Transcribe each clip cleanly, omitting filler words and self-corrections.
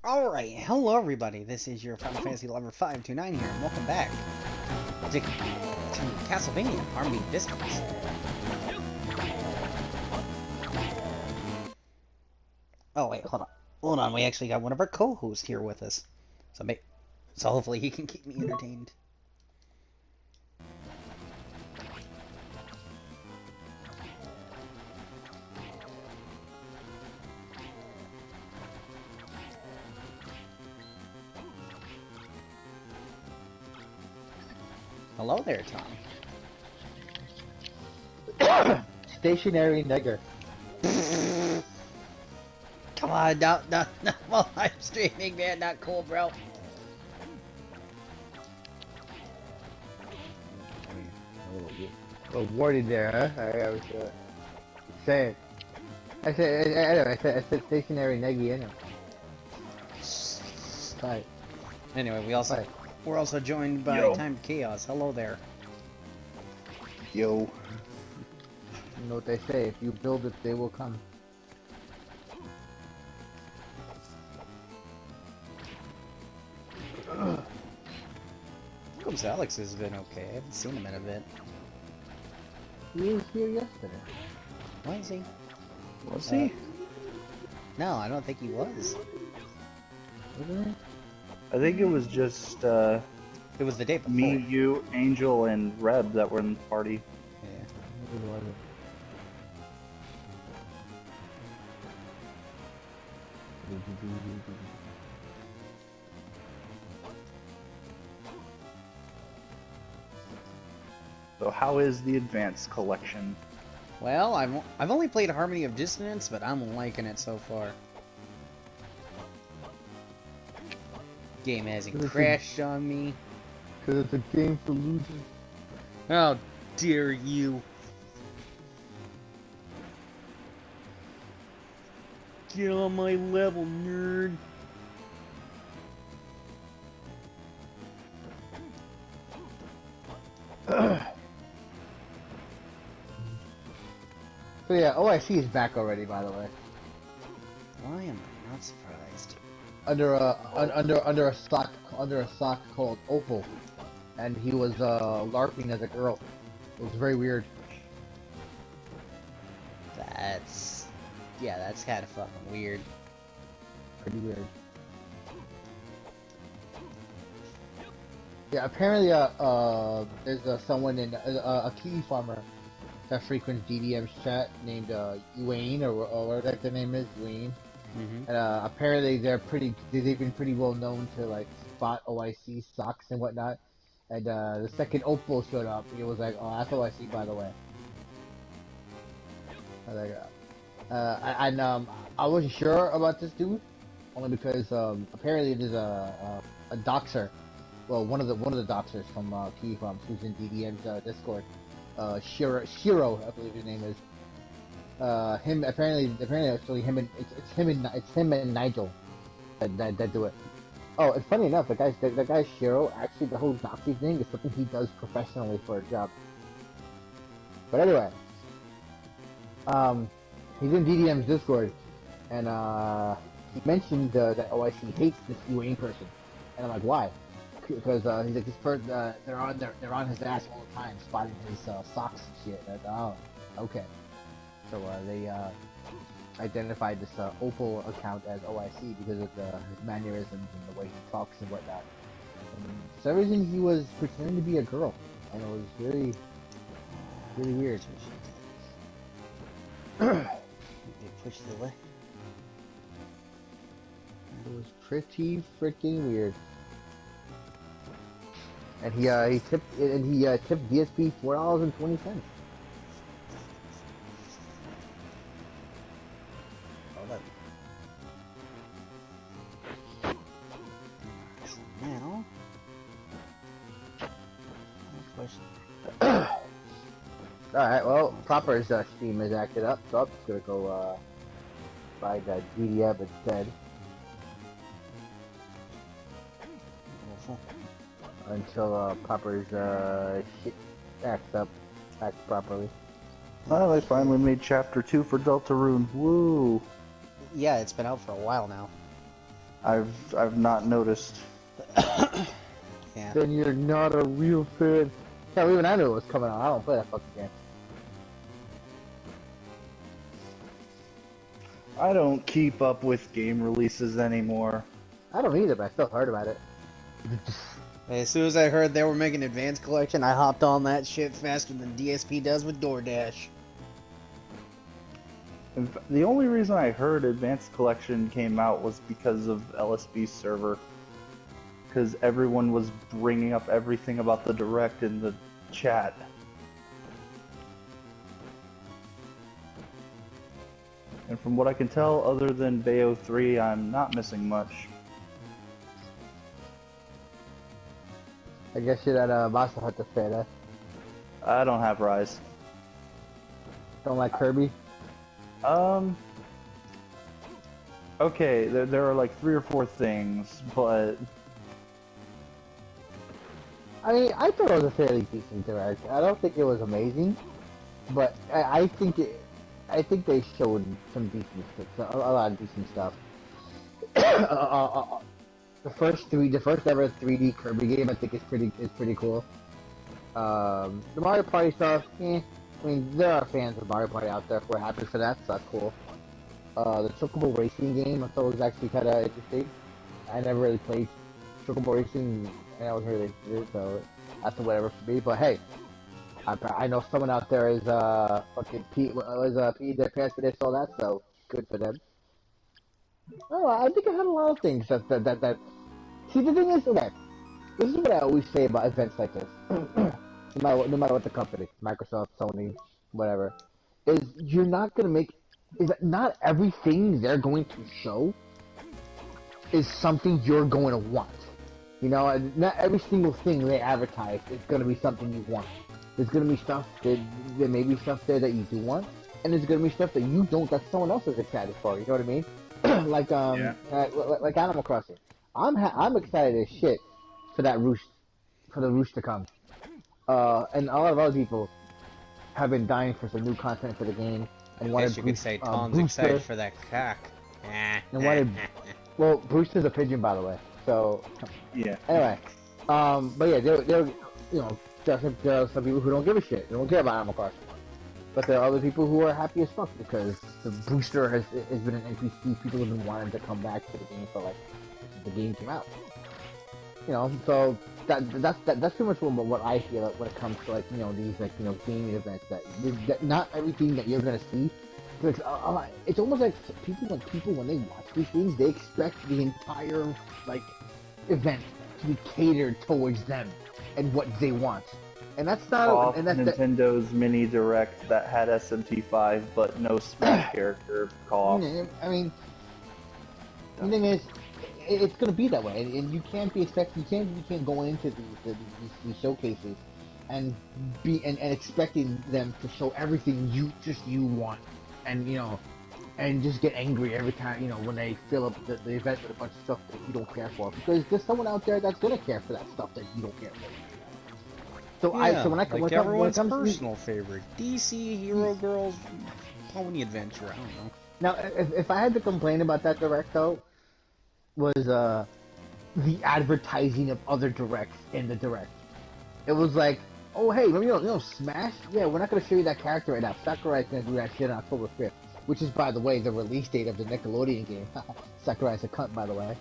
Alright, hello everybody, this is your Final Fantasy Lover 529 here, and welcome back to Castlevania, Harmony of Dissonance. Oh wait, hold on, we actually got one of our co-hosts here with us, so hopefully he can keep me entertained. Hello there, Tom. Stationary nigger. Come on, no, while I'm streaming, man, not cool, bro. Oh, warning there, huh? I was saying. I said stationary neggy anyway. Right. Anyway, we're also joined by Time Chaos. Hello there. Yo. You know what they say, if you build it, they will come. How come Zalex has been okay? I haven't seen him in a bit. He was here yesterday. Why is he? Was he? No, I don't think he was. Wasn't he? I think it was just It was the day before. me, you, Angel, and Reb that were in the party. Yeah. Maybe it wasn't. So how is the advanced collection? Well, I've only played Harmony of Dissonance, but I'm liking it so far. Game hasn't crashed on me. Cause it's a game for losers. How dare you! Get on my level, nerd! So yeah, OIC is back already, by the way. Why am I not surprised? Under a sock called Opal, and he was LARPing as a girl. It was very weird. That's kind of fucking weird. Pretty weird. Yeah, apparently there's someone in a kiwi farmer that frequents DDM's chat named Wayne or whatever the name is, Wayne. Mm-hmm. And apparently they've been pretty well known to like spot OIC socks and whatnot. And the second Opal showed up, it was like, oh, that's OIC, by the way. I was like, I wasn't sure about this dude, only because apparently there's a doxer, well, one of the doxers from Kiwi Farms who's in DDM's Discord, Shiro, I believe his name is. Him apparently actually it's him and Nigel that do it. Oh, it's funny enough, the guy Shiro, actually the whole Nazi thing is something he does professionally for a job. But anyway, he's in DDM's Discord, and he mentioned that OIC hates this UAE person, and I'm like, why? Because he's like, this person, they're on his ass all the time, spotting his socks and shit. Oh, okay. So they identified this Opal account as OIC because of his mannerisms and the way he talks and whatnot. And for some reason, he was pretending to be a girl, and it was really, really weird. They pushed it away. It was pretty freaking weird. And he tipped DSP $4.20. Now, Alright, well, Proper's stream is acted up, so I'm just gonna go buy the DDM instead. Until Proper's shit acts properly. Oh, they finally made Chapter 2 for Deltarune. Woo! Yeah, it's been out for a while now. I've not noticed. Yeah. Then you're not a real fan. Hell, even I knew it was coming out. I don't play that fucking game. I don't keep up with game releases anymore. I don't either, but I still heard about it. As soon as I heard they were making Advanced Collection, I hopped on that shit faster than DSP does with DoorDash. The only reason I heard Advanced Collection came out was because of LSB's server. Because everyone was bringing up everything about the Direct in the chat. And from what I can tell, other than Bayo 3, I'm not missing much. I guess you're that Monster Hunter fan, huh? I don't have Rise. Don't like Kirby? Okay, there are like 3 or 4 things, but... I mean, I thought it was a fairly decent Direct. I don't think it was amazing, but I think they showed some decent stuff, a lot of decent stuff. The first ever 3D Kirby game, I think is pretty cool. The Mario Party stuff, I mean, there are fans of Mario Party out there. We're happy for that, so that's cool. The Chocobo Racing game, I thought was actually kind of interesting. I never really played Chocobo Racing, and I was really interested, so that's whatever for me. But hey, I know someone out there is fucking peed their pants when they saw that, so good for them. Oh, I think I had a lot of things that. See, the thing is, okay, this is what I always say about events like this. No matter what the company, Microsoft, Sony, whatever, is you're not gonna make. Is that not everything they're going to show is something you're going to want. You know, not every single thing they advertise is gonna be something you want. There's gonna be stuff there may be stuff there that you do want, and there's gonna be stuff that you don't that someone else is excited for. You know what I mean? like Animal Crossing. I'm excited as shit for the roost to come. And a lot of other people have been dying for some new content for the game and I guess you could say Tom's excited for that cock. And wanted, well, Brewster's a pigeon, by the way. So yeah. Anyway, but yeah, there are some people who don't give a shit. They don't care about Animal Crossing. But there are other people who are happy as fuck because the booster has been an NPC. People have been wanting to come back to the game for like since the game came out. You know, so that's pretty much what I feel when it comes to like these gaming events that not everything that you're gonna see. Because it's almost like people when they watch these things, they expect the entire like event to be catered towards them and what they want. And that's not. And that's Nintendo's mini direct that had SMT5 but no Smash character call. I mean, the thing is, it's gonna be that way, and you can't be expecting. You can't go into these showcases and expecting them to show everything you want, and and just get angry every time when they fill up the event with a bunch of stuff that you don't care for, because there's someone out there that's gonna care for that stuff that you don't care for. So yeah, when everyone's personal favorite, DC Hero Girls Pony Adventure. I don't know. Now, if I had to complain about that direct though, was the advertising of other directs in the direct. It was like, oh hey, remember Smash? Yeah, we're not gonna show you that character right now. Sakurai's gonna do that shit on October 5th, which is, by the way, the release date of the Nickelodeon game. Sakurai's a cunt, by the way.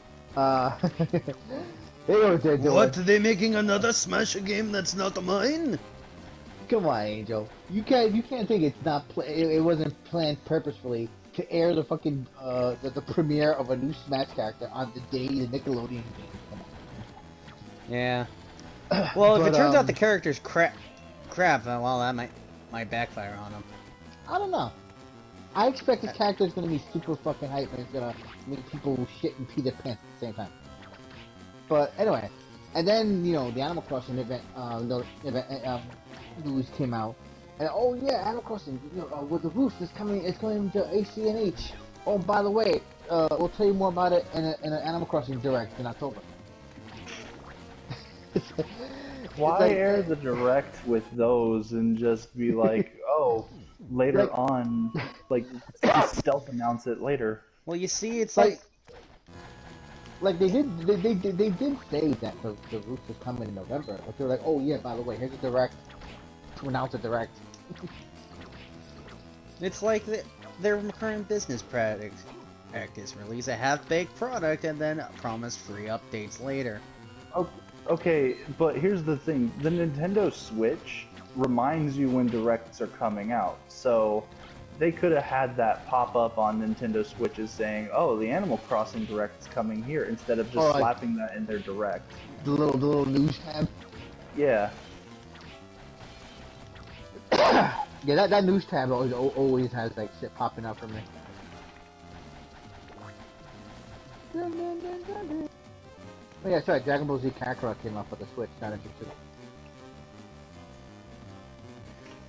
They know what they're doing. What? Are they making another Smash game that's not mine? Come on, Angel. You can't think it's not. It wasn't planned purposefully to air the fucking the premiere of a new Smash character on the day the Nickelodeon game. Come on. Yeah. Well, if it turns out the character's crap, well, that might backfire on him. I don't know. I expect this character is gonna be super fucking hype and it's gonna make people shit and pee their pants at the same time. But anyway, and then the Animal Crossing event, news came out, and oh yeah, Animal Crossing, with the roost is coming, it's coming to ACNH. Oh, by the way, we'll tell you more about it in an Animal Crossing Direct in October. Why air the direct with those and just be like, oh, later on, like just stealth announce it later? Well, you see, it's like Like they did say that the Roots is coming in November, but they're like, oh yeah, by the way, here's a direct to announce a direct. It's like their current business practice: release a half-baked product and then promise free updates later. Okay, but here's the thing: the Nintendo Switch reminds you when directs are coming out, so they could have had that pop up on Nintendo Switches saying, "Oh, the Animal Crossing direct's coming here," instead of just slapping that in their direct. The little news tab. Yeah. Yeah, that news tab always has like shit popping up for me. Oh yeah, sorry, Dragon Ball Z Kakarot came off with the Switch, not interested.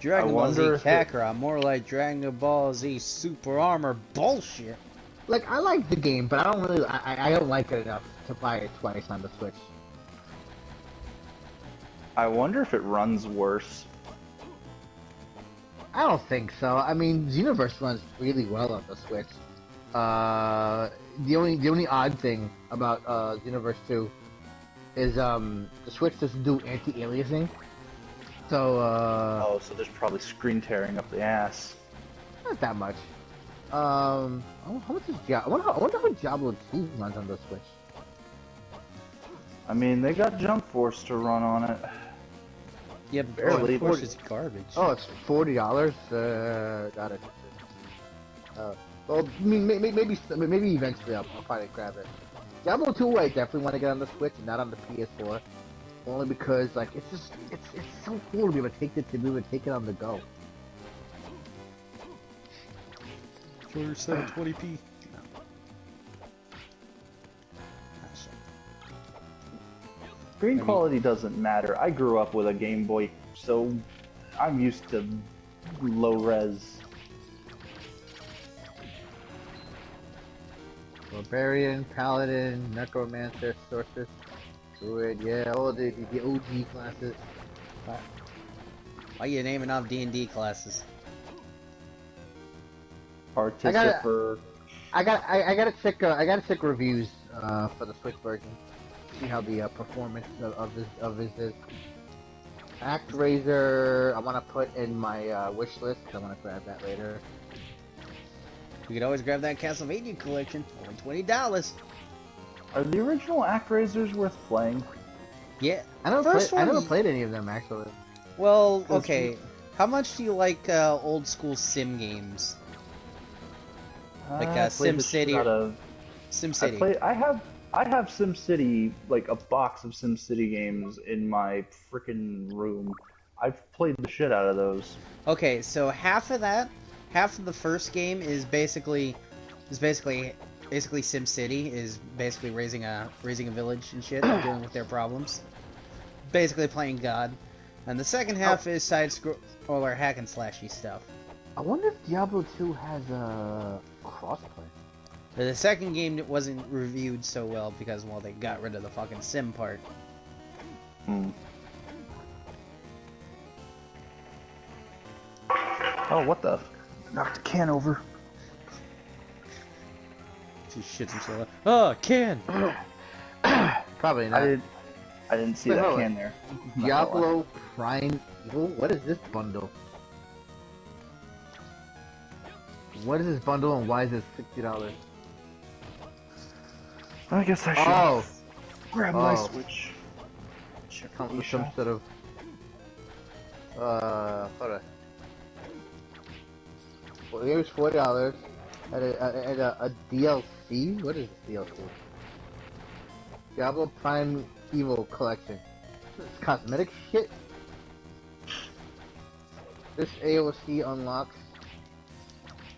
Dragon Ball Z Kakarot, more like Dragon Ball Z Super Armor bullshit. Like, I like the game, but I don't really, I don't like it enough to buy it twice on the Switch. I wonder if it runs worse. I don't think so. I mean, Xenoverse runs really well on the Switch. The only odd thing about Xenoverse 2 is the Switch doesn't do anti-aliasing. So oh, so there's probably screen tearing up the ass. Not that much. How much is I wonder how Diablo 2 runs on the Switch. I mean, they got Jump Force to run on it. Yeah, but barely. Jump Force is garbage. Oh, it's $40. Got it. Well, I mean, maybe eventually I'll probably grab it. Diablo 2 I definitely want to get on the Switch and not on the PS4. Only because, like, it's so cool to be able to take it on the go. Show your 720p. Screen quality doesn't matter. I grew up with a Game Boy, so I'm used to low res. Barbarian, Paladin, Necromancer, Sorceress, Druid, yeah, all the OG classes. Why are you naming off D&D classes? Participer. I gotta check reviews for the Switch version. See how the performance of this is. ActRaiser, I want to put in my wish list. I want to grab that later. You could always grab that Castlevania collection, only $20. Are the original ActRaisers worth playing? Yeah, I never played any of them actually. Well, okay. How much do you like old school sim games? Like SimCity. SimCity. I have SimCity, like a box of SimCity games in my frickin' room. I've played the shit out of those. Okay, so half of the first game is basically SimCity is basically raising a village and shit, and dealing with their problems. Basically playing God. And the second half is side-scroller hack and slashy stuff. I wonder if Diablo 2 has crossplay. The second game wasn't reviewed so well because, well, they got rid of the fucking sim part. Oh, what the? Knocked a can over. She shits himself. Oh, can! Probably not. I didn't see that can there. Diablo Prime Evil? What is this bundle? What is this bundle and why is it $60? I guess I should grab my Switch. Comes with some sort of hold on. Well, here's $40 and a DLC. What is this DLC? Diablo Prime Evil Collection. This is cosmetic shit. This AOC unlocks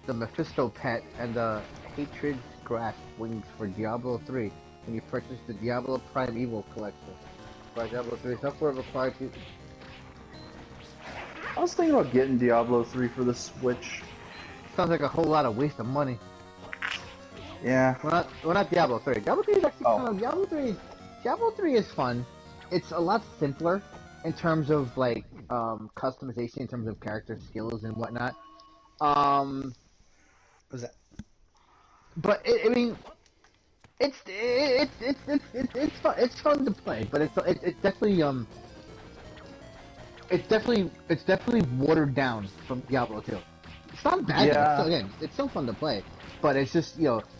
the Mephisto pet and the Hatred's Grasp wings for Diablo 3 when you purchase the Diablo Prime Evil Collection. By Diablo 3 software required to... I was thinking about getting Diablo 3 for the Switch. Sounds like a whole lot of waste of money. Yeah. We're not Diablo 3. Diablo 3 is actually kind of... Diablo 3 is fun. It's a lot simpler in terms of, like, customization, in terms of character skills and whatnot. What was that? But, I mean... It's fun to play, but it's definitely it's definitely watered down from Diablo 2. It's not bad. Yeah. It's still fun to play, but it's just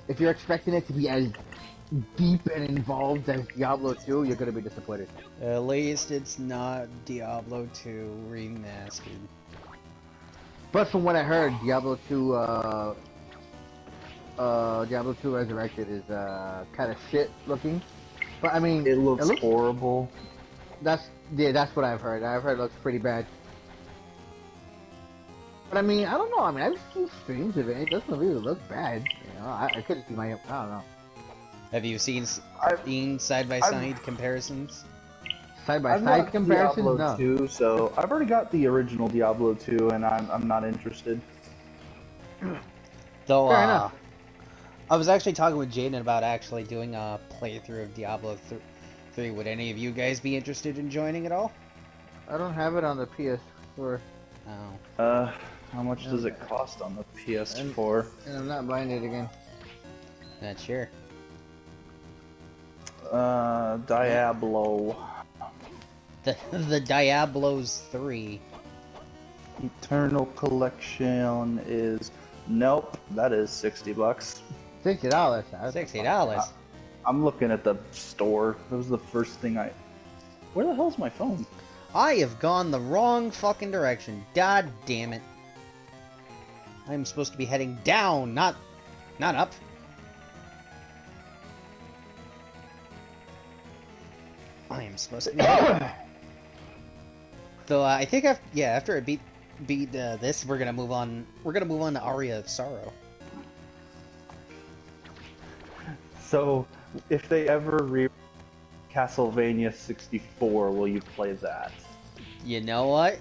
if you're expecting it to be as deep and involved as Diablo 2, you're gonna be disappointed. At least it's not Diablo 2 remastered. But from what I heard, Diablo 2 Resurrected is kind of shit looking. But I mean, It looks horrible. That's what I've heard. I've heard it looks pretty bad. But I mean, I don't know. I mean, I've seen streams of it. It doesn't really look bad. I couldn't see my. I don't know. Have you seen side-by-side comparisons? Side-by-side comparisons? Diablo 2, so I've already got the original Diablo 2, and I'm not interested. Though, Fair enough. I was actually talking with Jaden about actually doing a playthrough of Diablo 3. Would any of you guys be interested in joining at all? I don't have it on the PS4. Oh. How much does it cost on the PS4? And I'm not buying it again. Not sure. Diablo. The Diablos 3. Eternal Collection is... Nope, that is $60. $60. $60. I'm looking at the store. That was the first thing I... Where the hell's my phone? I have gone the wrong fucking direction. God damn it. I'm supposed to be heading down, not up. I am supposed to be So I think after I beat this, we're gonna move on. We're gonna move on to Aria of Sorrow. So, if they ever Castlevania 64, will you play that? You know what?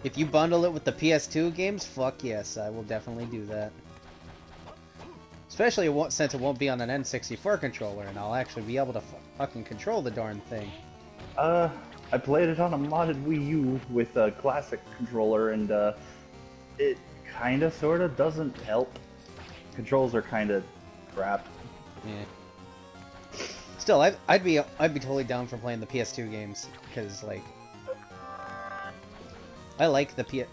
If you bundle it with the PS2 games, fuck yes, I will definitely do that. Especially since it won't be on an N64 controller, and I'll actually be able to fucking control the darn thing. I played it on a modded Wii U with a classic controller, and it kinda sorta doesn't help. Controls are kinda crap. Yeah. Still, I'd be totally down for playing the PS2 games because like I like the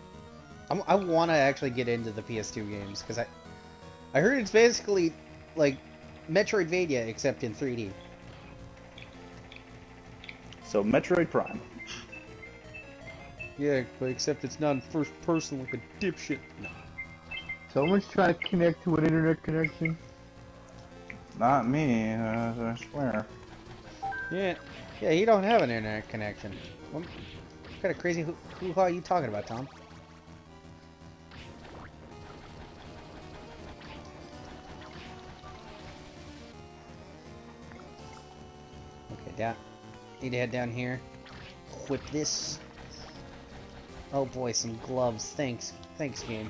I want to actually get into the PS2 games because I heard it's basically like Metroidvania except in 3D. So Metroid Prime. Yeah, but except it's not in first person like a dipshit. No. Someone's trying to connect to an internet connection. Not me, I swear. Yeah, you don't have an internet connection. What kind of crazy hoo-ha are you talking about, Tom? Okay, need to head down here. Whip this. Oh boy, some gloves. Thanks, game.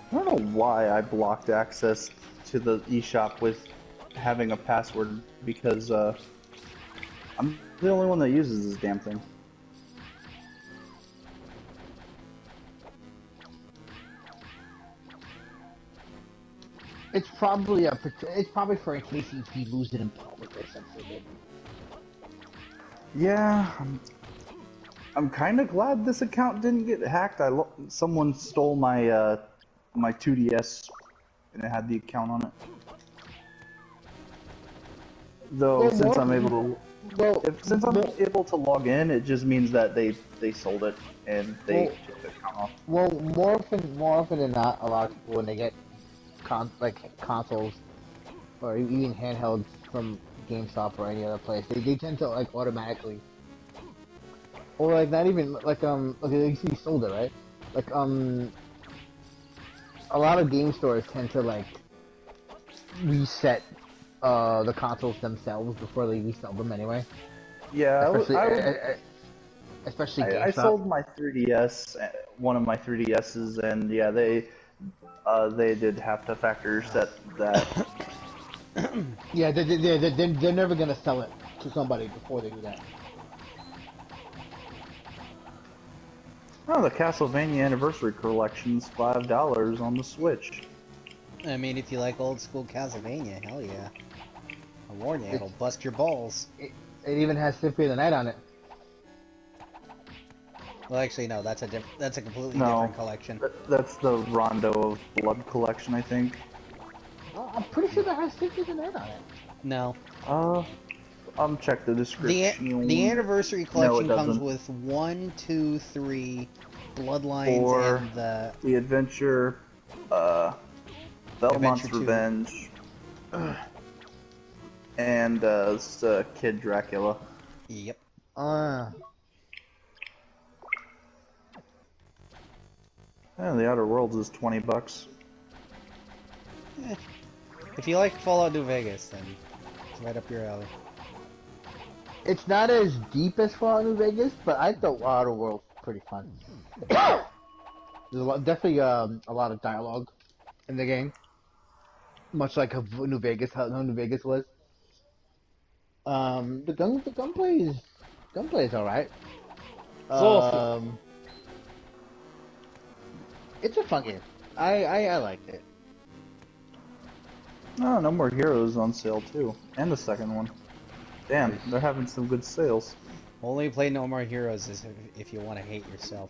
I don't know why I blocked access to the eShop with having a password, because I'm the only one that uses this damn thing. It's probably for in case you lose it in public or something. Yeah, I'm kind of glad this account didn't get hacked. Someone stole my my 2DS, and it had the account on it. Though since I'm able to log in, it just means that they sold it and they took the account off. Well, more often than not, a lot of people when they get consoles or even handhelds from GameStop or any other place, they tend to like automatically, or like not even like okay, you sold it, right? Like a lot of game stores tend to like reset the consoles themselves before they resell them anyway. Yeah, especially GameStop. I sold my 3DS, one of my 3DSs, and yeah, they did have to factor that. Yeah, they're never gonna sell it to somebody before they do that. Oh, the Castlevania Anniversary Collection's $5 on the Switch. I mean, if you like old school Castlevania, hell yeah. I warn you, it'll bust your balls. It even has Symphony of the Night on it. Well, actually, no, that's a completely No, different collection. that's the Rondo of Blood collection, I think. I'm pretty sure that has Symphony of the Night on it. No. Check the description. The anniversary collection No, it comes doesn't. with 1, 2, 3 Bloodlines 4, and the Adventure, Belmont's Adventure 2. Revenge, and Kid Dracula. Yep. Yeah, the Outer Worlds is $20. If you like Fallout New Vegas, then it's right up your alley. It's not as deep as Fallout New Vegas, but I thought Outer Worlds was pretty fun. There's definitely a lot of dialogue in the game, much like New Vegas, how New Vegas was. The gunplay is alright. It's a fun game. I liked it. Oh, No More Heroes on sale too, and the second one. Damn, they're having some good sales. Only play No More Heroes is if you want to hate yourself.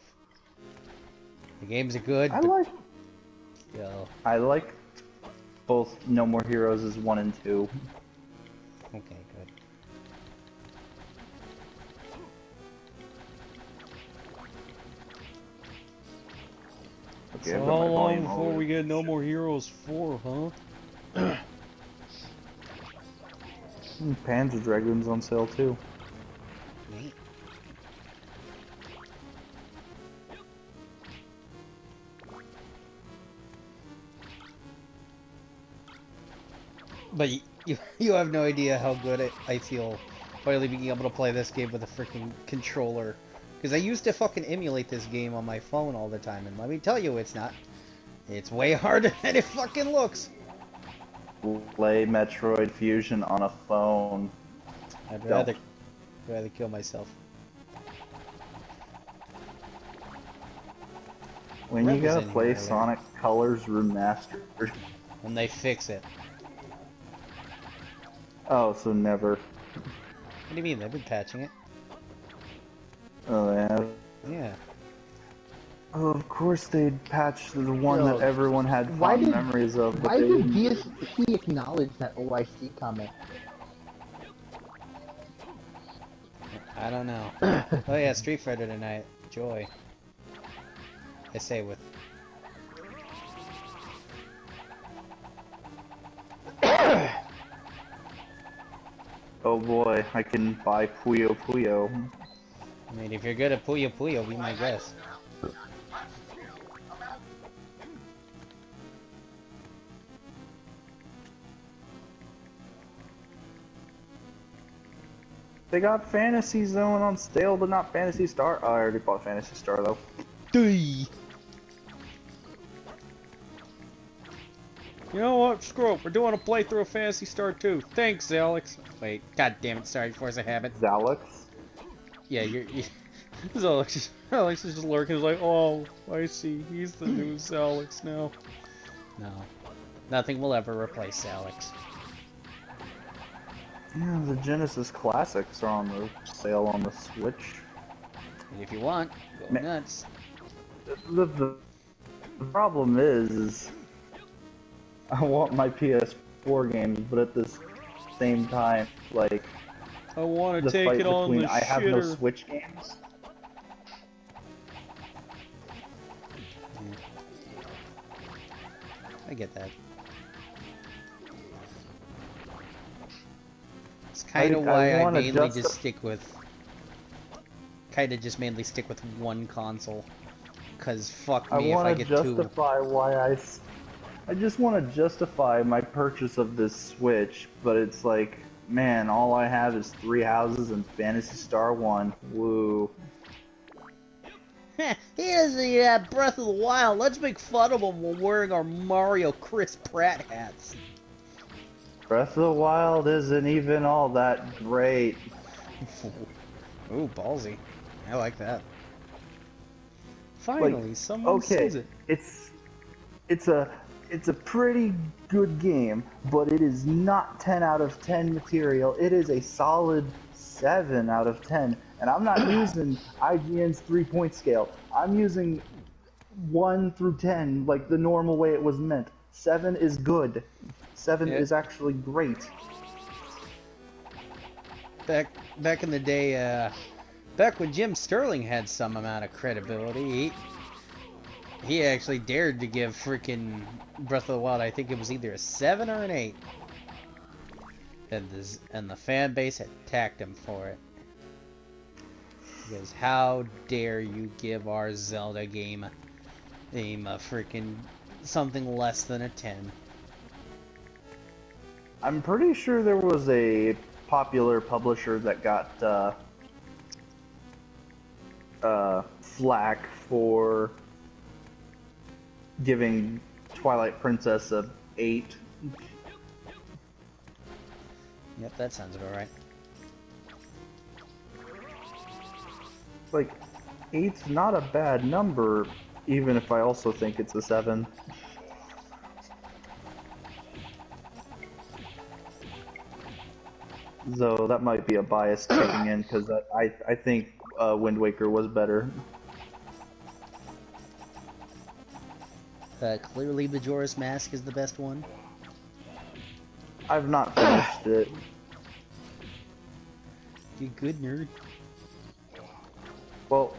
The games are good. I like both No More Heroes as 1 and 2. Okay, good. Okay, So I've got how my long volume before all the we way. get No More Heroes 4, huh? Panzer Dragoon's on sale too. Neat. But you have no idea how good I feel finally being able to play this game with a freaking controller. Because I used to fucking emulate this game on my phone all the time, and let me tell you, it's not. It's way harder than it fucking looks. Play Metroid Fusion on a phone. I'd Don't. rather kill myself. When you gotta Representing play earlier. Sonic Colors Remastered. When they fix it. Oh, so never. What do you mean? They've been patching it. Oh yeah. Yeah. Oh, of course they'd patch the one Yo, that everyone had why fond did- memories of. But Why they did didn't. DSP acknowledge that OIC comment? I don't know. Oh yeah, Street Fighter tonight. Joy. I say with. Oh boy, I can buy Puyo Puyo. I mean, if you're good at Puyo Puyo, be my guess. They got Fantasy Zone on sale, but not Fantasy Star. Oh, I already bought Fantasy Star though. You know what? Screw it. We're doing a playthrough of Phantasy Star 2. Thanks, Zalex. Wait, god damn it. Sorry, Force a Habit. Zalex. Yeah, Zalex is just lurking. He's like, oh, I see. He's the new Zalex now. No. Nothing will ever replace Zalex. Yeah, the Genesis Classics are on the sale on the Switch. And if you want, go Ma- nuts. The problem is I want my PS4 games, but at the same time, like, I want the to take fight it on between the I have no shitter. Switch games. I get that. It's kind of why I wanna mainly just stick with... mainly stick with one console. Cause fuck me if I get two. I just want to justify my purchase of this Switch, but it's like, man, all I have is 3 houses and Phantasy Star 1. Woo. He doesn't even have Breath of the Wild. Let's make fun of him while wearing our Mario Chris Pratt hats. Breath of the Wild isn't even all that great. Ooh, ballsy. I like that. Finally, someone okay, sees it. it's a it's a pretty good game, but it is not 10 out of 10 material. It is a solid 7 out of 10, and I'm not using IGN's 3-point scale. I'm using 1 through 10, like the normal way it was meant. 7 is good. 7 is actually great. Back in the day, back when Jim Sterling had some amount of credibility, he actually dared to give freaking Breath of the Wild, I think it was either a 7 or an 8. And the fan base attacked him for it. Because how dare you give our Zelda game a freaking something less than a 10. I'm pretty sure there was a popular publisher that got flack for giving Twilight Princess a 8. Yep, that sounds about right. Like, 8's not a bad number, even if I also think it's a 7. Though that might be a bias kicking in, because I think Wind Waker was better. Clearly Majora's Mask is the best one. I've not finished it. You good nerd. Well,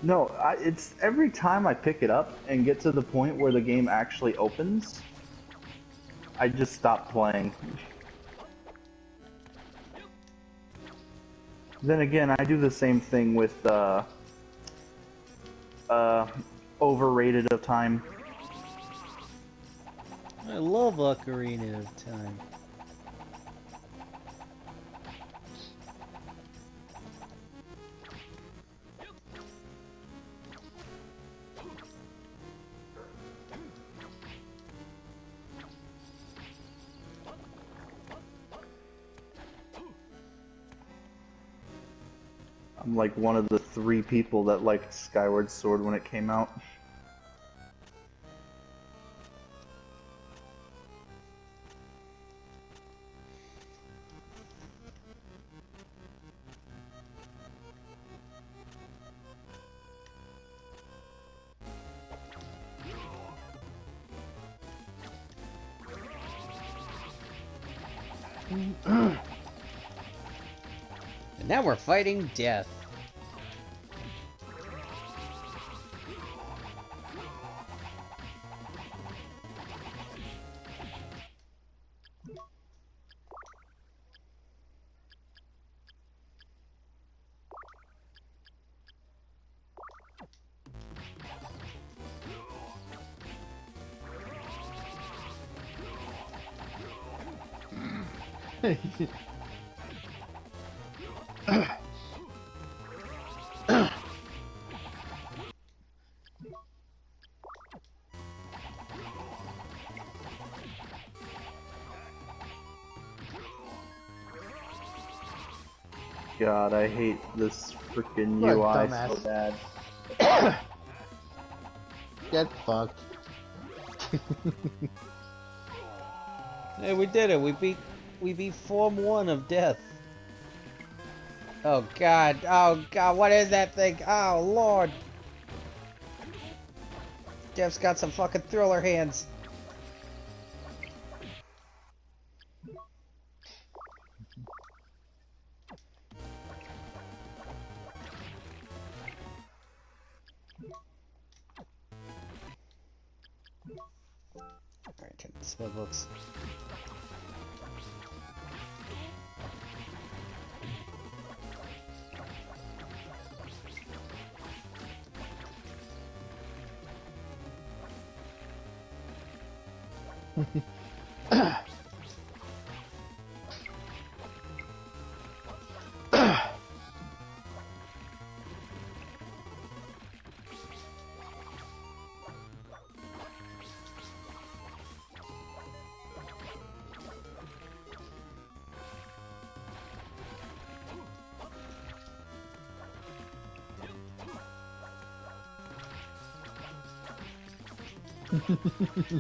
no, it's every time I pick it up and get to the point where the game actually opens, I just stop playing. Then again, I do the same thing with Overrated of Time. I love Ocarina of Time. I'm like one of the 3 people that liked Skyward Sword when it came out. And now we're fighting death. God, I hate this freaking What a UI dumbass. so bad. Get fucked. Hey, we did it. We beat Form 1 of Death. Oh god, what is that thing? Oh lord. Jeff's got some fucking thriller hands. Alright, check the spell books.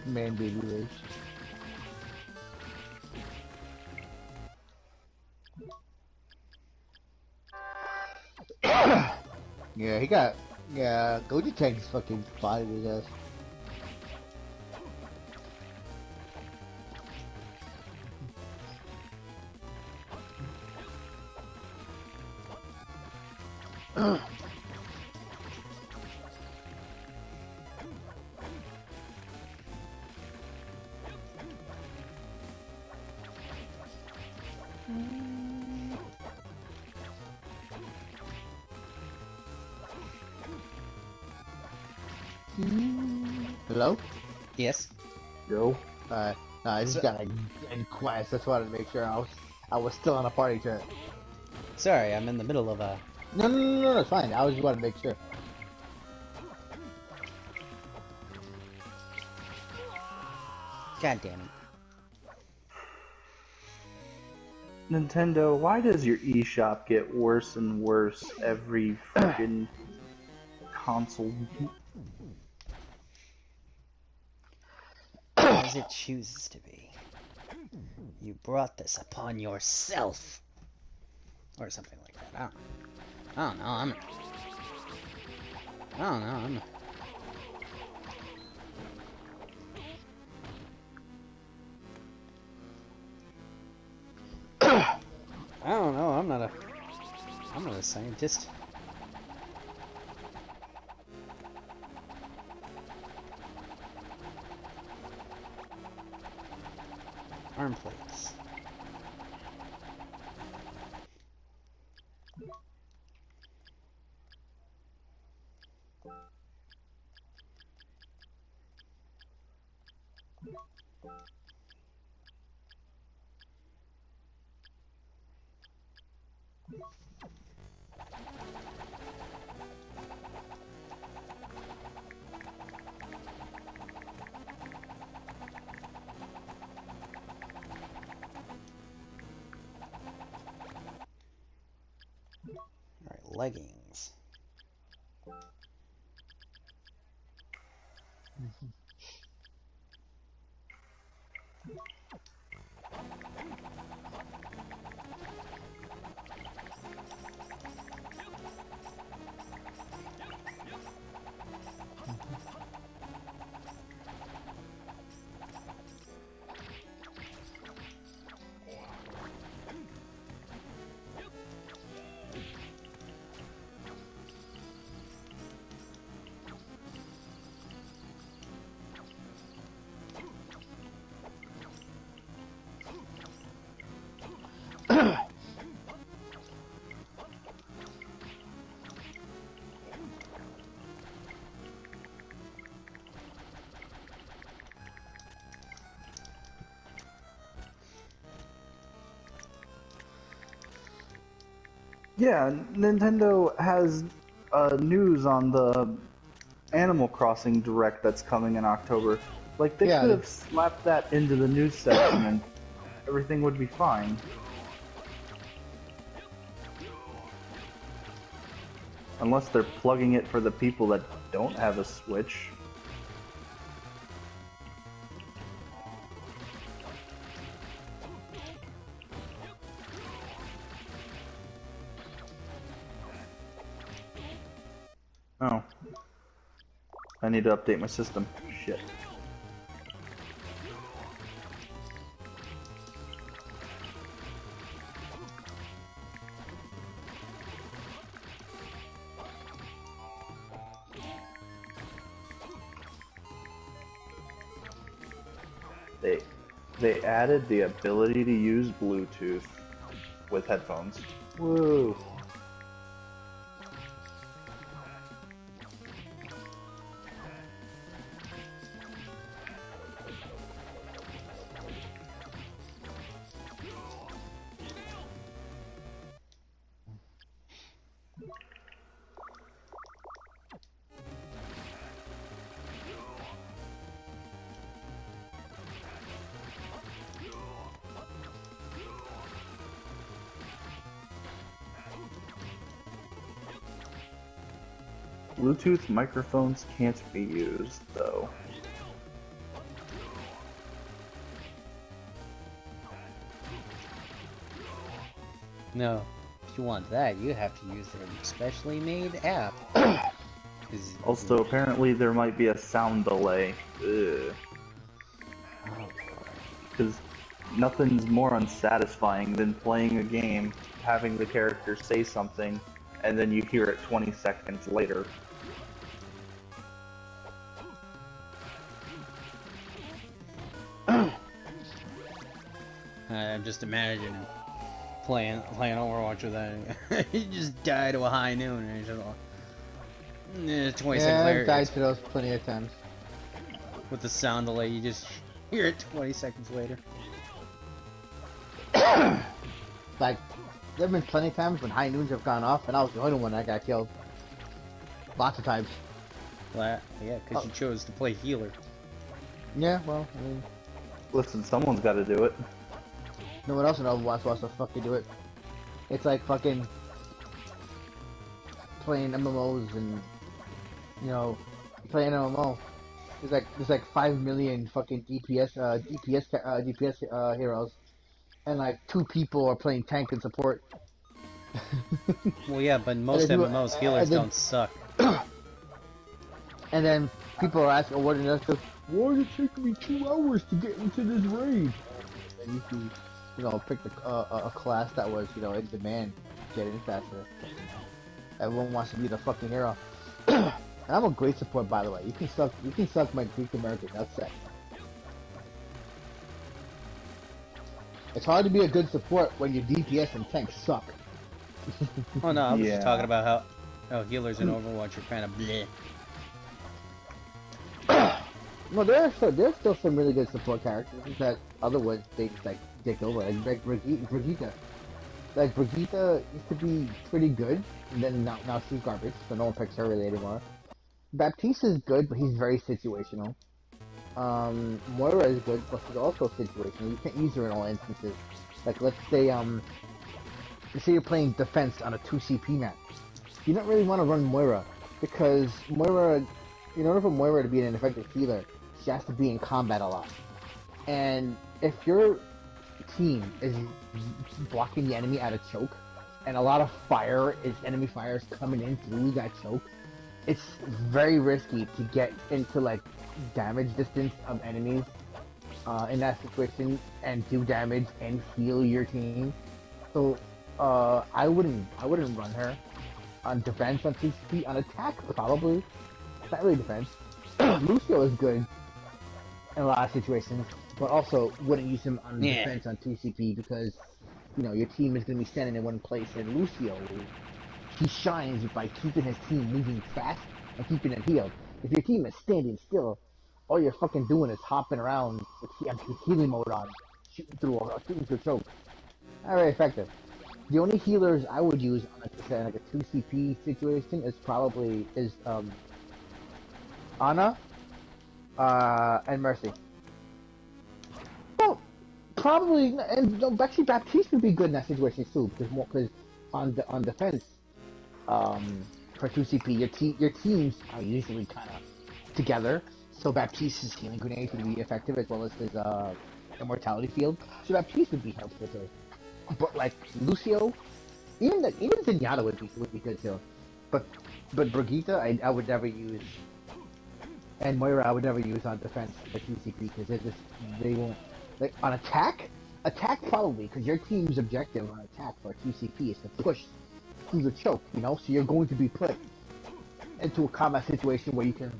Man, baby race. Yeah, he got. Yeah, Goji Tank's fucking body his ass. Hello? Yes. Yo. No, I just got a quest. That's why I wanted to make sure I was still on a party chat. Sorry, I'm in the middle of a... No, it's fine. I was just wanted to make sure. God damn it. Nintendo, why does your eShop get worse and worse every freaking console? As it chooses to be. You brought this upon yourself. Or something like that. I don't know. I don't know. I'm not a scientist. Arm plates. Alright, leggings. Yeah, Nintendo has news on the Animal Crossing Direct that's coming in October. Like, they could have slapped that into the news section and everything would be fine. Unless they're plugging it for the people that don't have a Switch. Oh. I need to update my system. Shit. They added the ability to use Bluetooth with headphones. Woo! Bluetooth microphones can't be used, though. No, if you want that, you have to use their specially made app. Also, apparently there might be a sound delay. Ugh. Because nothing's more unsatisfying than playing a game, having the character say something, and then you hear it 20 seconds later. I'm just imagining playing Overwatch with that. You just die to a high noon and it's just like, 20 seconds later. I've died to those plenty of times. With the sound delay, you just hear it 20 seconds later. Like, there have been plenty of times when high noons have gone off and I was the only one that got killed. Lots of times. Yeah, because you chose to play healer. Yeah, well, I mean... Listen, someone's got to do it. No one else in Overwatch wants to fucking do it. It's like fucking... playing MMOs and... You know, playing MMO. There's like 5 million fucking DPS heroes. And like 2 people are playing tank and support. Well, yeah, but most MMOs healers don't suck. And then people are asking, why did it take me 2 hours to get into this raid? And you know, pick a class that was, you know, in demand, get in faster. Everyone wants to be the fucking hero. And I'm a great support, by the way. You can suck my Greek American. That's it. It's hard to be a good support when your DPS and tanks suck. Oh no, I was just talking about how healers in Overwatch are kind of bleh. Well, there's still some really good support characters that otherwise they just like dick over. Like Brigitte. Like Brigitte used to be pretty good, and then now she's garbage, so no one picks her really anymore. Baptiste is good, but he's very situational. Moira is good, but she's also situational. You can't use her in all instances. Like let's say you're playing defense on a 2 CP map. You don't really want to run Moira because Moira, in order for Moira to be an effective healer, she has to be in combat a lot. And if your team is blocking the enemy at a choke, and a lot of enemy fire is coming in through that choke, it's very risky to get into like damage distance of enemies in that situation and do damage and heal your team. So I wouldn't run her on defense on CCP. On attack probably. It's not really defense. Lucio is good in a lot of situations, but also wouldn't use him on defense on 2CP because, you know, your team is going to be standing in one place, and Lucio, he shines by keeping his team moving fast and keeping it healed. If your team is standing still, all you're fucking doing is hopping around with healing mode on, shooting through a choke. Not very effective. The only healers I would use on like a 2CP situation is probably Ana, and Mercy. Well, probably, and no, actually Baptiste would be good in that situation too, because on defense, for 2CP, your teams are usually kind of together, so Baptiste's healing grenades would be effective as well as his immortality field. So Baptiste would be helpful too. But like Lucio, even Zenyatta would be good too. But Brigitte, I would never use. And Moira I would never use on defense for 2CP because they won't, like on attack probably, because your team's objective on attack for 2CP is to push through the choke, you know, so you're going to be put into a combat situation where you can,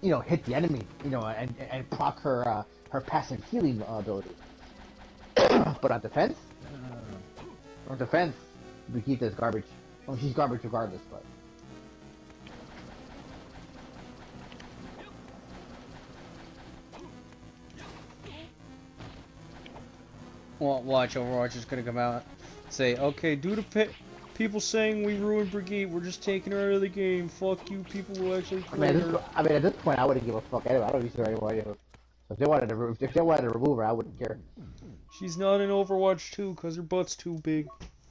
you know, hit the enemy, you know, and proc her passive healing ability. But on defense, Brigitte is garbage. Well, she's garbage regardless, but. Well, watch, Overwatch is gonna come out, say, okay, due to people saying we ruined Brigitte, we're just taking her out of the game. Fuck you, people will actually play her. I mean, at this point, I wouldn't give a fuck anyway. I don't use her anymore. If they wanted to remove her, I wouldn't care. She's not in Overwatch 2 because her butt's too big.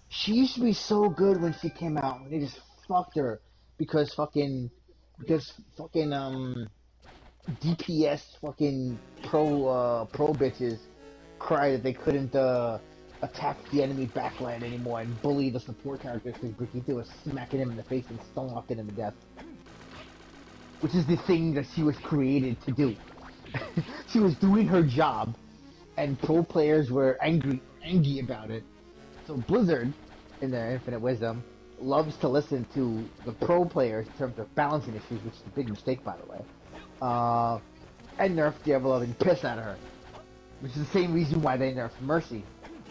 She used to be so good when she came out. They just fucked her because fucking DPS fucking pro bitches cried that they couldn't attack the enemy backline anymore and bully the support characters because Brigitte was smacking him in the face and stonewalking him to death. Which is the thing that she was created to do. She was doing her job, and pro players were angry about it. So Blizzard, in their infinite wisdom, loves to listen to the pro players in terms of balancing issues, which is a big mistake, by the way. And nerfed the ever-loving piss out of her. Which is the same reason why they nerfed Mercy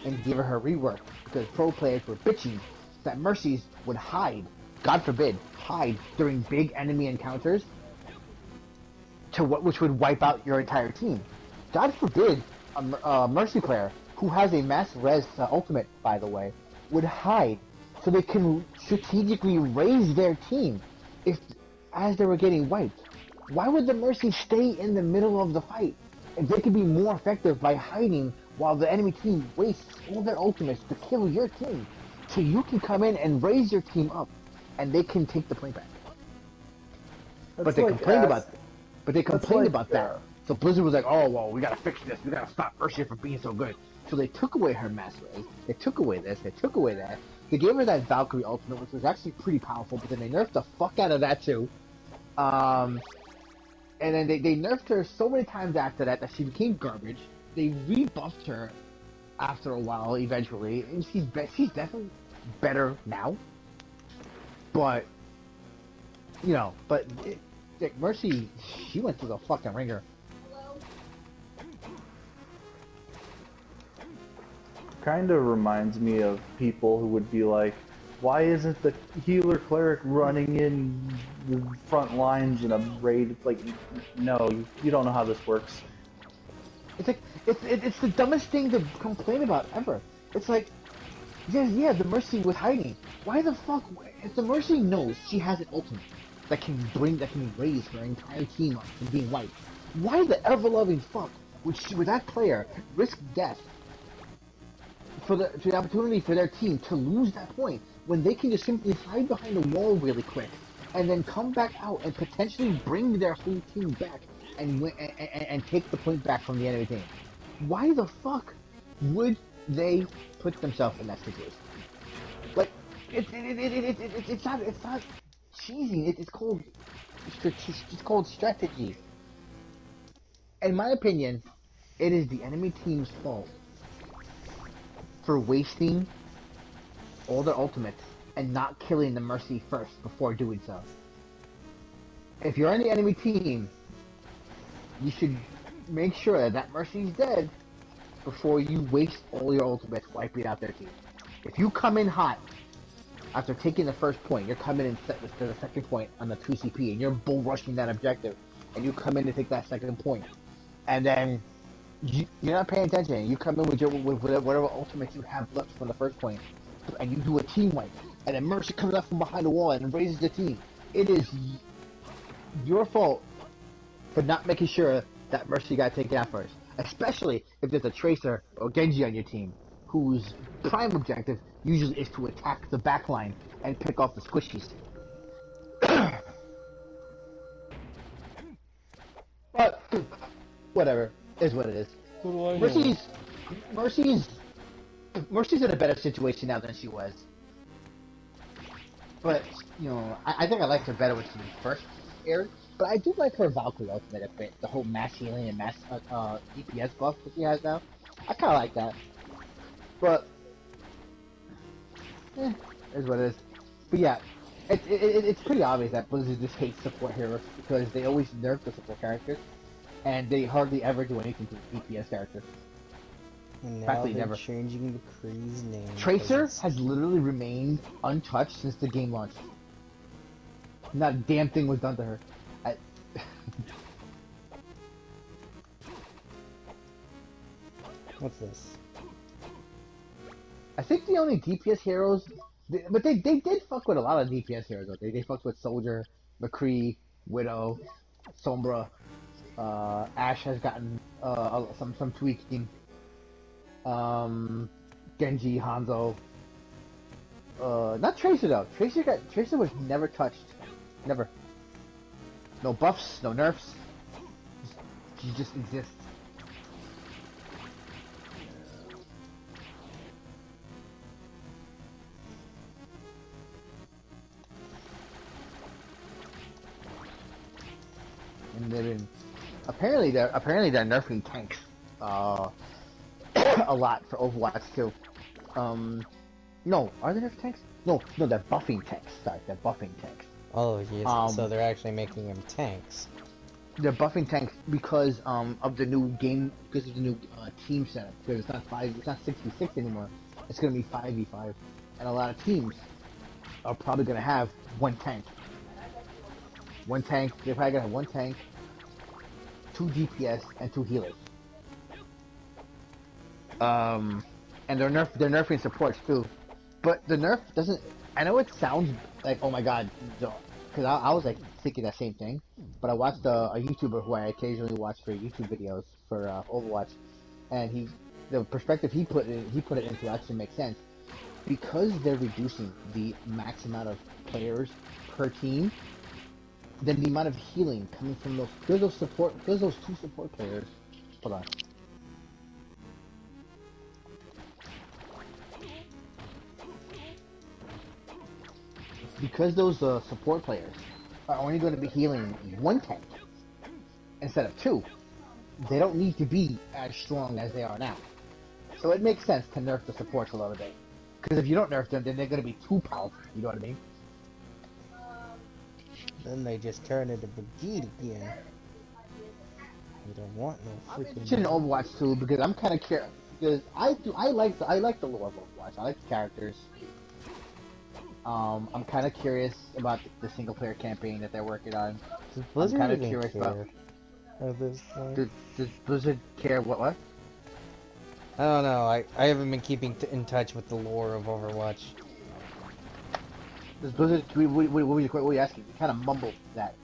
and gave her rework, because pro players were bitching that Mercies would hide, God forbid, hide during big enemy encounters, which would wipe out your entire team. God forbid a Mercy player who has a mass res ultimate, by the way, would hide so they can strategically raise their team as they were getting wiped. Why would the Mercy stay in the middle of the fight if they could be more effective by hiding while the enemy team wastes all their ultimates to kill your team, so you can come in and raise your team up and they can take the point back? But they complained about that. So Blizzard was like, oh, well, we gotta fix this. We gotta stop Mercy from being so good. So they took away her mass raise. They took away this. They took away that. They gave her that Valkyrie ultimate, which was actually pretty powerful, but then they nerfed the fuck out of that too. And then they nerfed her so many times after that she became garbage. They rebuffed her after a while, eventually, and she's definitely better now. But, you know, Mercy, she went through the fucking ringer. Kind of reminds me of people who would be like, why isn't the healer cleric running in the front lines in a raid? Like, no, you don't know how this works. It's like, it's the dumbest thing to complain about ever. It's like, yeah, the Mercy was hiding. Why the fuck, if the Mercy knows she has an ultimate that can raise her entire team up from being wiped, why the ever-loving fuck would that player risk death for the opportunity for their team to lose that point when they can just simply hide behind a wall really quick and then come back out and potentially bring their whole team back and take the point back from the enemy team? Why the fuck would they put themselves in that situation? Like, it's not cheesy. It's called strategy. In my opinion, it is the enemy team's fault for wasting all their ultimates and not killing the Mercy first before doing so. If you're on the enemy team, you should make sure that Mercy's dead before you waste all your ultimates wiping out their team. If you come in hot after taking the first point, you're coming in to the second point on the 2 CP and you're bull rushing that objective, and you come in to take that second point, and then you're not paying attention. You come in with whatever ultimates you have left from the first point, and you do a team wipe, and then Mercy comes up from behind the wall and raises the team. It is your fault for not making sure that Mercy got taken out first, especially if there's a Tracer or Genji on your team, whose prime objective usually is to attack the backline and pick off the squishies. But whatever, is what it is. Mercy's in a better situation now than she was. But, you know, I think I liked her better when she first aired. But I do like her Valkyrie ultimate a bit. The whole mass healing and mass DPS buff that she has now. I kind of like that. But, is what it is. But yeah, it's pretty obvious that Blizzard just hates support heroes because they always nerf the support characters, and they hardly ever do anything to the DPS characters. And now Practically they're never. changing the Kree's name. Tracer has literally remained untouched since the game launched. Not a damn thing was done to her. What's this? I think the only DPS heroes, but they did fuck with a lot of DPS heroes. Though. They fucked with Soldier, McCree, Widow, Sombra. Ashe has gotten some tweaking. Genji, Hanzo. Not Tracer though. Tracer was never touched. Never. No buffs, no nerfs. She just exists. apparently they're nerfing tanks a lot for Overwatch too. No, are they nerfing tanks? No, they're buffing tanks. Sorry, they're buffing tanks. Oh, yes. So they're actually making them tanks. They're buffing tanks because of the new game, because of the new team setup. Because it's not 66 anymore. It's gonna be 5v5, and a lot of teams are probably gonna have one tank. One tank. They're probably gonna have one tank, 2 DPS, and 2 healers. And they're nerfing supports too. But the nerf doesn't. I know it sounds like, oh my god, because I was like thinking that same thing. But I watched a YouTuber who I occasionally watch for YouTube videos for Overwatch, and the perspective he put it into actually makes sense, because they're reducing the max amount of players per team. Then the amount of healing coming from those 2 support players. Hold on. Because those support players are only going to be healing 1 tank instead of 2, they don't need to be as strong as they are now. So it makes sense to nerf the supports a little bit. Because if you don't nerf them, then they're going to be too powerful. You know what I mean? Then they just turn into Brigitte again. You don't want no freaking. Shit in Overwatch too, because I'm kind of curious. Because I like the lore of Overwatch. I like the characters. I'm kind of curious about the single player campaign that they're working on. I'm kind of curious about. At this point. Does Blizzard care what? I don't know. I haven't been keeping in touch with the lore of Overwatch. Does Blizzard? What were you asking? You kind of mumbled that.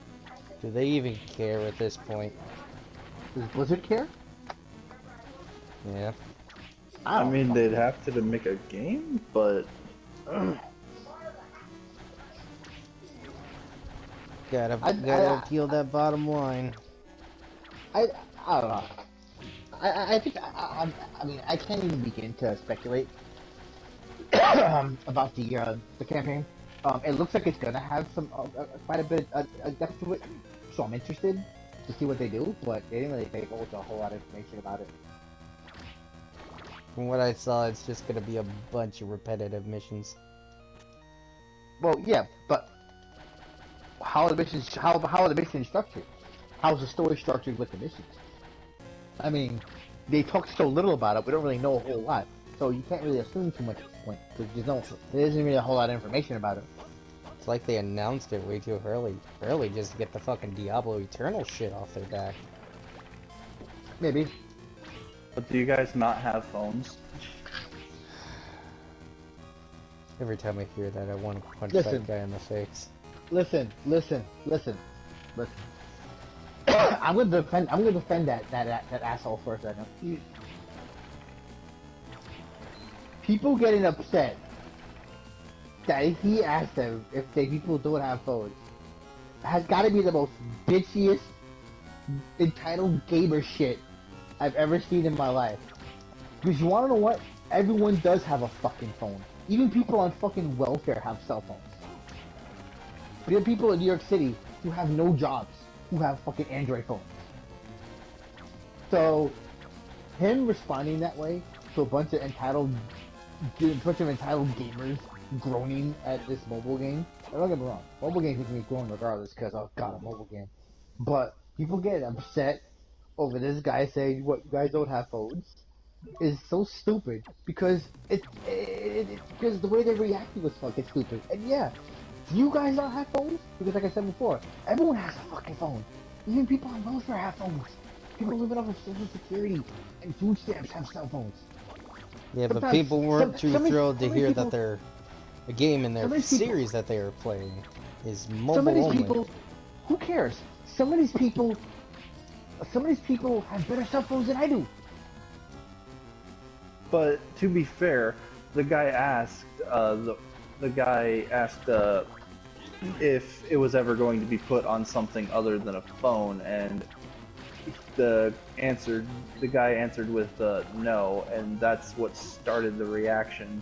Do they even care at this point? Does Blizzard care? Yeah. I mean, they'd have to make a game, but. Gotta kill that bottom line. I don't know. I think I mean I can't even begin to speculate about the campaign. It looks like it's gonna have some quite a bit of depth to it, so I'm interested to see what they do. But they didn't really divulge a whole lot of information about it. From what I saw, it's just gonna be a bunch of repetitive missions. Well, yeah, but how are the missions structured? How's the story structured with the missions? I mean, they talk so little about it, we don't really know a whole lot. So you can't really assume too much at this point, because there isn't really a whole lot of information about it. It's like they announced it way too early just to get the fucking Diablo Eternal shit off their back. Maybe. But do you guys not have phones? Every time I hear that, I want to punch Listen. that guy in the face. Listen. I'm gonna defend that asshole for a second. People getting upset that he asked them if people don't have phones has got to be the most bitchiest, entitled gamer shit I've ever seen in my life. Because you wanna know what? Everyone does have a fucking phone. Even people on fucking welfare have cell phones. We have people in New York City who have no jobs who have fucking Android phones. So, him responding that way to a bunch of entitled gamers groaning at this mobile game. Don't get me wrong, mobile games make me groan regardless because, oh god, a mobile game. But people get upset over this guy saying, what, you guys don't have phones? Is so stupid because because the way they're reacting was fucking stupid. And yeah, you guys don't have phones? Because like I said before, everyone has a fucking phone. Even people on welfare have phones. People living off of Social Security and food stamps have cell phones. Yeah, but people weren't too thrilled to hear that their a game in their series that they are playing is mobile only. People, who cares? Some of these people have better cell phones than I do. But to be fair, the guy asked if it was ever going to be put on something other than a phone, and the guy answered with no, and that's what started the reaction.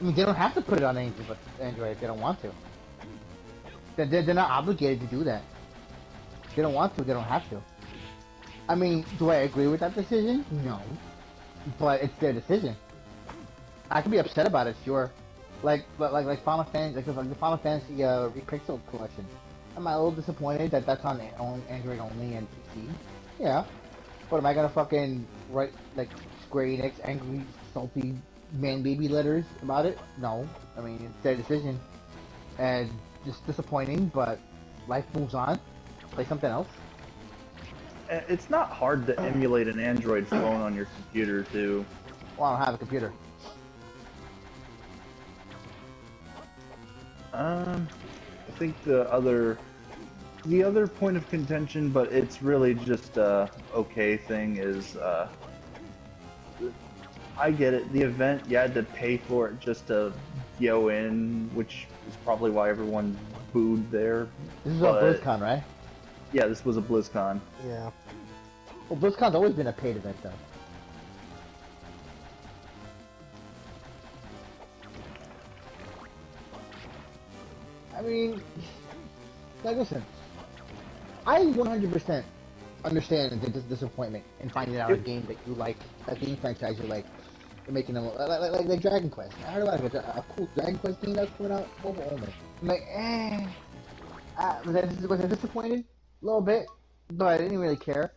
I mean, they don't have to put it on Android if they don't want to. They're not obligated to do that. They don't want to. They don't have to. I mean, do I agree with that decision? No, but it's their decision. I could be upset about it, sure. Like Final Fantasy, like the Final Fantasy Pixel collection. Am I a little disappointed that that's on Android only and PC? Yeah. But am I gonna fucking write like Square Enix angry, salty man baby letters about it? No. I mean, it's their decision, and just disappointing. But life moves on. Play something else. It's not hard to emulate an Android phone on your computer too. Well, I don't have a computer. I think the other point of contention, but it's really just a okay thing, is I get it. The event, you had to pay for it just to go in, which is probably why everyone booed there. This is a BlizzCon, right? Yeah, this was a BlizzCon. Yeah. Well, BlizzCon's always been a paid event, though. I mean, like, listen, I 100% understand the disappointment in finding out a game that you like, a game franchise you like, and making them like Dragon Quest. I heard about a cool Dragon Quest game that's coming out mobile only. I'm like, was I disappointed? A little bit, but I didn't really care.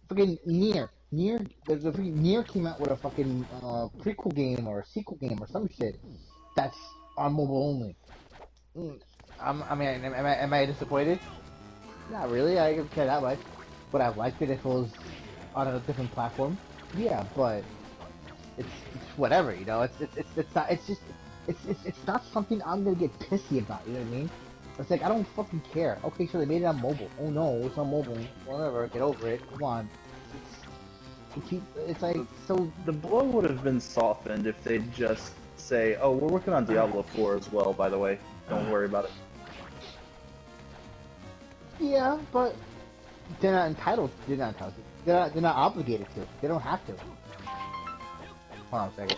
Fucking Nier, the freaking Nier came out with a fucking prequel game or a sequel game or some shit that's on mobile only. I mean, am I disappointed? Not really. I don't care that much. But I've liked it if it was on a different platform. Yeah, but it's whatever, you know. It's not something I'm gonna get pissy about. You know what I mean? It's like I don't fucking care. Okay, so they made it on mobile. Oh no, it's on mobile. Whatever. Get over it. Come on. It's like so. The blow would have been softened if they just say, "Oh, we're working on Diablo 4 as well, by the way. Don't worry about it." Yeah, but they're not entitled. They're not entitled. They're not obligated to. They don't have to. Hold on a second.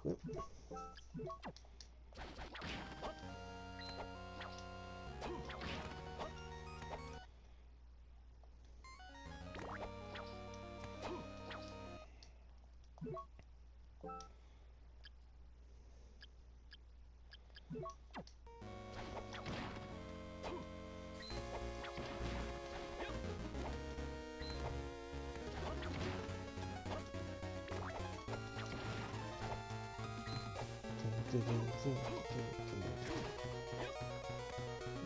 Quit.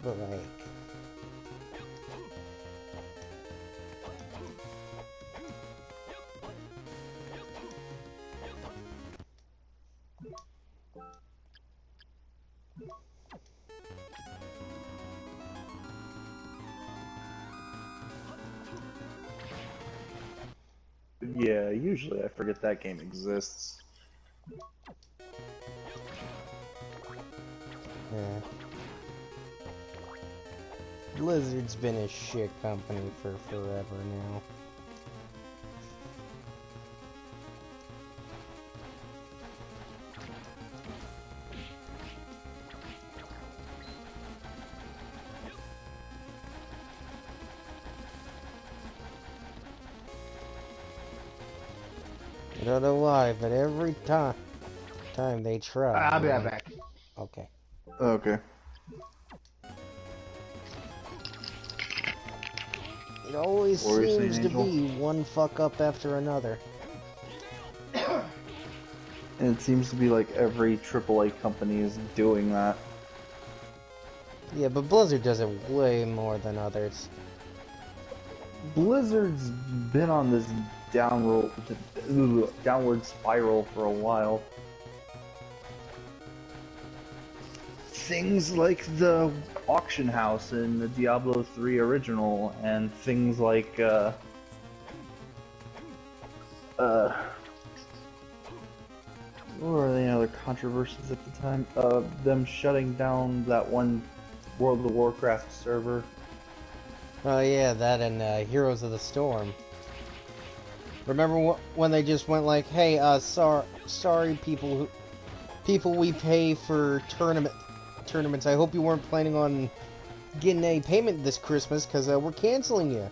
But like, Yeah, usually I forget that game exists. yeah. Blizzard's been a shit company for forever now. I don't know why, but every time they try. I'll be right back. Okay. Okay. It always What were you seems saying, to Angel? be one fuck up after another. And it seems to be like every AAA company is doing that. Yeah, but Blizzard does it way more than others. Blizzard's been on this downward spiral for a while. things like the auction house in the Diablo 3 original, and things like what were any other controversies at the time? Them shutting down that one World of Warcraft server. Oh yeah, that and Heroes of the Storm. Remember when they just went like, "Hey, sorry, people we pay for tournaments. I hope you weren't planning on getting a payment this Christmas, because we're canceling you."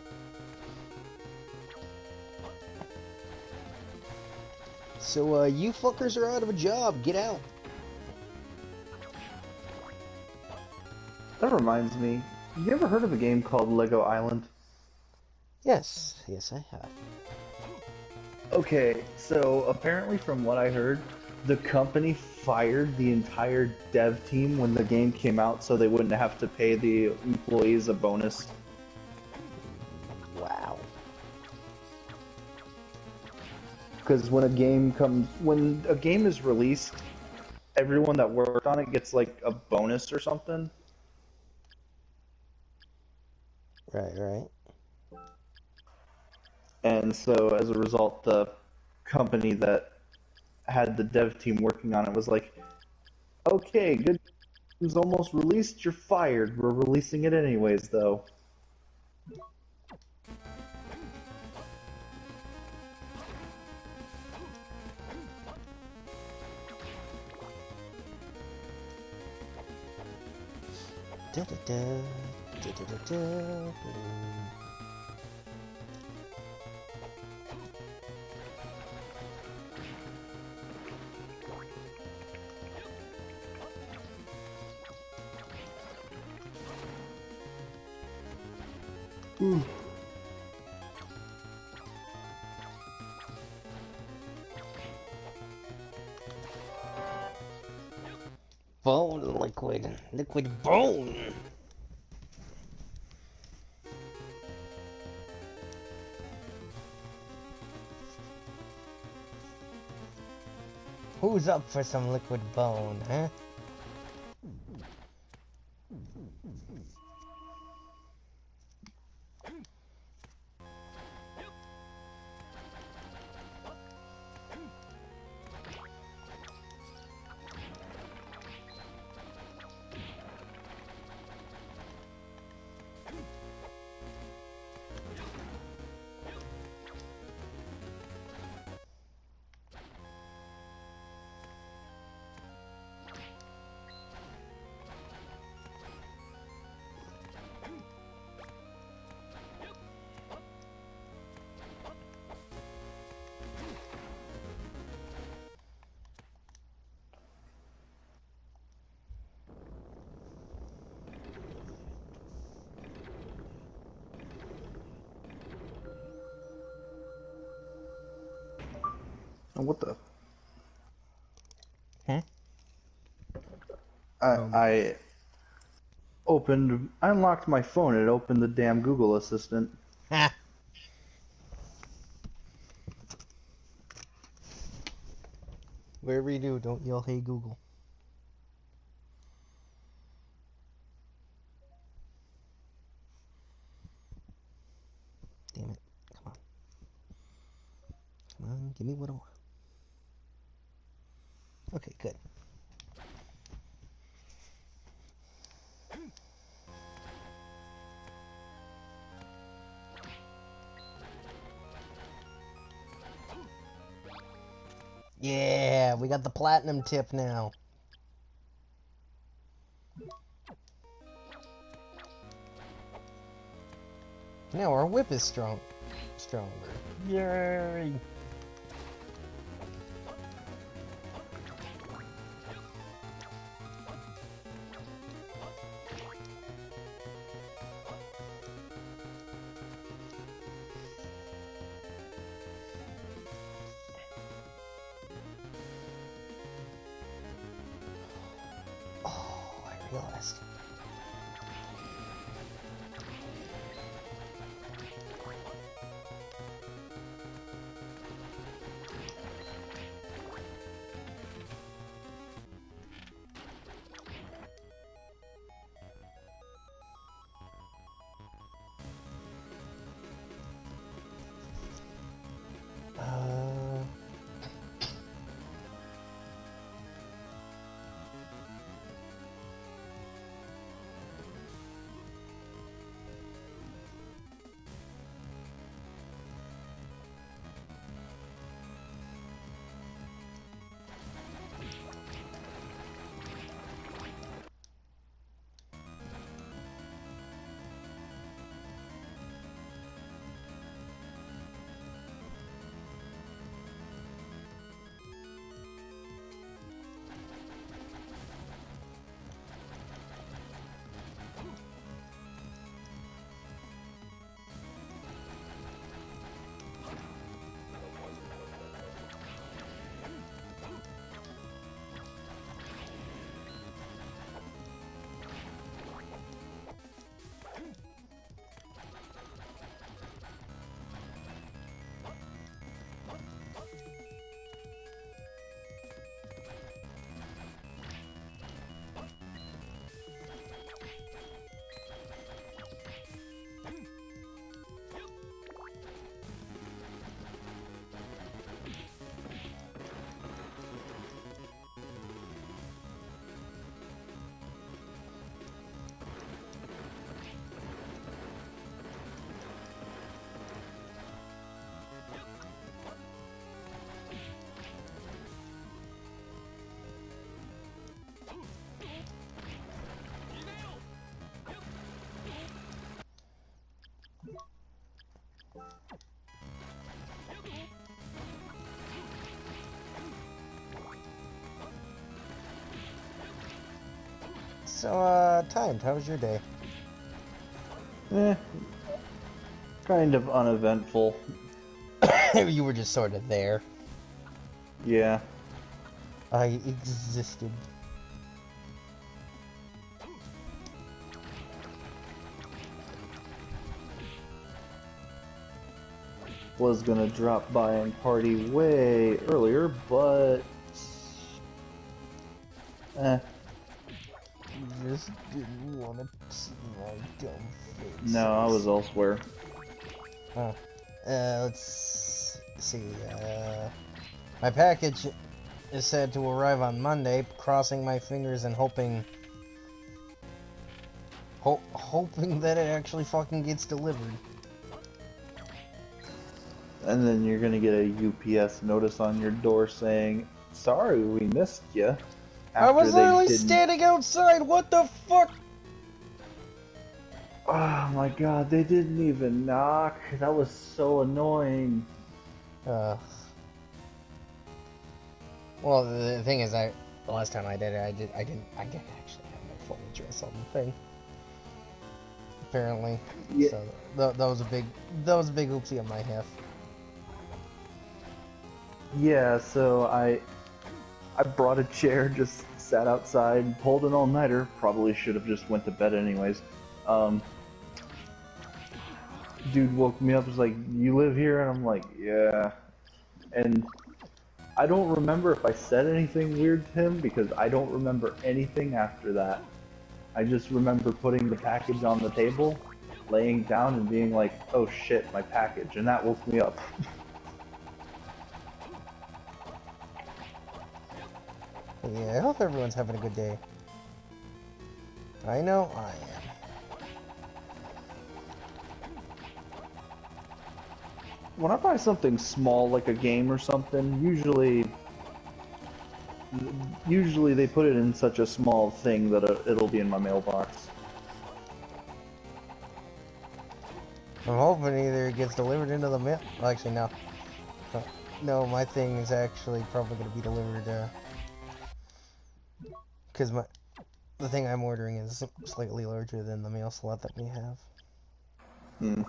So, you fuckers are out of a job. Get out. That reminds me, you ever heard of a game called Lego Island? Yes, I have. Okay, so apparently from what I heard, the company fired the entire dev team when the game came out so they wouldn't have to pay the employees a bonus. Wow. Because when a game is released, everyone that worked on it gets like a bonus or something. Right. And so as a result, the company that had the dev team working on it was like, okay, good, game's almost released, you're fired. We're releasing it anyways, though. Bone liquid bone. Who's up for some liquid bone, huh? Oh, what the? Huh? I unlocked my phone and it opened the damn Google Assistant. Ha! Wherever you do, don't yell, "Hey Google." Damn it. Come on, give me what I want. Okay, good. Yeah, we got the platinum tip now. Now our whip is stronger. Yay! Oh, I realized. So, Timed, how was your day? Kind of uneventful. You were just sort of there. Yeah. I existed. Was gonna drop by and party way earlier, but... Just didn't want to see my dumb face. No, I was elsewhere. Oh. Let's see. My package is said to arrive on Monday. Crossing my fingers and hoping that it actually fucking gets delivered. And then you're gonna get a UPS notice on your door saying, "Sorry, we missed you." I was literally standing outside. What the fuck? Oh my god, they didn't even knock. That was so annoying. Well, the thing is, the last time I did it, I didn't actually have my full address on the thing. Apparently, Yeah. So that was a big oopsie on my half. Yeah, so I brought a chair, just sat outside, pulled an all-nighter. Probably should have just went to bed anyways. Dude woke me up, was like, "You live here?" And I'm like, "Yeah." And I don't remember if I said anything weird to him, because I don't remember anything after that. I just remember putting the package on the table, laying down and being like, "Oh shit, my package," and that woke me up. Yeah, I hope everyone's having a good day. I know I am. When I buy something small, like a game or something, usually they put it in such a small thing that it'll be in my mailbox. I'm hoping either it gets delivered into the mail. Well, actually, no. No, my thing is actually probably going to be delivered, because the thing I'm ordering is slightly larger than the mail slot that we have. Hmm.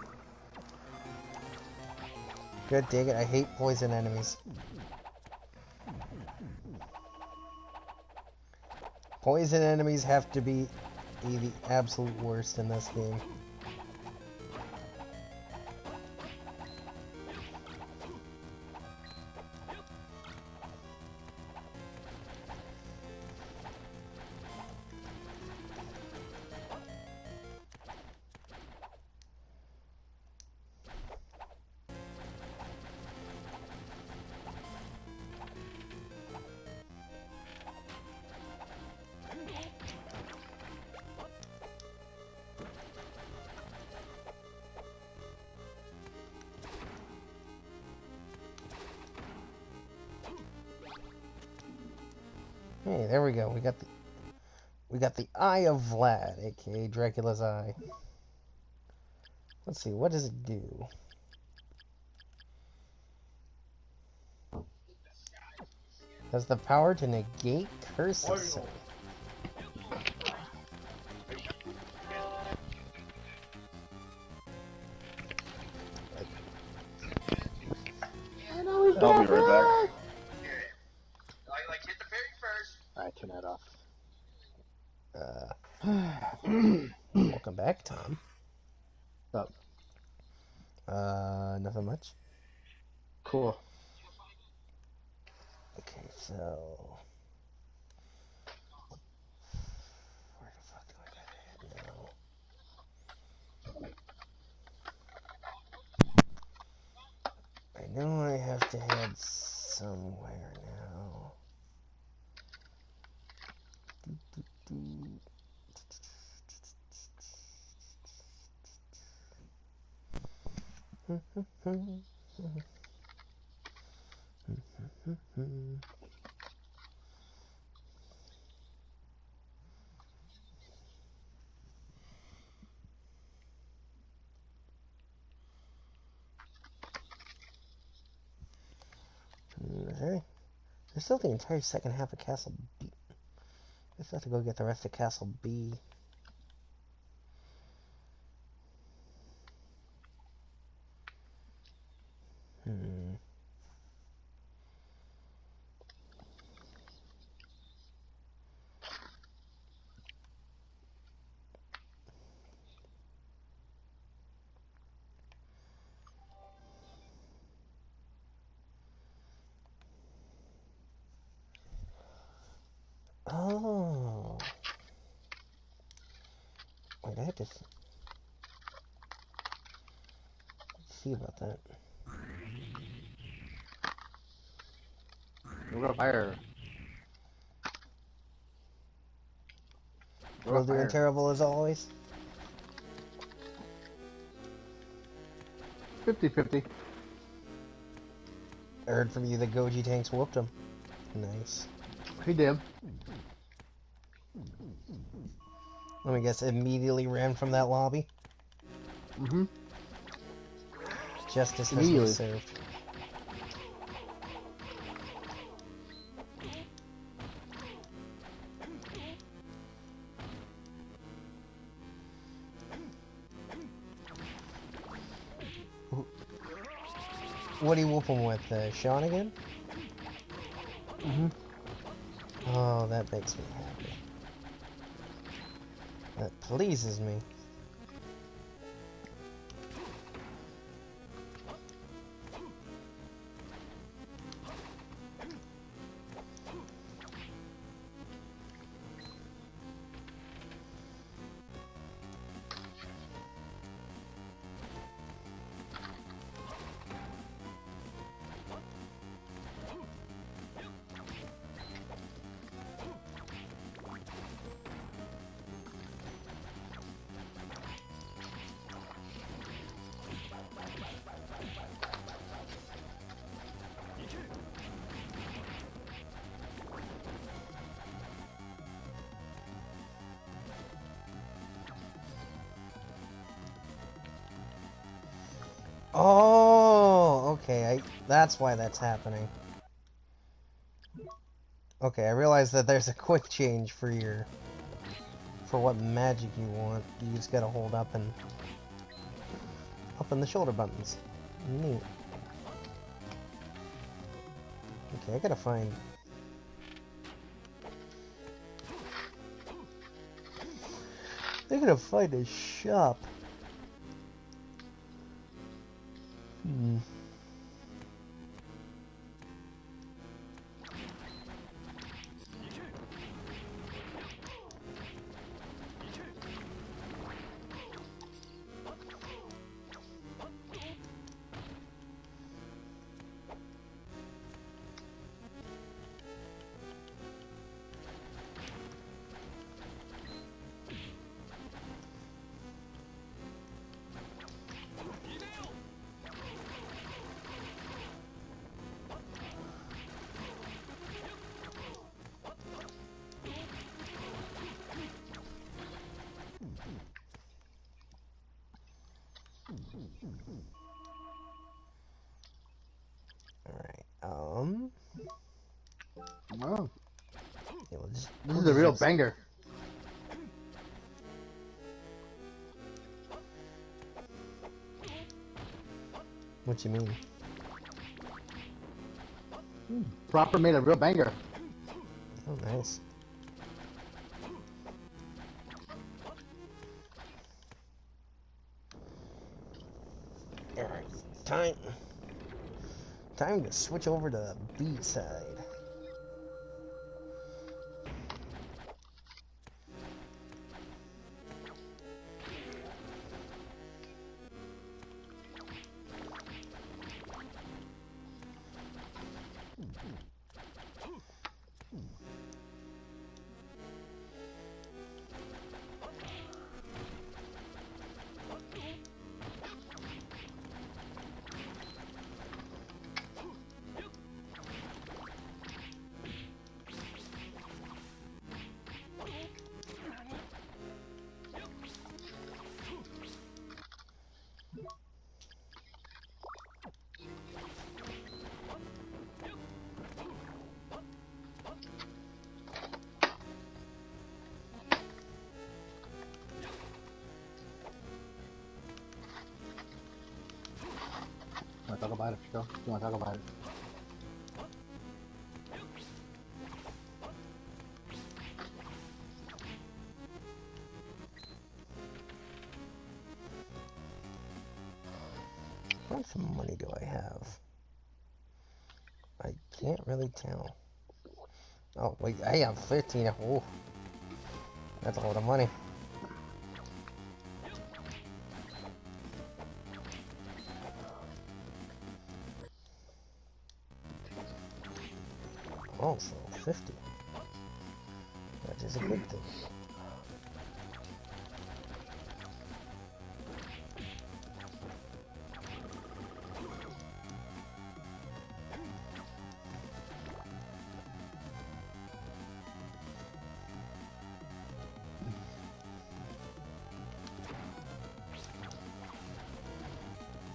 God dang it, I hate poison enemies. Poison enemies have to be the absolute worst in this game. Hey, there we go. We got the Eye of Vlad, aka Dracula's Eye. Let's see, what does it do? Has the power to negate curses. I'll be right back. Hit the parry first. Alright, turn that off. Welcome back, Tom. What's up? Nothing much. Cool. Okay, so... Where the fuck do I gotta head now? I know I have to head somewhere now. Okay. There's still the entire second half of Castle Guess I have to go get the rest of Castle B. Hmm. Oh. Wait, I had to see about that. We're gonna fire. We're Still gonna doing fire. terrible as always. 50-50. I heard from you that Goji tanks whooped him. Nice. He did. Let me guess, immediately ran from that lobby? Mm-hmm. Justice has been Immediately. served. What do you whoop him with? Sean again? Mm-hmm. Oh, that makes me happy. That pleases me. Oh, okay. That's why that's happening. Okay, I realize that there's a quick change for what magic you want. You just gotta hold up and the shoulder buttons. Neat. Okay, I gotta find a shop. Hmm. Alright, Oh, yeah, this is a real banger. What you mean? Proper made a real banger. Oh, nice. Alright, time to switch over to the B side. Phil. If you want to talk about it. How much money do I have? I can't really tell. Oh, wait, I have 15. Oh, that's a lot of money. Oh, so 50. That is a good thing.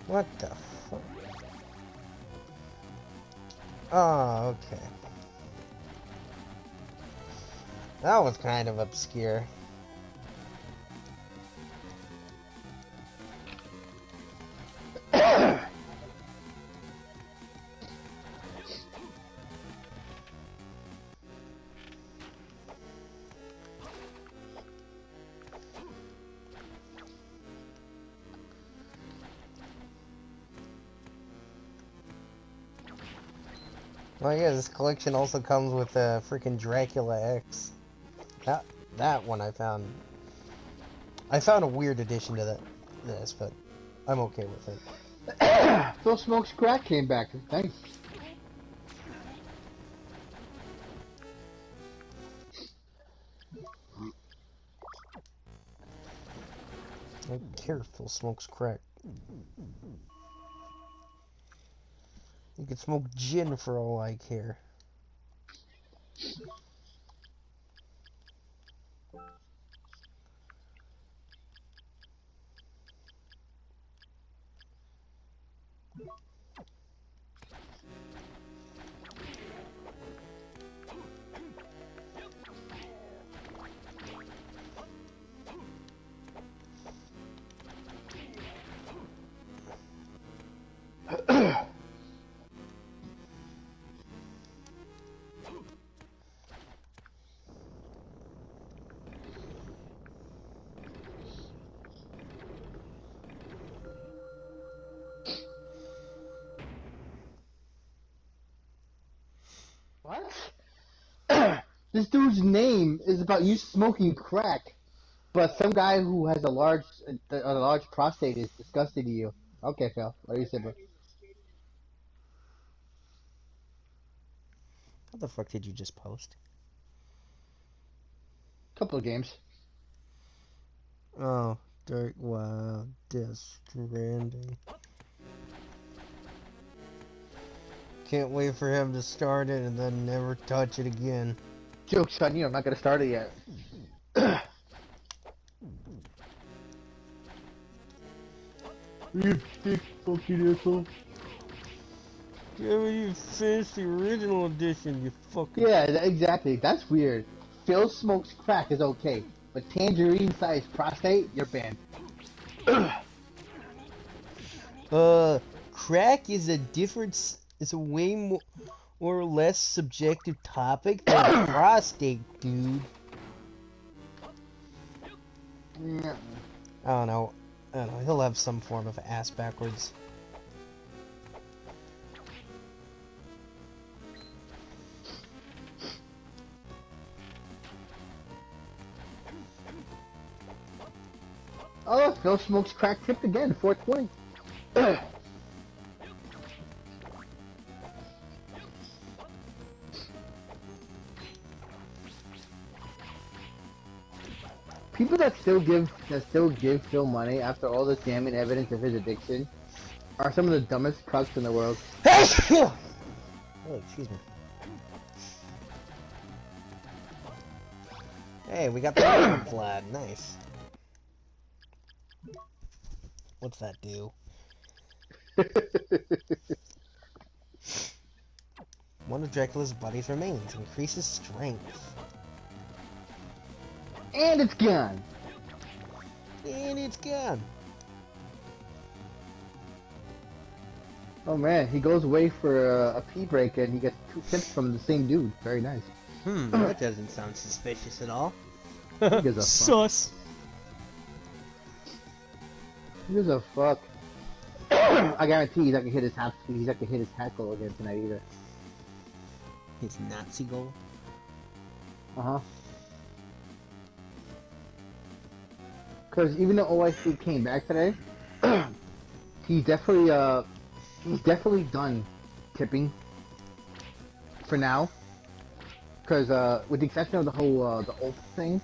What the fuck? Oh, okay. That was kind of obscure. Well, yeah, this collection also comes with a freaking Dracula X. That one I found a weird addition to this, but I'm okay with it. Phil Smokes Crack came back. Thanks. I don't care if Phil smokes crack. You can smoke gin for all I care. What? This dude's name is about you smoking crack, but some guy who has a large prostate is disgusting to you. Okay, Phil. What do you say, bro? What the fuck did you just post? Couple of games. Oh, Dark Wild, Death Stranding. Can't wait for him to start it and then never touch it again. Joke's on you. I'm not gonna start it yet. You big fucking asshole. Yeah, but you finished the original edition, you fucking... Yeah, exactly. That's weird. Phil smokes crack is okay, but tangerine-sized prostate, you're banned. Crack is a different... It's a way more or less subjective topic than prostate, dude. I don't know. He'll have some form of ass backwards. Oh, Phil smokes crack tipped again, 420. People that still give Phil money after all this damning evidence of his addiction are some of the dumbest cucks in the world. Oh, excuse me. Hey, we got the Iron Vlad. Nice. What's that do? One of Dracula's body's remains increases strength. And it's gone. And it's gone. Oh man, he goes away for a pee break and he gets 2 tips from the same dude. Very nice. That doesn't sound suspicious at all. Who gives a fuck? Sus. Who gives a fuck? I guarantee he's not gonna hit his hat. He's not gonna hit his hat goal again tonight either. His Nazi goal. Uh-huh. Because even though OIC came back today, he's definitely done tipping for now. Because with the exception of the whole the ult thing,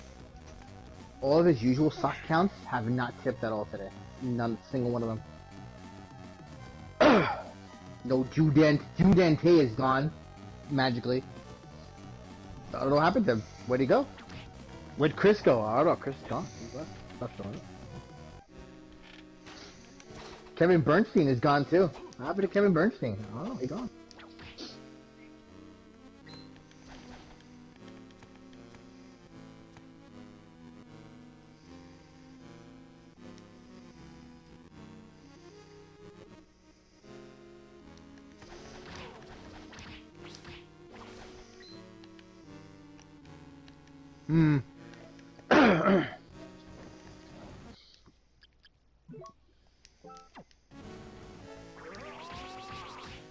all of his usual stock counts have not tipped at all today. Not a single one of them. No Judente is gone magically. I don't know what happened to him. Where'd he go? Where'd Chris go? I don't know. Chris is gone. He's left. Not showing. Kevin Bernstein is gone too. What happened to Kevin Bernstein? I don't know. He's gone.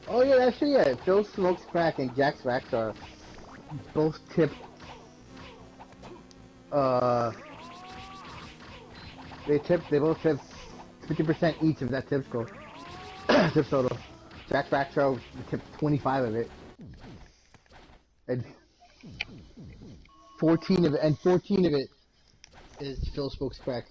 Oh yeah, actually yeah. Phil Smokes Crack and Jack's Racks are both tipped. They both tipped 50% each of that tip score. Tip total. Jack's Racks are tipped 25 of it. And 14 of it is Phil Smokes Crack.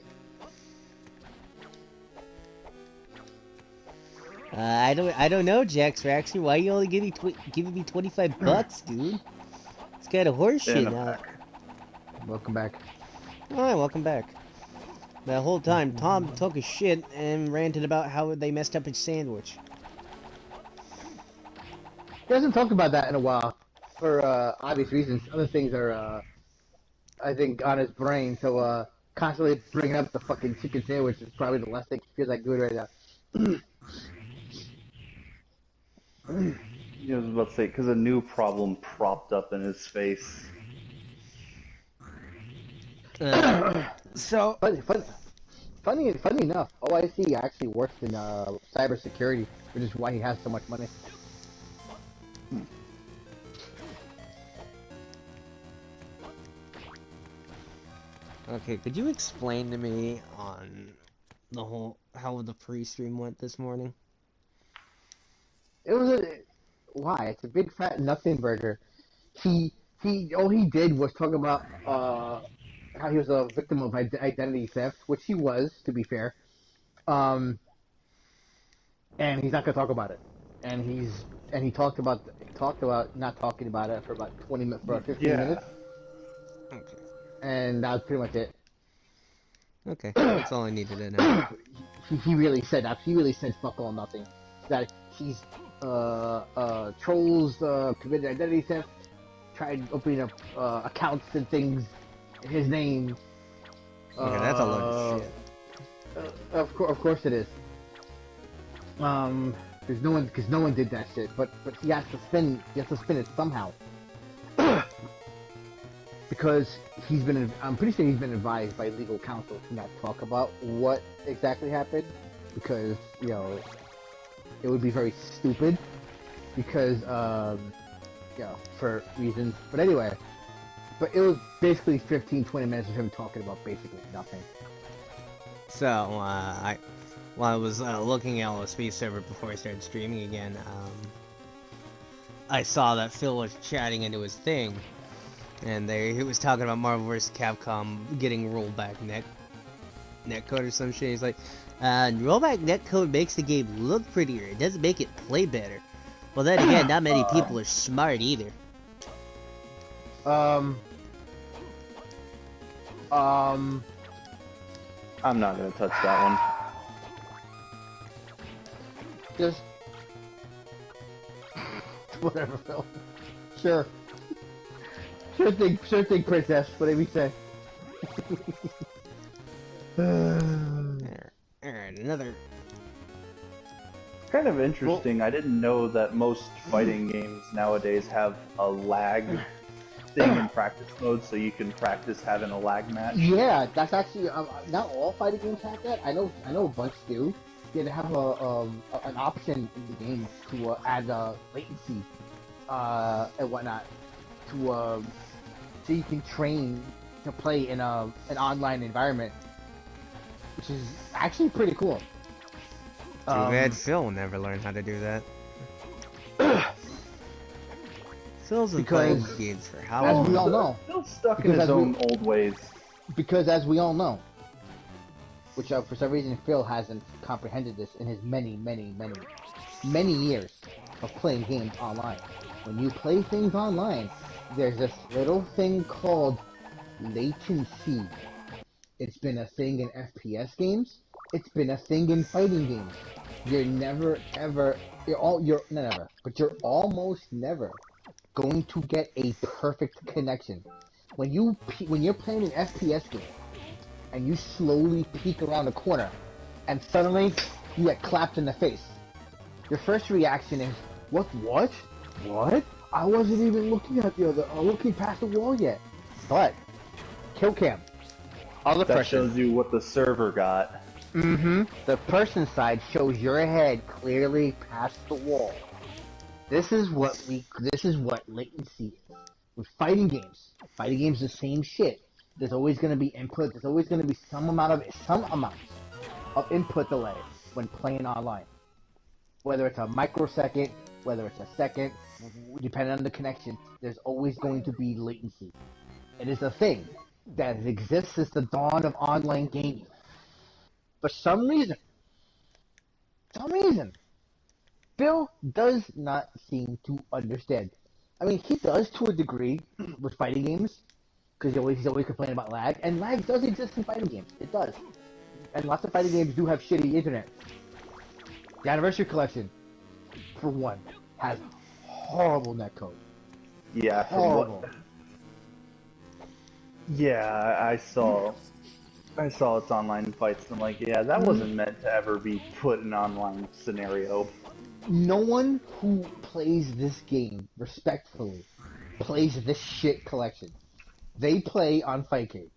I don't know, Jax Raxy. Why you only giving me $25, dude? It's kind of horseshit now. Welcome back. Alright, welcome back. The whole time, Tom took a shit and ranted about how they messed up his sandwich. He hasn't talked about that in a while, for obvious reasons. Other things are, I think, on his brain. So constantly bringing up the fucking chicken sandwich is probably the last thing he feels like doing right now. I was about to say, because a new problem propped up in his face. So, funny enough, OIC actually works in cybersecurity, which is why he has so much money. okay, could you explain to me on the whole how the pre-stream went this morning? It was why? It's a big fat nothing burger. All he did was talk about how he was a victim of identity theft, which he was, to be fair. And he's not gonna talk about it. And he talked about not talking about it for about 15 minutes. Okay. And that was pretty much it. Okay, that's all I needed to know. He really said that. He really said fuck all nothing. That he's trolls committed identity theft, tried opening up accounts and things in his name. Okay, that's a load of shit. Of course it is. Because no one did that shit. But he has to spin it somehow. Because I'm pretty sure he's been advised by legal counsel to not talk about what exactly happened, because it would be very stupid, because for reasons. But anyway, it was basically 15-20 minutes of him talking about basically nothing. So while I was looking at LSP server before I started streaming again, I saw that Phil was chatting into his thing. And he was talking about Marvel vs. Capcom getting rollback netcode or some shit. He's like, rollback netcode makes the game look prettier. It doesn't make it play better. Well, then again, not many people are smart either. I'm not gonna touch that one. Just whatever, Phil. Sure. Sure thing, princess. Whatever you say. Alright, another kind of interesting. I didn't know that most fighting games nowadays have a lag thing in practice mode, so you can practice having a lag match. Yeah, that's actually not all fighting games have that. I know a bunch do. Yeah, they have an option in the game to add latency and whatnot to so you can train to play in an online environment, which is actually pretty cool. Too bad Phil never learned how to do that. Phil's been playing games for how long? As we all know. Phil's stuck in his own old ways. Because as we all know, which for some reason Phil hasn't comprehended this in his many years of playing games online. When you play things online, there's this little thing called latency. It's been a thing in FPS games. It's been a thing in fighting games. You're never ever, you're almost never going to get a perfect connection. When you're playing an FPS game and you slowly peek around the corner and suddenly you get clapped in the face, your first reaction is, what? I wasn't even looking at looking past the wall yet. But kill cam. Other That person. shows you what the server got. The person side shows your head clearly past the wall. This is what latency is. With fighting games. Fighting games the same shit. There's always gonna be input, there's always gonna be some amount of input delay when playing online. Whether it's a microsecond, whether it's a second, depending on the connection, there's always going to be latency. It is a thing that exists since the dawn of online gaming. For some reason, Bill does not seem to understand. I mean, he does to a degree with fighting games, because he's always complaining about lag, and lag does exist in fighting games. It does. And lots of fighting games do have shitty internet. The Anniversary Collection, for one, has horrible netcode. Yeah, Horrible. Yeah, I saw its online fights, and like, yeah, that wasn't meant to ever be put in an online scenario. No one who plays this game respectfully plays this shit collection. They play on Fightcade,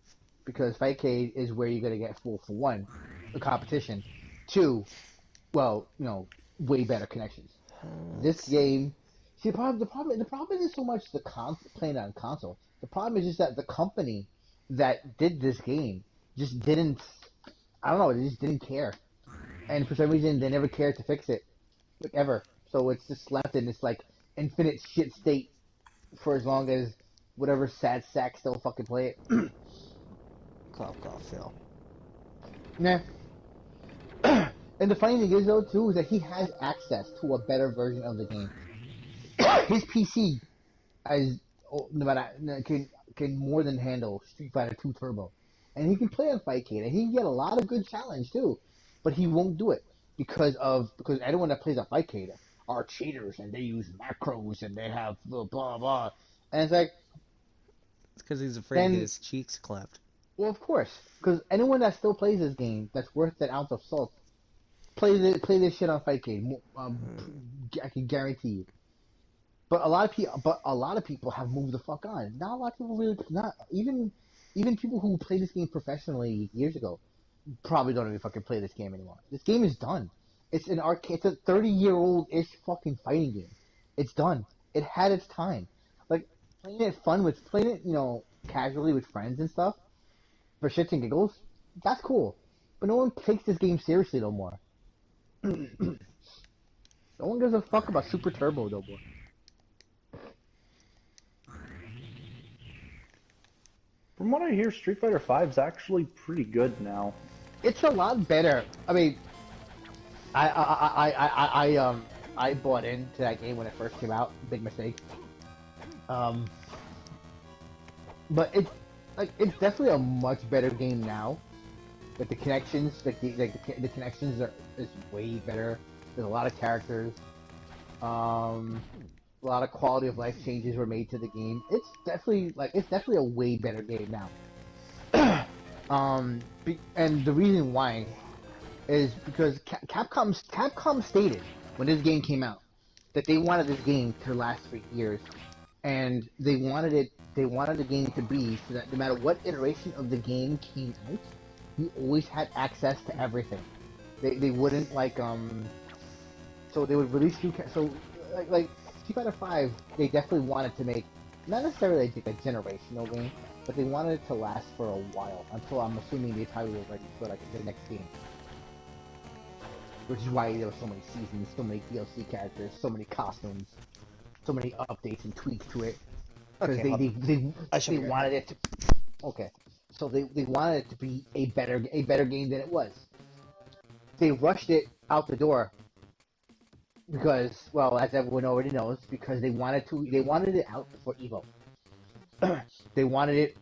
because Fightcade is where you're gonna get for one, the competition. Two, well, way better connections. This game, see, the problem isn't so much playing on console. The problem is just that the company that did this game just didn't, I don't know, they just didn't care. And for some reason, they never cared to fix it. Like, ever. So it's just left in this, like, infinite shit state for as long as whatever sad sack still fucking play it. Cough, Phil. Nah. And the funny thing is, though, too, is that he has access to a better version of the game. His PC can more than handle Street Fighter 2 Turbo. And he can play on Fightcade, and he can get a lot of good challenge, too. But he won't do it because everyone that plays on Fightcade are cheaters, and they use macros, and they have blah, blah. And it's like... It's because he's afraid to get his cheeks clapped. Well, of course. Because anyone that still plays this game that's worth that ounce of salt, play this shit on Fightcade. I can guarantee you. But a lot of people have moved the fuck on. Not a lot of people really, not even people who played this game professionally years ago probably don't even fucking play this game anymore. This game is done. It's an arcade. It's a 30-year-old-ish fucking fighting game. It's done. It had its time. Like playing it casually with friends and stuff for shits and giggles. That's cool. But no one takes this game seriously no more. No one gives a fuck about Super Turbo no more. From what I hear, Street Fighter V is actually pretty good now. It's a lot better. I mean, I bought into that game when it first came out. Big mistake. But it's definitely a much better game now. Like the connections, the connections is way better. There's a lot of characters. A lot of quality of life changes were made to the game. It's definitely a way better game now. And the reason why is because Capcom stated when this game came out, that they wanted this game to last for years, and they wanted the game to be so that no matter what iteration of the game came out, you always had access to everything. They wouldn't so they would release like Street Fighter Five. They definitely wanted to make not necessarily like a generational game, but they wanted it to last for a while until I'm assuming they probably were ready for like the next game. Which is why there were so many seasons, so many DLC characters, so many costumes, so many updates and tweaks to it. Because Okay, they wanted it to. Okay, so they wanted it to be a better game than it was. They rushed it out the door because, well, as everyone already knows, because they wanted it out before Evo. They wanted it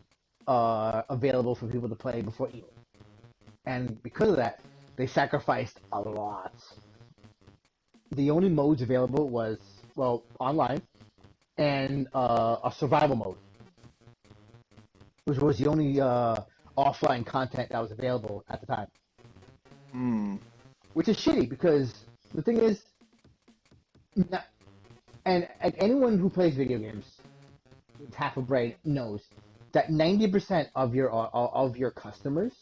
available for people to play before Evo, and because of that, they sacrificed a lot. The only modes available was, well, online and a survival mode, which was the only offline content that was available at the time. Which is shitty because the thing is, and anyone who plays video games with half a brain knows that 90% of your customers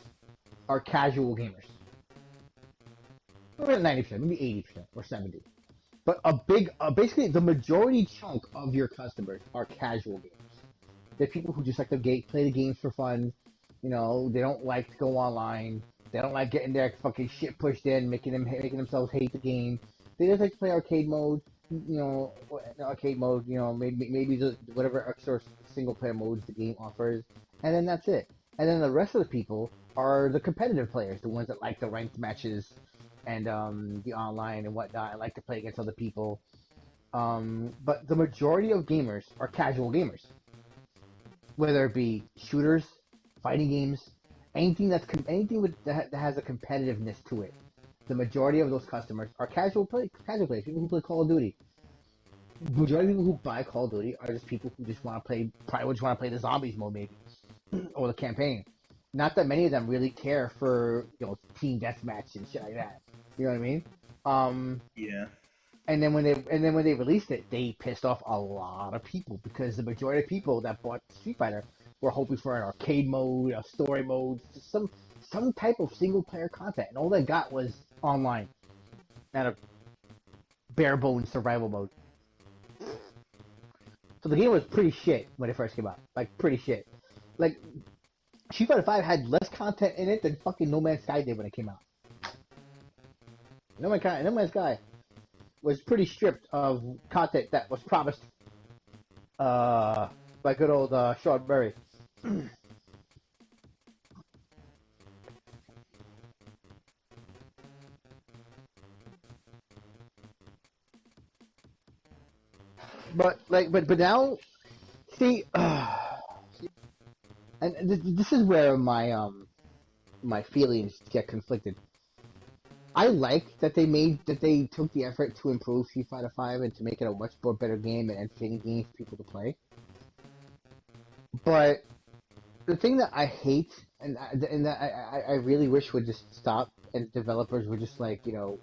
are casual gamers. Not 90%, maybe 80% or 70%. But basically the majority chunk of your customers are casual gamers. They're people who just like to play the games for fun. You know, they don't like to go online. They don't like getting their fucking shit pushed in, making themselves hate the game. They just like to play arcade mode. You know, maybe whatever extra single player modes the game offers, and then that's it. And then the rest of the people are the competitive players, the ones that like the ranked matches and the online and whatnot, and like to play against other people. But the majority of gamers are casual gamers, whether it be shooters, fighting games, anything that has a competitiveness to it. The majority of those customers are casual players, people who play Call of Duty. The majority of people who buy Call of Duty are just people who just want to play, probably just want to play the zombies mode maybe, or the campaign. Not that many of them really care for, you know, team deathmatch and shit like that. You know what I mean? Yeah. And then when they released it, they pissed off a lot of people because the majority of people that bought Street Fighter were hoping for an arcade mode, a story mode, some type of single player content, and all they got was online and a bare bones survival mode. So the game was pretty shit when it first came out, like pretty shit. Like Street Fighter 5 had less content in it than fucking No Man's Sky did when it came out. No Man's Sky was pretty stripped of content that was promised by good old Sean Murray. but now, see, and this is where my feelings get conflicted. I like that they took the effort to improve Street Fighter 5 and to make it a much more better game and entertaining game for people to play. But the thing that I hate and that I really wish would just stop, and developers would just like, you know,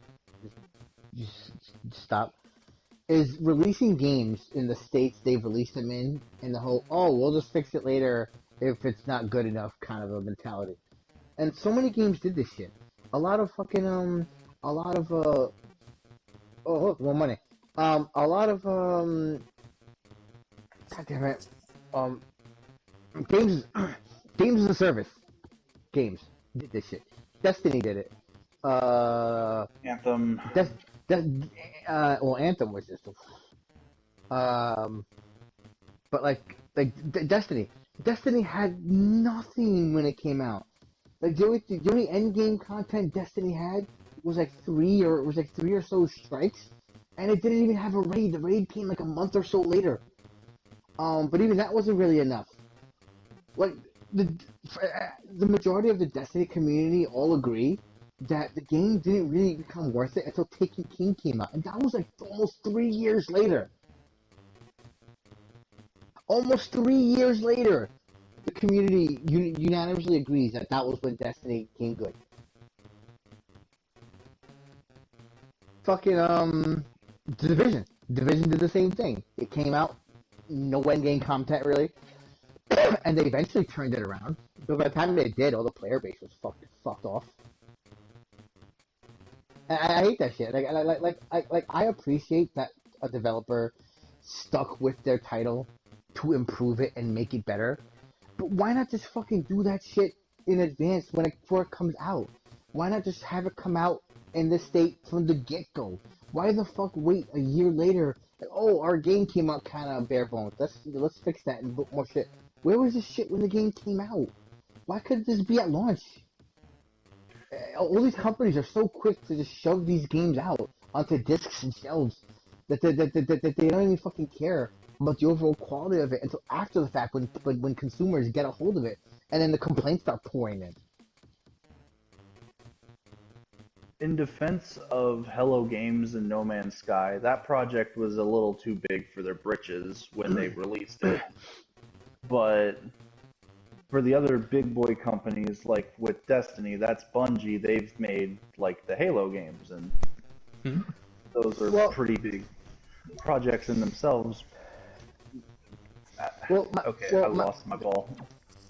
just stop, is releasing games in the states they've released them in, and the whole, oh, we'll just fix it later if it's not good enough kind of a mentality. And so many games did this shit. A lot of oh look, more money. A lot of God damn it, games as a service games did this shit. Destiny did it. Anthem. Well, Anthem was just but like Destiny had nothing when it came out. Like the only end game content Destiny had was like three or so strikes, and it didn't even have a raid. The raid came like a month or so later. But even that wasn't really enough. Like the majority of the Destiny community all agree that the game didn't really become worth it until Taken King came out, and that was like almost 3 years later. Almost 3 years later, the community unanimously agrees that was when Destiny became good. fucking Division. Division did the same thing. It came out, no endgame content really, and they eventually turned it around. But by the time they did, all the player base was fucked off. And I hate that shit. I appreciate that a developer stuck with their title to improve it and make it better. But why not just fucking do that shit in advance before it comes out? Why not just have it come out in this state from the get-go? Why the fuck wait a year later? Like, oh, our game came out kind of bare bones. Let's fix that and put more shit. Where was this shit when the game came out? Why couldn't this be at launch? All these companies are so quick to just shove these games out onto discs and shelves that they don't even fucking care about the overall quality of it until after the fact when consumers get a hold of it and then the complaints start pouring in. In defense of Hello Games and No Man's Sky, that project was a little too big for their britches when they released it. But for the other big boy companies, like with Destiny, that's Bungie, they've made like the Halo games, and those are pretty big projects in themselves. I lost my ball.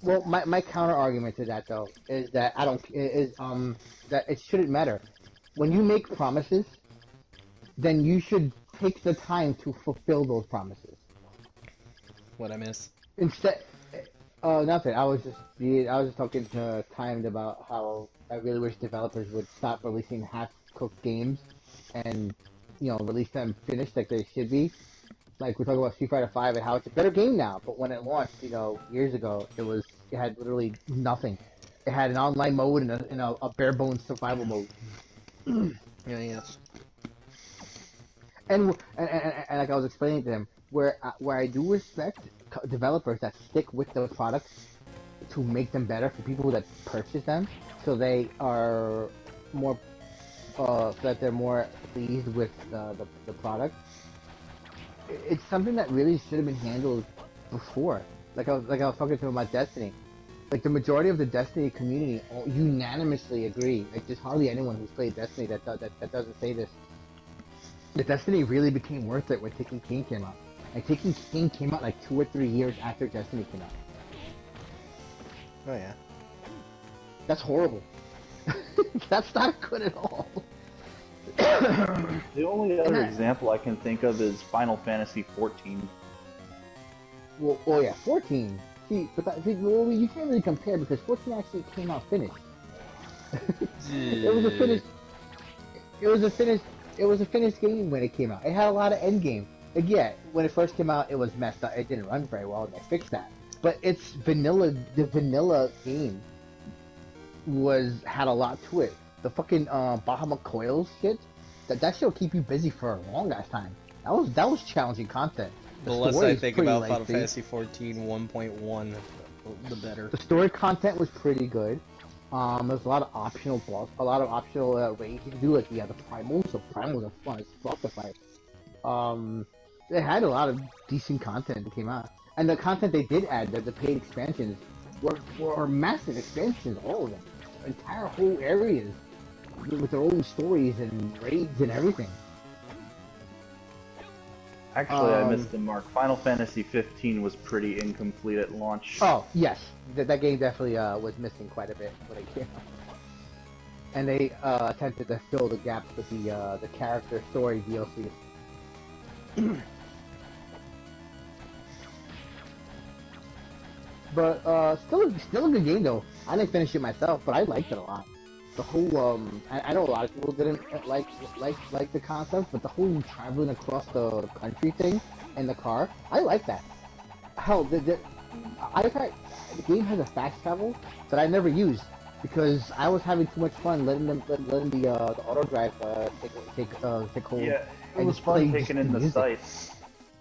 Well, my counter argument to that though is that that it shouldn't matter. When you make promises, then you should take the time to fulfill those promises. What I miss? Instead, nothing. I was just talking to Timed about how I really wish developers would stop releasing half-cooked games and release them finished like they should be. Like we're talking about Street Fighter V and how it's a better game now, but when it launched, years ago, it had literally nothing. It had an online mode and a bare bones survival mode. Yeah, yes. And like I was explaining to him, where I do respect developers that stick with their products to make them better for people that purchase them, so they are more, that they're more pleased with the product. It's something that really should have been handled before. Like I was talking to him about Destiny. Like the majority of the Destiny community unanimously agree. Like there's hardly anyone who's played Destiny that doesn't say this. The Destiny really became worth it when Taken King came out. Like Taken King came out like 2 or 3 years after Destiny came out. Oh yeah. That's horrible. That's not good at all. The only other example I can think of is Final Fantasy XIV. Well, yeah, 14. See, but you can't really compare because 14 actually came out finished. It was a finished game when it came out. It had a lot of end game. Like, yeah, when it first came out, it was messed up. It didn't run very well, and they fixed that. But it's vanilla. The vanilla game had a lot to it. The fucking Bahamut Coils shit. That shit will keep you busy for a long ass time. That was challenging content. The less I think about Final Fantasy XIV 1.1, the better. The story content was pretty good. There's a lot of optional ways you can do it. Yeah, the primals. So primals are fun as fuck to fight. They had a lot of decent content that came out, and the content they did add, the paid expansions, were massive expansions. All of them, entire whole areas with their own stories and raids and everything. Actually, I missed the mark. Final Fantasy 15 was pretty incomplete at launch. Oh, yes. That game definitely was missing quite a bit when it came out. And they attempted to fill the gaps with the character story DLC. But still a good game though. I didn't finish it myself, but I liked it a lot. The whole I know a lot of people didn't like the concept, but the whole traveling across the country thing in the car, I like that. Hell, the game has a fast travel that I never used because I was having too much fun letting the auto drive take hold. Yeah, it was fun taking in the sights.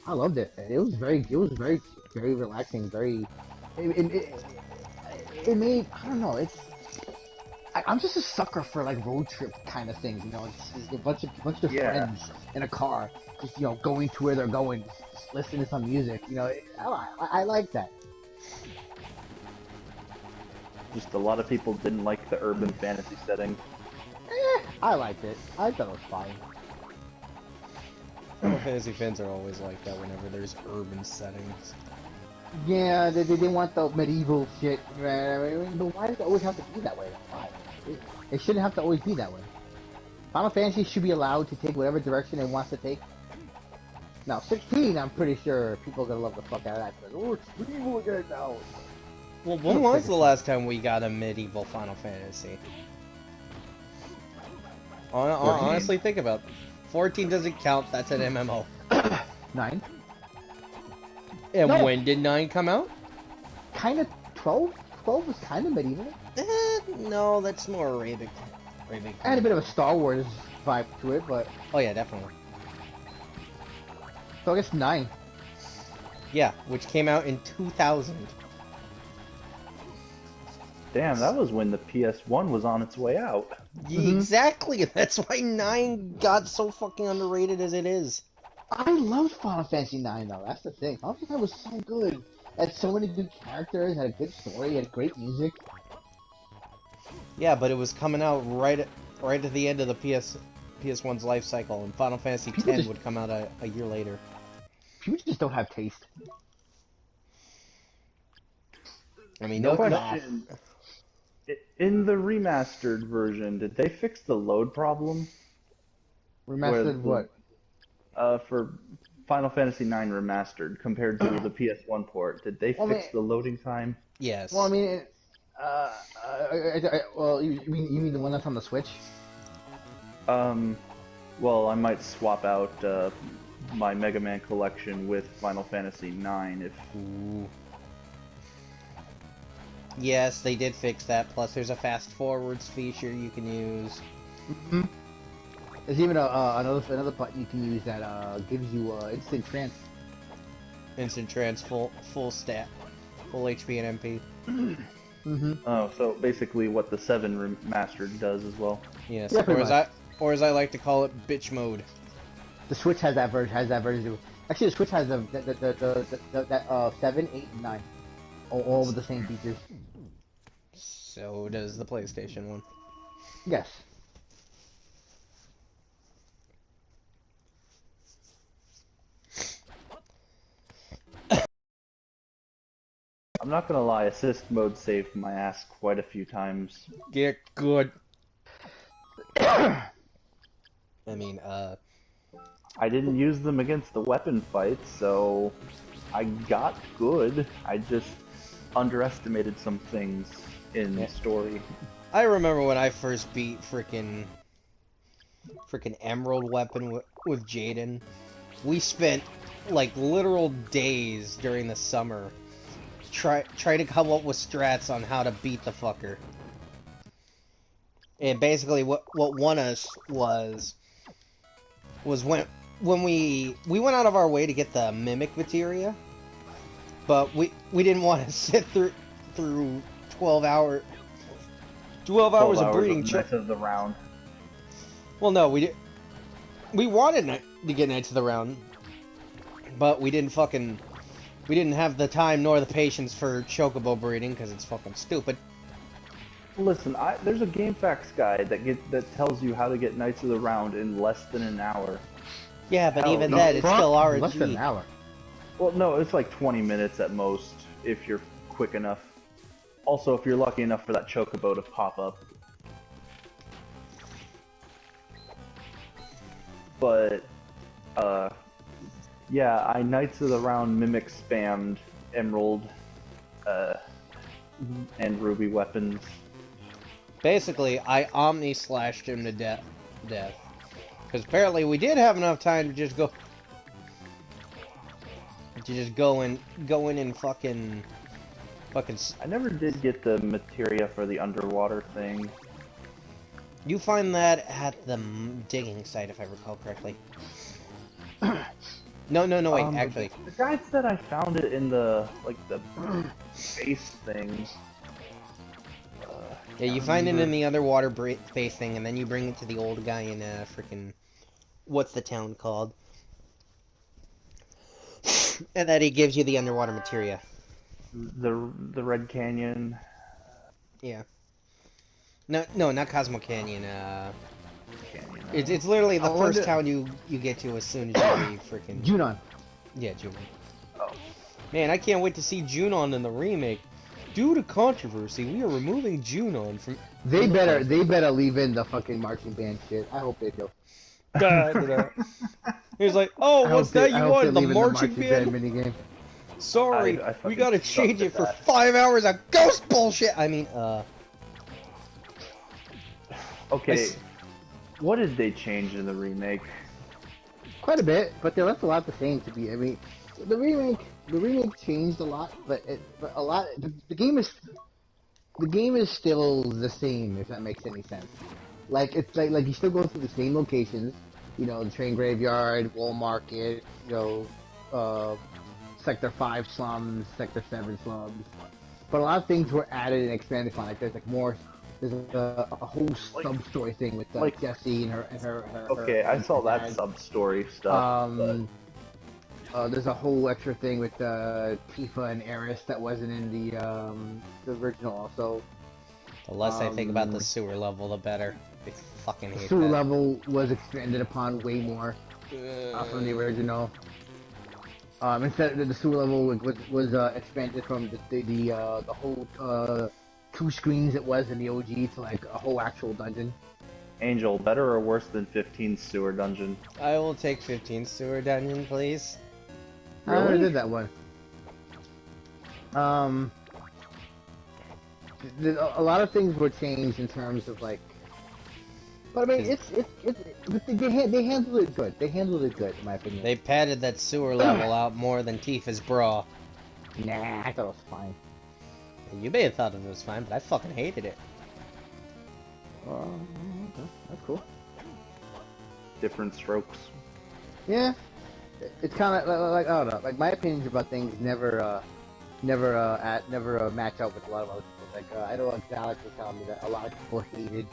I loved it. It was very relaxing. It made, I don't know. I'm just a sucker for like road trip kind of things, It's a bunch of friends in a car, just going to where they're going, just listening to some music, I like that. Just a lot of people didn't like the urban fantasy setting. I liked it. I thought it was fine. Final Fantasy fans are always like that whenever there's urban settings. Yeah, they want the medieval shit, right? But why does it always have to be that way? Why? It shouldn't have to always be that way. Final Fantasy should be allowed to take whatever direction it wants to take. Now, 16, I'm pretty sure people are gonna love the fuck out of that. Because, oh, it's medieval again now. Well, when was the last time we got a medieval Final Fantasy? Honestly, think about it. 14 doesn't count, that's an MMO. 9? And No. when did 9 come out? Kind of 12? 12 was kind of medieval. No, that's more Arabic. It had a bit of a Star Wars vibe to it, but... Oh yeah, definitely. So I guess 9. Yeah, which came out in 2000. Damn, that was when the PS1 was on its way out. Exactly, that's why 9 got so fucking underrated as it is. I loved Final Fantasy 9 though, that's the thing. Final Fantasy 9 was so good. It had so many good characters, had a good story, had great music. Yeah, but it was coming out right at the end of the PS1's life cycle, and Final Fantasy X would come out a year later. People just don't have taste. I mean, No no question. In the remastered version, did they fix the load problem? Remastered what? For Final Fantasy IX Remastered compared to the PS1 port, did they fix the loading time? Yes. Well, I mean, well, you mean the one that's on the Switch? Well, I might swap out my Mega Man collection with Final Fantasy IX if. Ooh. Yes, they did fix that. Plus, there's a fast forwards feature you can use. Mm-hmm. There's even another button you can use that gives you instant trance. Instant trance, full stat, full HP and MP. Mm-hmm. Oh, so basically what the 7 remastered does as well. Yes, Yeah, or as I like to call it, bitch mode. The Switch has that version. Actually, the Switch has the 7, 8, and 9, all with the same features. So does the PlayStation one. Yes. I'm not gonna lie, assist mode saved my ass quite a few times. Get good. I mean, I didn't use them against the weapon fights, so I got good. I just underestimated some things in the story. I remember when I first beat frickin' Emerald Weapon with Jaden. We spent like literal days during the summer try to come up with strats on how to beat the fucker. And basically what won us was when we went out of our way to get the mimic materia, but we didn't want to sit through 12 hours of breeding. Knights of the Round. Well, no, we wanted to get Knights of the Round, but we didn't have the time nor the patience for chocobo breeding because it's fucking stupid. Listen, there's a GameFAQs guide that tells you how to get Knights of the Round in less than an hour. Yeah, but Hell, even no, then, it's still RNG. Less than an hour. Well, no, it's like 20 minutes at most if you're quick enough. Also, if you're lucky enough for that chocobo to pop up. But, yeah, I Knights of the Round mimic spammed Emerald and Ruby weapons. Basically, I Omni slashed him to death. Because apparently we did have enough time to just go in and fucking. I never did get the materia for the underwater thing. You find that at the digging site, if I recall correctly. No, wait, actually. The guy said I found it in the base thing. Yeah, you find it in the underwater base thing, and then you bring it to the old guy in frickin' what's the town called? And then he gives you the underwater materia. The Red Canyon. Yeah. No, not Cosmo Canyon. Canyon. It's literally the I first wonder- town you get to as soon as you leave freaking... Junon. Yeah, Junon. Oh. Man, I can't wait to see Junon in the remake. Due to controversy, we are removing Junon from... They better leave in the fucking marching band shit. I hope they do. He's like, oh, what's that you want? The marching band? minigame. Sorry, I we fucking gotta sucked change at it for that. 5 hours of ghost bullshit! I mean, Okay, what did they change in the remake? Quite a bit, but they left a lot the same to be. I mean, the remake changed a lot, but a lot. The game is still the same, if that makes any sense. Like it's like you still go through the same locations, you know, the train graveyard, Wall Market, you know, Sector 5 slums, Sector 7 slums. But a lot of things were added and expanded upon. Like there's a whole sub-story thing with like- Jessie and her. Okay, I saw that dad. sub-story stuff. There's a whole extra thing with Tifa and Eris that wasn't in the original. Also, the less I think about the sewer level, the better. I fucking the hate sewer that. level was expanded upon way more from the original. Instead, the sewer level was expanded from the whole 2 screens it was in the OG to like a whole actual dungeon. Angel, better or worse than 15 sewer dungeon? I will take 15 sewer dungeon, please. I already Really? did that one. A lot of things were changed in terms of like, but I mean, but they handled it good. They handled it good, in my opinion. They padded that sewer level out more than Tifa's bra. Nah, I thought it was fine. You may have thought it was fine, but I fucking hated it. Okay, that's cool. Different strokes. Yeah, it's kind of like I don't know. Like my opinions about things never match up with a lot of other people. Like I know like Zalex was telling me that a lot of people hated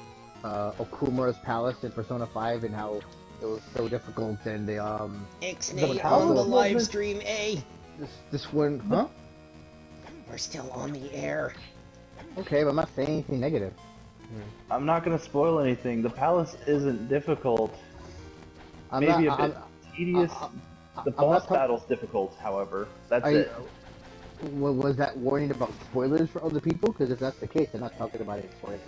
Okuma's palace in Persona 5 and how it was so difficult and they Ixnay palace on the was- live stream, this one, huh? We're still on the air. Okay, but I'm not saying anything negative. I'm not gonna spoil anything. The palace isn't difficult. I'm Maybe not, a bit tedious. The I'm boss not battle's difficult, however. That's I, it. was that warning about spoilers for other people? Because if that's the case, I'm not talking about it in spoilers.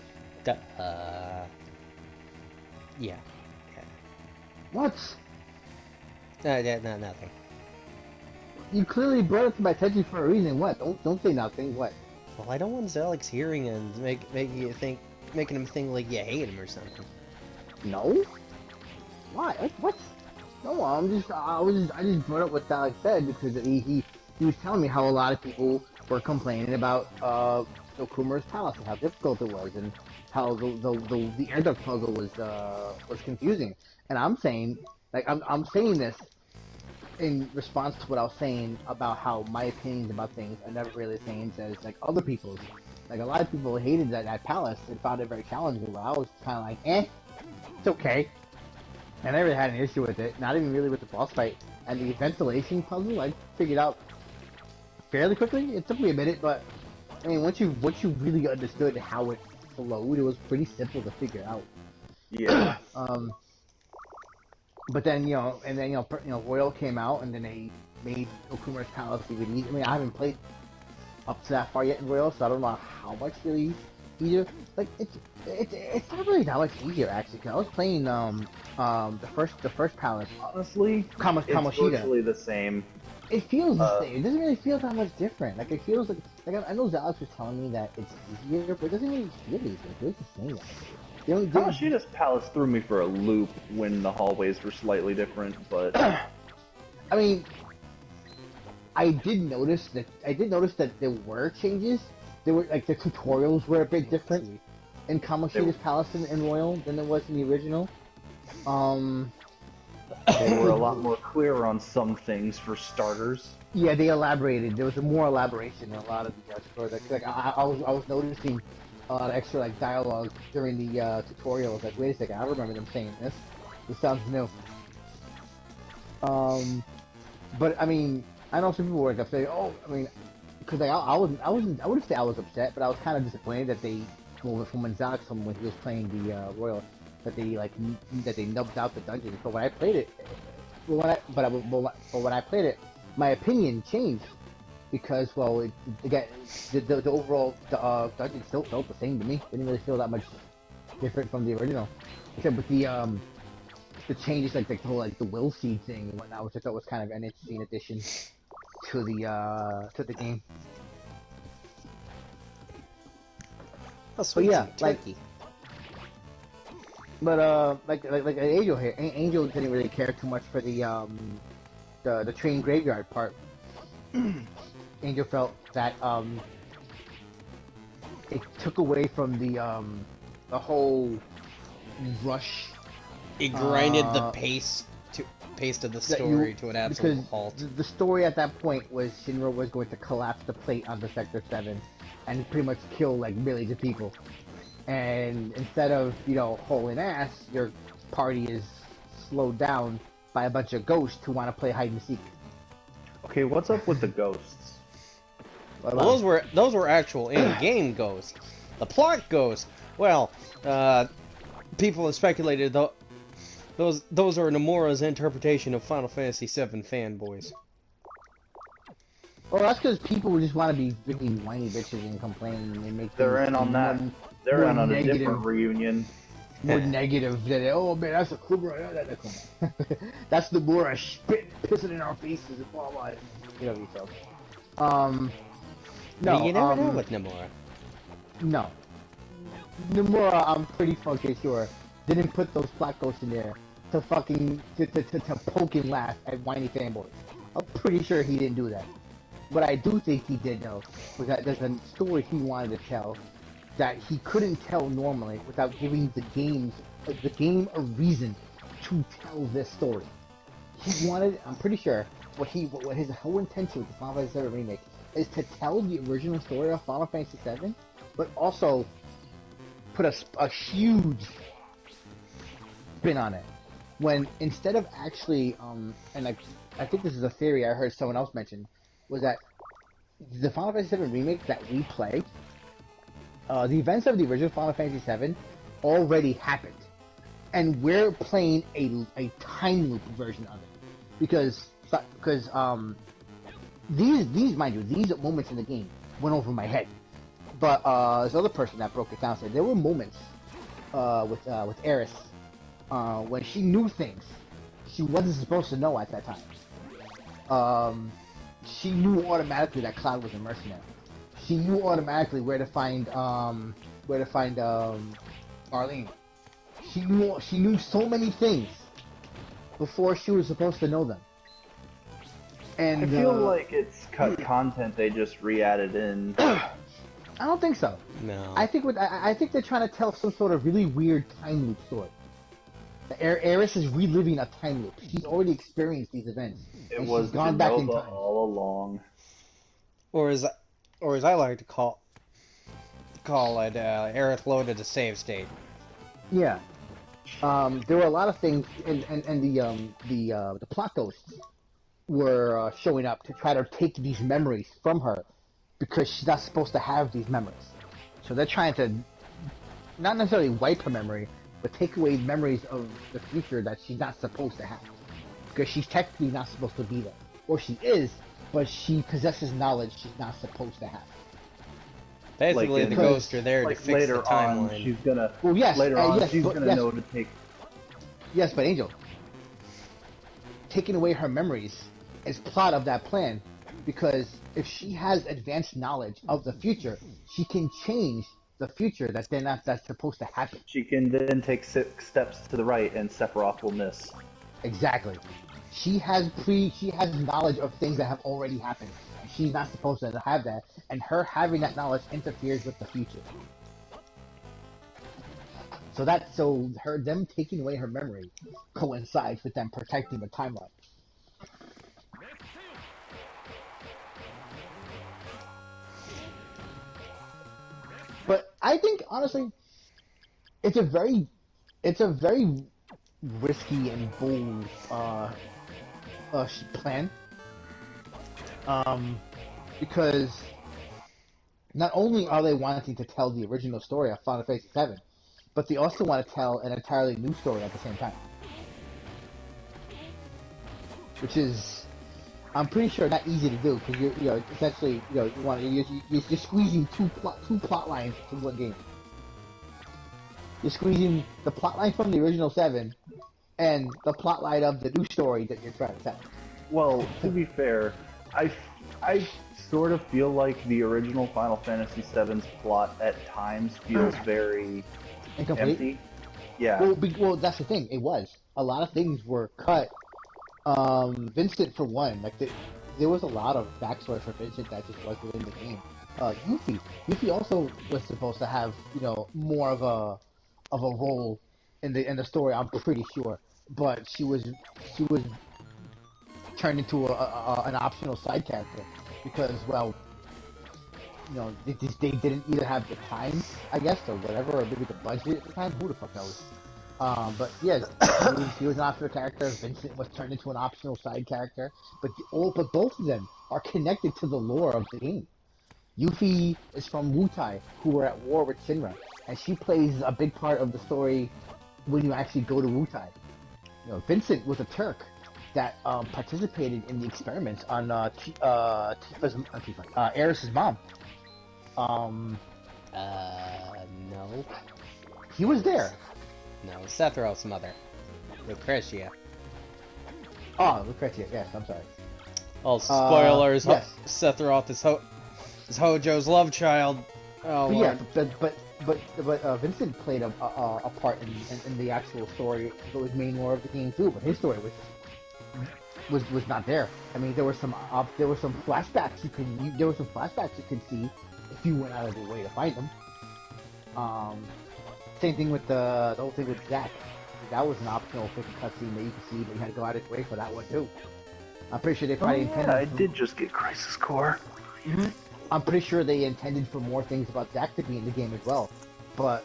Yeah. What? No, nothing. You clearly brought it to my attention for a reason. What? Don't say nothing. What? Well, I don't want Zalex hearing and making him think like you hate him or something. No. Why? What? No, I just brought up what Zalex said because he was telling me how a lot of people were complaining about Okuma's palace and how difficult it was and how the air duct puzzle was confusing. And I'm saying, like, I'm saying this in response to what I was saying about how my opinions about things are never really the same as like other people's. Like a lot of people hated that palace and found it very challenging, but I was kind of like, it's okay. I never had an issue with it, not even really with the boss fight. And the ventilation puzzle, I figured out fairly quickly. It took me a minute, but I mean, once you really understood how it flowed, it was pretty simple to figure out. Yeah. But then Royal came out, and then they made Okuma's palace even easier. I mean, I haven't played up to that far yet in Royal, so I don't know how much really easier. Like it's not really that much easier actually. Cause I was playing the first palace. Honestly, it's Kamoshida. virtually the same. It feels the same. It doesn't really feel that much different. Like it feels like I know Zalex was telling me that it's easier, but it doesn't really feel easier. It feels the same. Kamoshida's palace threw me for a loop when the hallways were slightly different, but I mean, I did notice that there were changes. There were like the tutorials were a bit different in Kamoshida's palace in Royal than it was in the original. they were a lot more clear on some things for starters. Yeah, they elaborated. There was more elaboration in a lot of the tutorials. Like I was noticing a lot of extra like dialogue during the tutorials. Like, wait a second, I remember them saying this. This sounds new. But I mean, I know some people were like saying, oh, I mean, because like, I wouldn't say I was upset, but I was kind of disappointed that they, well, from when Zalex, when he was playing the Royal, that they nubbed out the dungeons. But when I played it, but when I played it, my opinion changed because the overall dungeon still felt the same to me. It didn't really feel that much different from the original, except with the changes like the whole the will seed thing and whatnot, which I thought was kind of an interesting addition to the game. But yeah, turkey. Like Angel here, Angel didn't really care too much for the train graveyard part. Angel felt that it took away from the whole rush. It grinded the pace of the story to an absolute halt. The story at that point was Shinra was going to collapse the plate onto Sector 7 and pretty much kill like millions of people. And instead of, hauling ass, your party is slowed down by a bunch of ghosts who want to play hide and seek. Okay, what's up with the ghosts? Well, those were actual in-game ghosts. The plot ghosts. Well, people have speculated those are Nomura's interpretation of Final Fantasy VII fanboys. Well, that's because people just want to be freaking whiny bitches and complain and make. They're in on that. They're in on a different reunion. More negative than oh man, that's a Kubra. That's the Nomura spit pissing in our faces and blah blah. You know yourself. No, you never know with Nomura. No, Nomura, I'm pretty fucking sure didn't put those black ghosts in there to fucking to poke and laugh at whiny fanboys. I'm pretty sure he didn't do that. What I do think he did though was that there's a story he wanted to tell that he couldn't tell normally without giving the game a reason to tell this story. He wanted, I'm pretty sure, what his whole intention with the Final Fantasy VII Remake is to tell the original story of Final Fantasy VII, but also put a huge spin on it. When instead of actually, and I think this is a theory I heard someone else mention, was that the Final Fantasy VII Remake that we play, the events of the original Final Fantasy VII already happened, and we're playing a time loop version of it because these mind you, these moments in the game went over my head, but this other person that broke it down said there were moments with Eris when she knew things she wasn't supposed to know at that time. She knew automatically that Cloud was a mercenary. She knew automatically where to find Arlene. She knew so many things before she was supposed to know them. And I feel like it's cut content they just re-added in. I don't think so. No. I think they're trying to tell some sort of really weird time loop story. Eris is reliving a time loop. She's already experienced these events. It was gone back in time all along. Or as I like to call it, Aerith loaded a save state. Yeah. There were a lot of things, and the plot ghosts were showing up to try to take these memories from her because she's not supposed to have these memories. So they're trying to not necessarily wipe her memory, but take away memories of the future that she's not supposed to have. Because she's technically not supposed to be there. Or she is, but she possesses knowledge she's not supposed to have. Basically, the ghosts are there to fix later the timeline. On, she's gonna. Well, yes, later on, yes, she's gonna know to take. Yes, but Angel, taking away her memories is plot of that plan, because if she has advanced knowledge of the future, she can change the future that's supposed to happen. She can then take 6 steps to the right, and Sephiroth will miss. Exactly. She has knowledge of things that have already happened. And she's not supposed to have that, and her having that knowledge interferes with the future. So them taking away her memory coincides with them protecting the timeline. But I think honestly, it's a very risky and bold plan. Because not only are they wanting to tell the original story of Final Fantasy VII, but they also want to tell an entirely new story at the same time. Which is, I'm pretty sure, not easy to do, because you're essentially, you're squeezing two plot lines into one game. You're squeezing the plot line from the original 7 and the plot line of the new story that you're trying to tell. Well, to be fair, I sort of feel like the original Final Fantasy VII's plot at times feels very Incomplete? empty. Yeah. Well, that's the thing. It was. A lot of things were cut. Vincent, for one, like there was a lot of backstory for Vincent that just wasn't in the game. Yuffie also was supposed to have, more of a role in the story. I'm pretty sure, but she was turned into an optional side character because, well, they didn't either have the time, I guess, or whatever, or maybe the budget at the time. Who the fuck knows? But yeah, he was an optional character. Vincent was turned into an optional side character. But both of them are connected to the lore of the game. Yuffie is from Wutai, who were at war with Shinra, and she plays a big part of the story when you actually go to Wutai. Vincent was a Turk that participated in the experiments on Aeris's mom. No. He was there. No, Sephiroth's mother. Lucretia. Oh, Lucretia, yes, I'm sorry. Oh, spoilers. Yes. Sephiroth is Hojo's love child. Oh, but Vincent played a part in the actual story, the main lore of the game too. But his story was not there. I mean, there were some flashbacks you could see if you went out of your way to find them. Same thing with the whole thing with Zack. That was an optional freaking cutscene that you could see, but you had to go out of your way for that one too. I'm pretty sure they probably intended. I did just get Crisis Core. Mm-hmm. I'm pretty sure they intended for more things about Zack to be in the game as well, but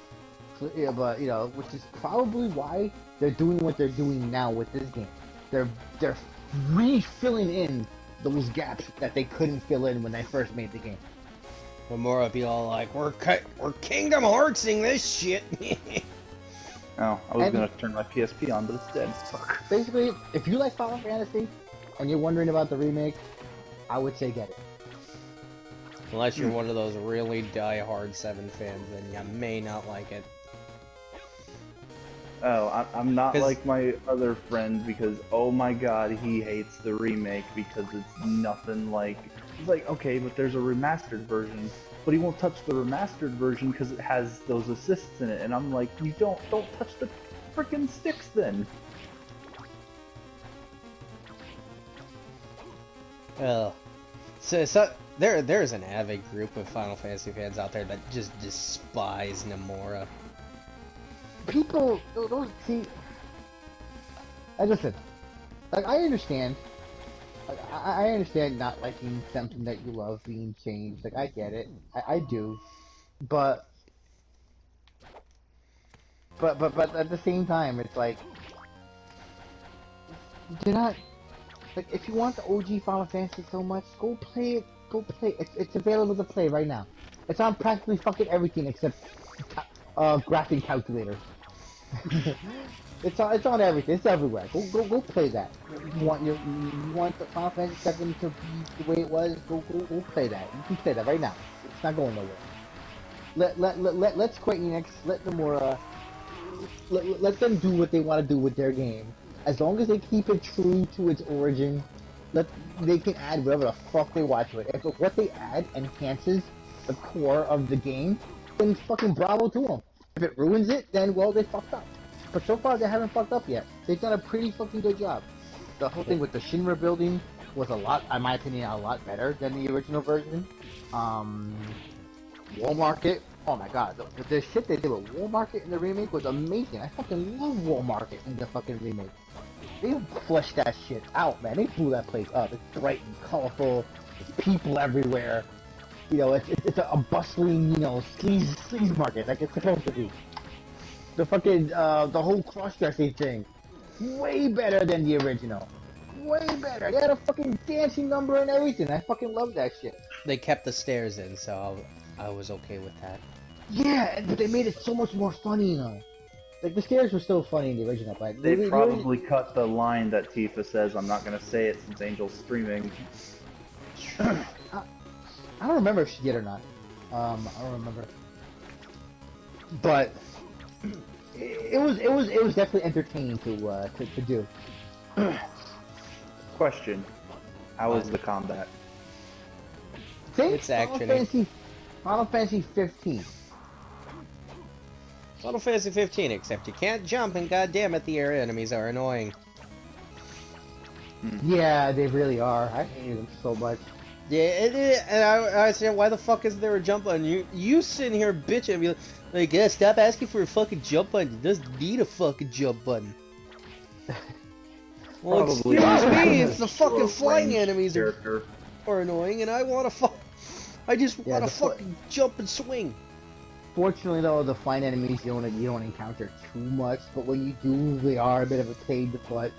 which is probably why they're doing what they're doing now with this game. They're refilling in those gaps that they couldn't fill in when they first made the game. But more of you all like, we're Kingdom Heartsing this shit. Oh, I was gonna turn my PSP on, but it's dead. Fuck. Basically, if you like Final Fantasy and you're wondering about the remake, I would say get it. Unless you're one of those really die-hard 7 fans, then you may not like it. Oh, I'm not like my other friend because, oh my god, he hates the remake because it's nothing like... It's like, okay, but there's a remastered version, but he won't touch the remastered version because it has those assists in it, and I'm like, you don't touch the frickin' sticks then. Oh. So there's an avid group of Final Fantasy fans out there that just despise Nomura. People don't see. Listen, like I understand. I understand not liking something that you love being changed. Like I get it, I do, but at the same time, it's like you're not. Like if you want the OG Final Fantasy so much, go play it. Go play. It's available to play right now. It's on practically fucking everything except graphing calculators. It's on everything. It's everywhere. Go play that. You want the Final Fantasy 7 to be the way it was? Go play that. You can play that right now. It's not going nowhere. Let Square Enix, let Nomura, let them do what they want to do with their game. As long as they keep it true to its origin, they can add whatever the fuck they want to it. If what they add enhances the core of the game, then fucking bravo to them. If it ruins it, then well, they fucked up. But so far, they haven't fucked up yet. They've done a pretty fucking good job. The whole thing with the Shinra building was a lot, in my opinion, a lot better than the original version. Wall Market, oh my god, the shit they did with Wall Market in the remake was amazing. I fucking love Wall Market in the fucking remake. They fleshed that shit out, man. They blew that place up. It's bright and colorful. There's people everywhere. It's a bustling, sleaze market like it's supposed to be. The fucking, the whole cross-dressing thing. Way better than the original. Way better. They had a fucking dancing number and everything. I fucking love that shit. They kept the stairs in, so I was okay with that. Yeah, but they made it so much more funny now. Like the scares were still funny in the original, but They probably cut the line that Tifa says. I'm not gonna say it since Angel's streaming. I don't remember if she did or not. I don't remember. But it was definitely entertaining to do. Question: how is the combat? Think It's action. Final Fantasy 15. Final Fantasy 15, except you can't jump, and goddammit, the air enemies are annoying. Yeah, they really are. I hate them so much. Yeah, and I said, why the fuck isn't there a jump button? You sitting here bitching and be like, yeah, stop asking for a fucking jump button. It doesn't need a fucking jump button. Well, Probably excuse not. me, it's the fucking flying Ranged enemies character. are annoying, and I want to I just Yeah, want to fucking jump and swing. Fortunately, though, the flying enemies you don't encounter too much, but when you do, they are a bit of a pain in the butt.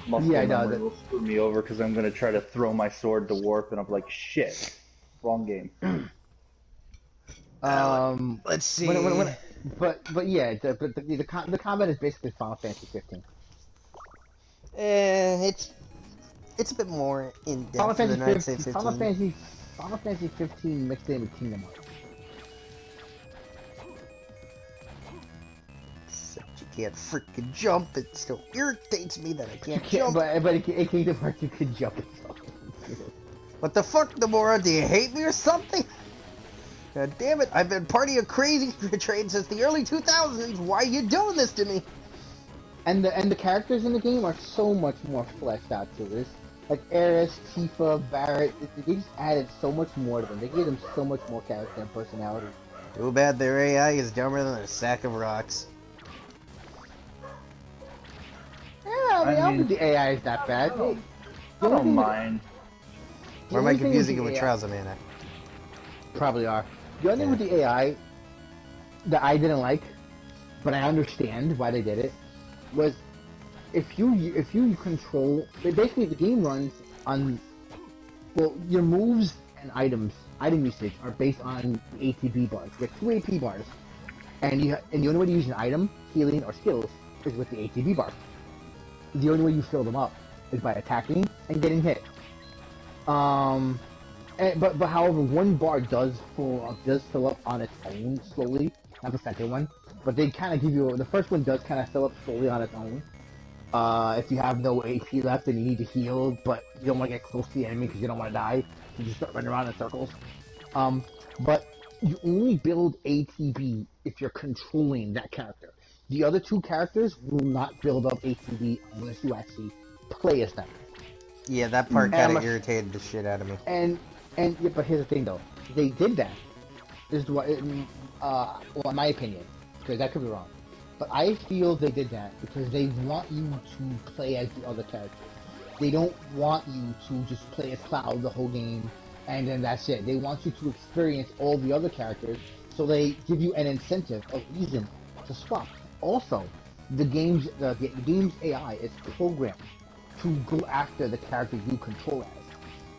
Muscle Yeah, no, memory will screw me over because I'm gonna try to throw my sword to warp, and I'm like, shit, wrong game. Let's see. But yeah, the combat is basically Final Fantasy 15. It's a bit more in depth than I'd say 15. Final Fantasy 15 mixed in with Kingdom Hearts. Except you can't freaking jump. It still irritates me that I can't jump. But in Kingdom Hearts you can jump and stuff. What the fuck, Nomura? Do you hate me or something? God damn it! I've been party of crazy train since the early 2000s. Why are you doing this to me? And the characters in the game are so much more fleshed out to this. Like Aeris, Tifa, Barrett, they just added so much more to them. They gave them so much more character and personality. Too bad their AI is dumber than a sack of rocks. Yeah, I don't mean, think the AI is that bad. I don't mind. Or am I confusing it with Trouserman? Probably are. The only thing with the AI that I didn't like, but I understand why they did it, was if you control, basically the game runs on, well, your moves and item usage are based on ATB bars. You have 2 AP bars, and the only way to use an item, healing, or skills is with the ATB bar. The only way you fill them up is by attacking and getting hit. But however, one bar does fill up on its own slowly, not the second one. But they kind of give you, the first one does kind of fill up slowly on its own. If you have no AP left and you need to heal, but you don't want to get close to the enemy because you don't want to die, you just start running around in circles. But you only build ATB if you're controlling that character. The other 2 characters will not build up ATB unless you actually play as them. Yeah, that part kind of irritated the shit out of me. Yeah, but here's the thing though, they did that. This is what, well, in my opinion, because I could be wrong, but I feel they did that because they want you to play as the other characters. They don't want you to just play as Cloud the whole game and then that's it. They want you to experience all the other characters, so they give you an incentive, a reason to swap. Also, the game's AI is programmed to go after the character you control as.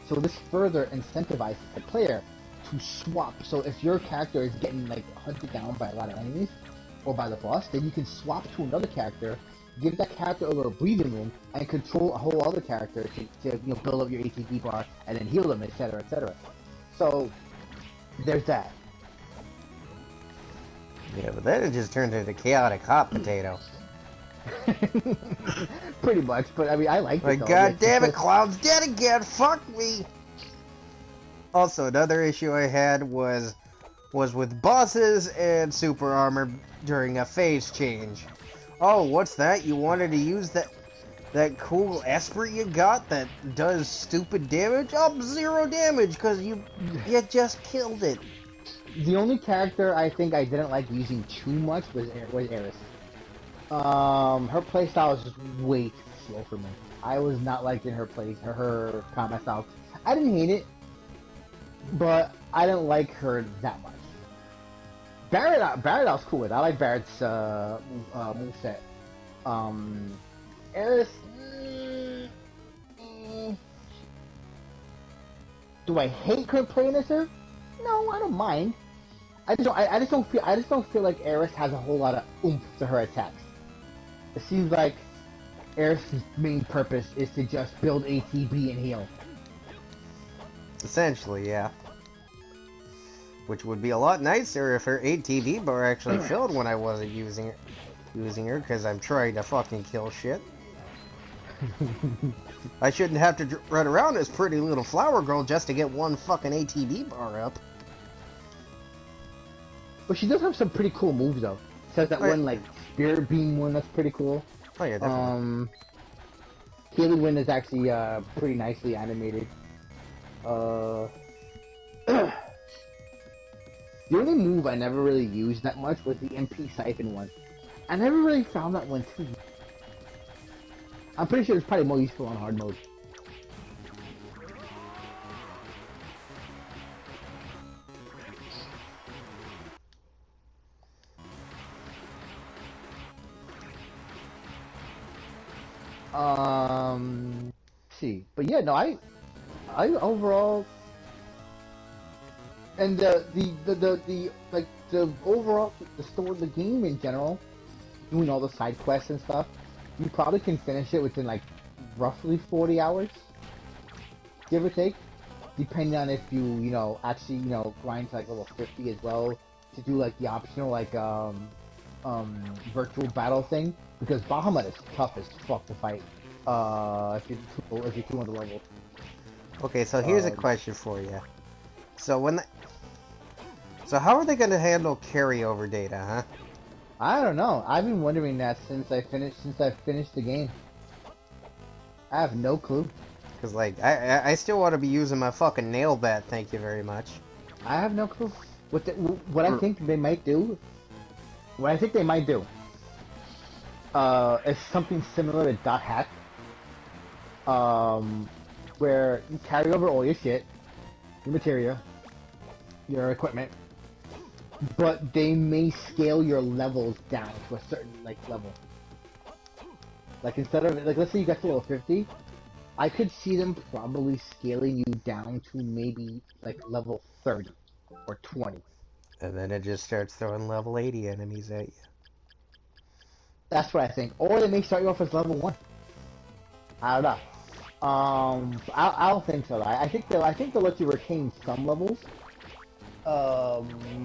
So this further incentivizes the player to swap. So if your character is getting like hunted down by a lot of enemies or by the boss, then you can swap to another character, give that character a little breathing room, and control a whole other character to build up your ATB bar and then heal them, etc., etc. So there's that. Yeah, but then it just turned into chaotic hot potato. Pretty much, but I mean, I like it. Like, god damn it, Cloud's dead again, fuck me! Also, another issue I had was with bosses and super armor during a phase change. Oh, what's that? You wanted to use that cool Esper you got that does stupid damage? Up 0 damage, because you just killed it. The only character I think I didn't like using too much was Aeris. Her playstyle was just way too slow for me. I was not liking her combat style. I didn't hate it, but I didn't like her that much. Barrett I was cool with. I like Barrett's moveset. Aeris, do I hate her playing as her? No, I don't mind. I just don't feel like Eris has a whole lot of oomph to her attacks. It seems like Eris' main purpose is to just build ATB and heal. Essentially, yeah. Which would be a lot nicer if her ATV bar actually filled when I wasn't using her, because I'm trying to fucking kill shit. I shouldn't have to run around as pretty little flower girl just to get one fucking ATV bar up. But she does have some pretty cool moves, though. She has that one, like, Spirit Beam one that's pretty cool. Oh, yeah, definitely. Healing Wind is actually, pretty nicely animated. The only move I never really used that much was the MP Siphon one. I never really found that one too. I'm pretty sure it's probably more useful on hard mode. See, but yeah, no, I overall, and the overall, the story, the game in general, doing all the side quests and stuff, you probably can finish it within like roughly 40 hours, give or take, depending on if you actually grind to like level 50 as well to do like the optional like virtual battle thing, because Bahamut is tough as fuck to fight if you're too underleveled. Okay, so here's a question for you. So how are they going to handle carryover data, huh? I don't know. I've been wondering that since I finished the game. I have no clue. Because, like, I still want to be using my fucking nail bat, thank you very much. I have no clue. What I think they might do... What I think they might do... is something similar to .hack. Where you carry over all your shit, your materia, your equipment, but they may scale your levels down to a certain level. Like instead of let's say you got to level 50, I could see them probably scaling you down to maybe like level 30 or 20. And then it just starts throwing level 80 enemies at you. That's what I think. Or they may start you off as level 1. I don't know. I don't think so. I think they'll let you retain some levels.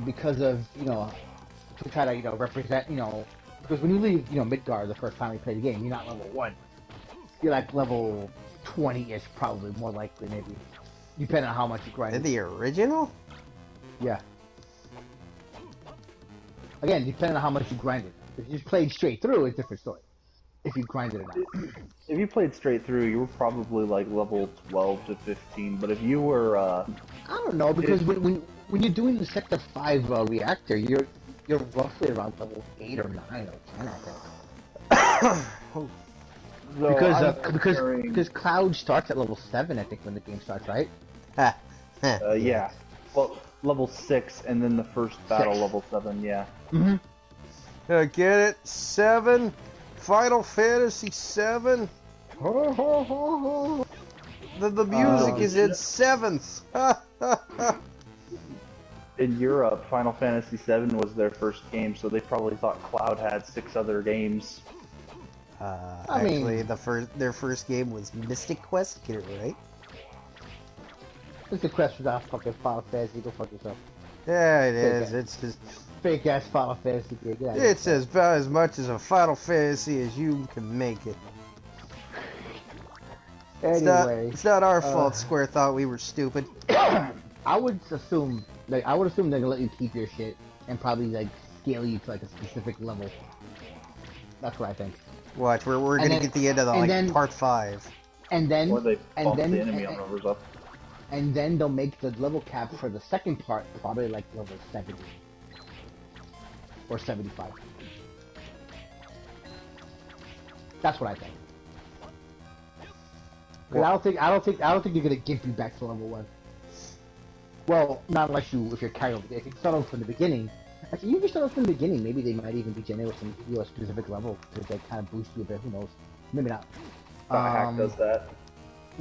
Because of to try to represent because when you leave Midgard the first time you play the game, you're not level 1. You're like level 20-ish, probably more likely, maybe, depending on how much you grind. In the original? Yeah. Again, depending on how much you grinded. If you just played straight through, it's a different story. If you grinded it out. If you played straight through, you were probably like level 12 to 15. But if you were, I don't know, because when you're doing the Sector 5 reactor, you're roughly around level 8 or 9 or 10, I think. Because Cloud starts at level 7, I think, when the game starts, right? Yeah. Well, level 6, and then the first battle, 6. level 7, yeah. Mm-hmm. Get it? 7? Final Fantasy 7? The music is in 7th. In Europe, Final Fantasy 7 was their first game, so they probably thought Cloud had 6 other games. Actually, their first game was Mystic Quest, get it right? Mystic Quest was not fucking Final Fantasy, go fuck yourself. Yeah, it is. It's just fake ass Final Fantasy game. Yeah, it's about as much as a Final Fantasy as you can make it. Anyway, it's not our fault Square thought we were stupid. I would assume they're gonna let you keep your shit and probably scale you to a specific level. That's what I think. Watch, we're gonna get the end of part 5. And then or they bump the enemy numbers up. And then they'll make the level cap for the second part probably level 70 or 75. That's what I think. Well, I don't think you're gonna give you back to level 1. Well, not unless if you're carrying over. If you start off from the beginning, actually, you can start off from the beginning. Maybe they might even be generous and give you a specific level to kind of boost you a bit. Who knows? Maybe not. Hack does that.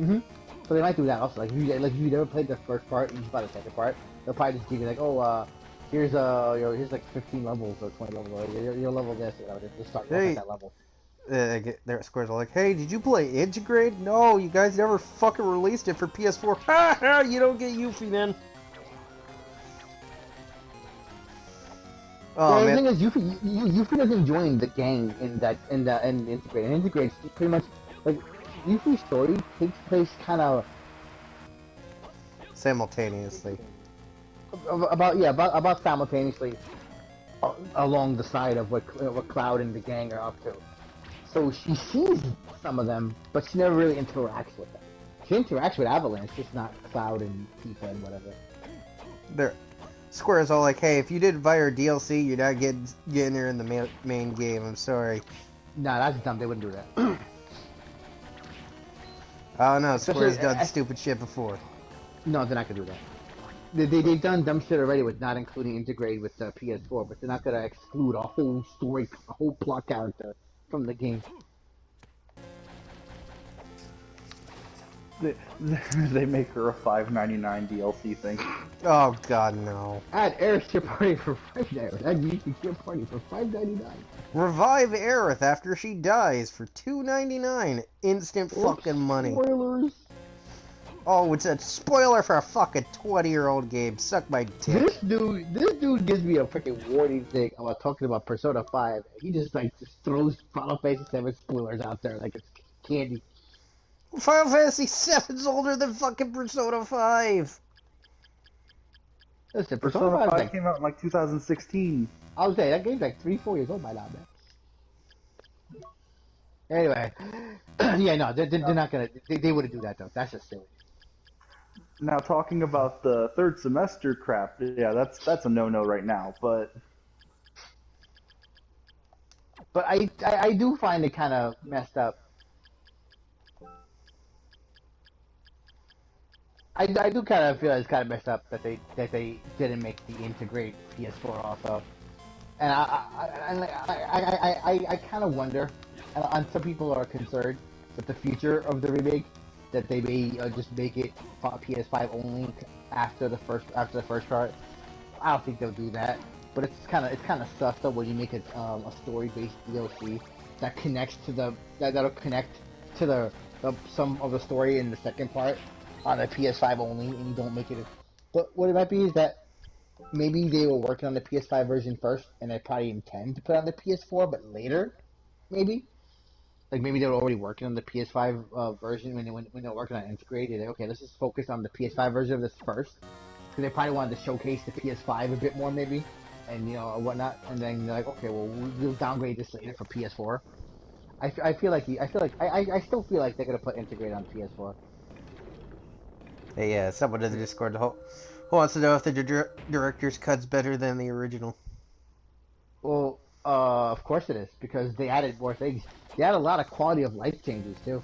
Mm-hmm. So they might do that also. Like if you never played the first part and you buy the second part, they'll probably just give you like, oh, here's here's like 15 levels or 20 levels. Or you're level this, you know, just start off at that level. Their Square's all like, hey, did you play Integrate? No, you guys never fucking released it for PS4. Ha ha! You don't get Yuffie then. Oh, yeah, man. the thing is, Yuffie doesn't join the gang in Integrate. And Integrate's pretty much like Yuffie's story takes place kind of Simultaneously. about simultaneously along the side of what Cloud and the gang are up to. So she sees some of them, but she never really interacts with them. She interacts with Avalanche, just not Cloud and Tifa and whatever. Square's all like, hey, if you didn't buy her DLC, you're not getting her in the main game. I'm sorry. Nah, that's dumb. They wouldn't do that. Oh no, Square's done stupid shit before. No, they're not gonna do that. They've done dumb shit already with not including Integrate with the PS4, but they're not gonna exclude a whole story, a whole plot character from the game. They make her a $5.99 DLC thing. Oh god, no. Add Aerith to your party for $5. Add Yuffie to your party for $5.99. Revive Aerith after she dies for $2.99. Instant fucking money. Spoilers. Oh, it's a spoiler for a fucking 20-year-old game. Suck my dick. This dude gives me a freaking warning thing about talking about Persona 5. He just throws Final Fantasy 7 spoilers out there like it's candy. Final Fantasy 7's older than fucking Persona 5. Listen, Persona 5 came out in like 2016. I would say that game's like 3-4 years old by now, man. Anyway, yeah, no, they're not gonna. They wouldn't do that though. That's just silly. Now talking about the third semester crap, yeah, that's a no-no right now. But I do find it kind of messed up. I do kind of feel it's kind of messed up that they didn't make the Integrate PS4 also, and I kind of wonder, and some people are concerned with the future of the remake, that they may just make it PS5 only after the first part. I don't think they'll do that, but it's kind of sus though when you make a story-based DLC that connects to that'll connect to the some of the story in the second part on the PS5 only, and you don't make it. But what it might be is that maybe they were working on the PS5 version first, and they probably intend to put it on the PS4, but later, maybe. Like maybe they were already working on the PS5 version when they were working on Integrated. Okay, let's just focus on the PS5 version of this first, because they probably wanted to showcase the PS5 a bit more, maybe, and whatnot. And then they're like, okay, well we'll downgrade this later for PS4. I still feel like they're gonna put Integrate on PS4. Hey, yeah, someone in the Discord who wants to know if the director's cut's better than the original. Well, of course it is, because they added more things. They had a lot of quality of life changes too.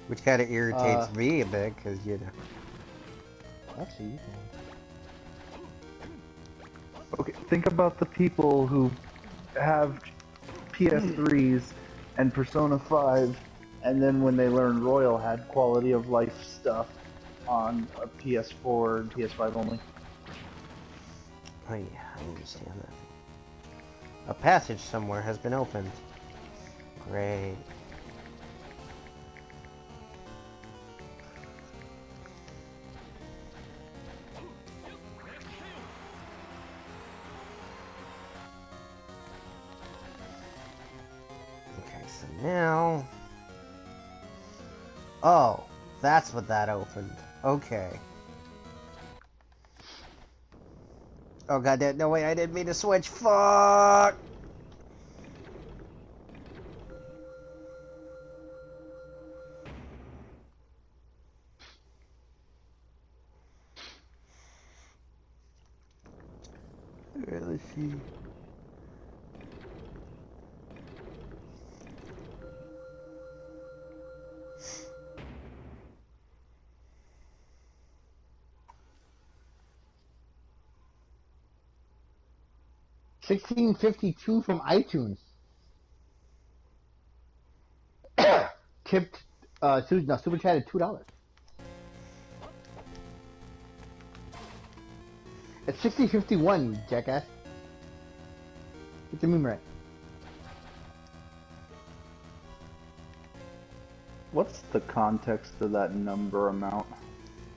Which kind of irritates me a bit, because, you know. Actually, you can. okay, think about the people who have PS3s and Persona 5, and then when they learned Royal had quality of life stuff on a PS4 and PS5 only. Oh yeah, I understand that. A passage somewhere has been opened. Great. Okay, so now... Oh, that's what that opened. Okay. Oh god, no way, I didn't mean to switch. Fuck! Let's see. $16.52 from iTunes. Tipped, super chatted $2. It's 1651, you jackass. Get the meme right. What's the context of that number amount?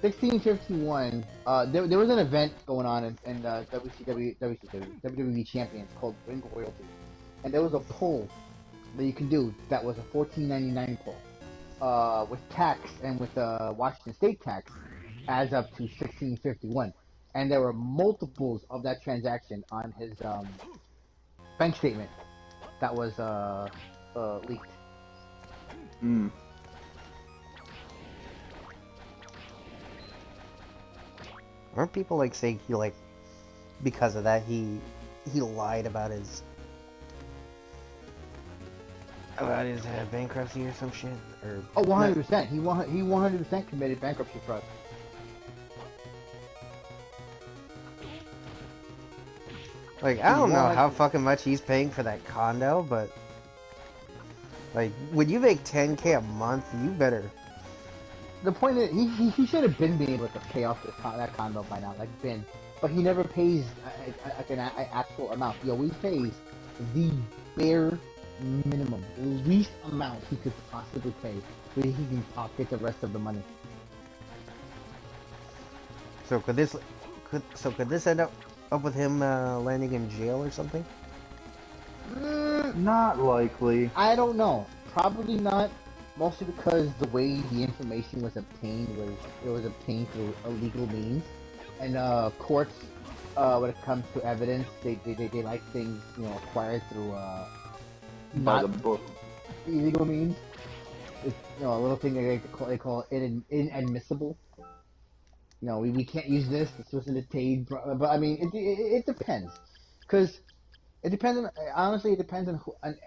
1651. There was an event going on in WWE Champions called Ring Royalty, and there was a poll that you can do that was a $14.99 poll, with tax and with Washington State tax, adds up to 1651, and there were multiples of that transaction on his bank statement that was leaked. Hmm. Aren't people like saying he like because of that he lied about his bankruptcy or some shit? Or Oh, 100%. He 100% committed bankruptcy fraud. Like, I don't know how fucking much he's paying for that condo, but like when you make 10K a month, you better. The point is, he should have been able to pay off that condo by now, like been, but he never pays an actual amount. He always pays the bare minimum, least amount he could possibly pay, so he can pocket the rest of the money. So could this end up with him landing in jail or something? Not likely. I don't know. Probably not. Mostly because the way the information was obtained was obtained through illegal means, and courts, when it comes to evidence, they like things acquired through By not the book. illegal means. It's a little thing they call it inadmissible. We can't use this. This wasn't obtained, but I mean it depends, because it depends on, honestly, it depends on who, and